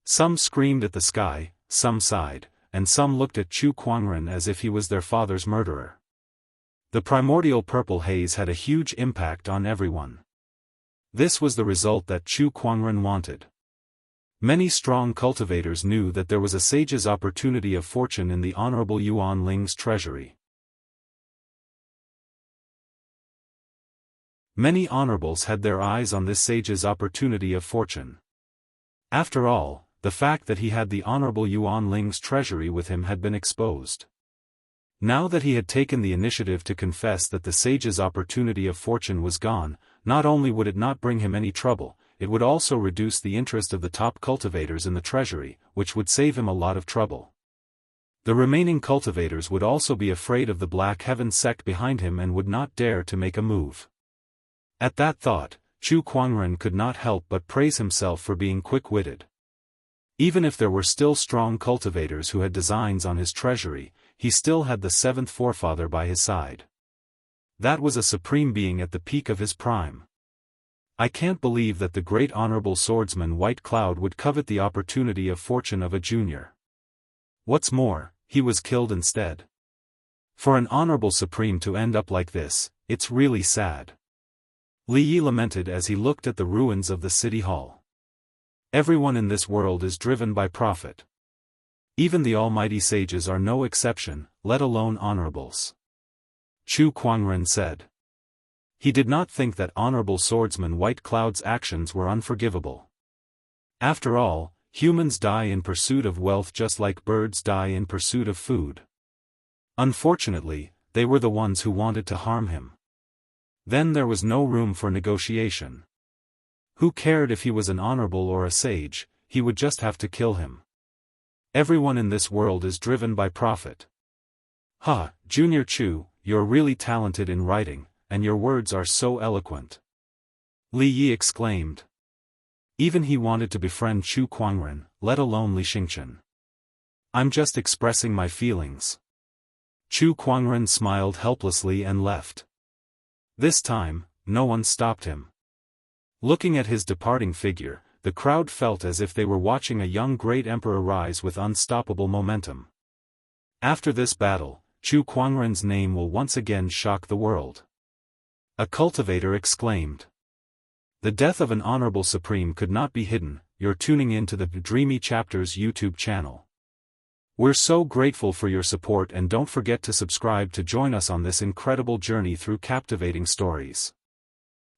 Some screamed at the sky, some sighed, and some looked at Chu Kuangren as if he was their father's murderer. The primordial purple haze had a huge impact on everyone. This was the result that Chu Kuangren wanted. Many strong cultivators knew that there was a sage's opportunity of fortune in the Honorable Yuan Ling's treasury. Many honorables had their eyes on this sage's opportunity of fortune. After all, the fact that he had the Honorable Yuan Ling's treasury with him had been exposed. Now that he had taken the initiative to confess that the sage's opportunity of fortune was gone, not only would it not bring him any trouble, it would also reduce the interest of the top cultivators in the treasury, which would save him a lot of trouble. The remaining cultivators would also be afraid of the Black Heaven sect behind him and would not dare to make a move. At that thought, Chu Kuangren could not help but praise himself for being quick-witted. Even if there were still strong cultivators who had designs on his treasury, he still had the seventh forefather by his side. That was a supreme being at the peak of his prime. I can't believe that the great honorable swordsman White Cloud would covet the opportunity of fortune of a junior. What's more, he was killed instead. For an honorable supreme to end up like this, it's really sad. Li Yi lamented as he looked at the ruins of the city hall. Everyone in this world is driven by profit. Even the almighty sages are no exception, let alone honorables. Chu Kuangren said. He did not think that honorable swordsman White Cloud's actions were unforgivable. After all, humans die in pursuit of wealth just like birds die in pursuit of food. Unfortunately, they were the ones who wanted to harm him. Then there was no room for negotiation. Who cared if he was an honorable or a sage, he would just have to kill him. Everyone in this world is driven by profit. Ha, Junior Chu, you're really talented in writing, and your words are so eloquent. Li Yi exclaimed. Even he wanted to befriend Chu Kuangren, let alone Li Xingchen. I'm just expressing my feelings. Chu Kuangren smiled helplessly and left. This time, no one stopped him. Looking at his departing figure, the crowd felt as if they were watching a young great emperor rise with unstoppable momentum. After this battle, Chu Kuangren's name will once again shock the world. A cultivator exclaimed. The death of an honorable supreme could not be hidden. You're tuning in to the Dreamy Chapters YouTube channel. We're so grateful for your support, and don't forget to subscribe to join us on this incredible journey through captivating stories.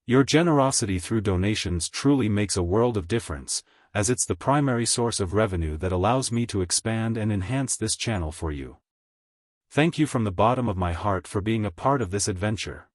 Your generosity through donations truly makes a world of difference, as it's the primary source of revenue that allows me to expand and enhance this channel for you. Thank you from the bottom of my heart for being a part of this adventure.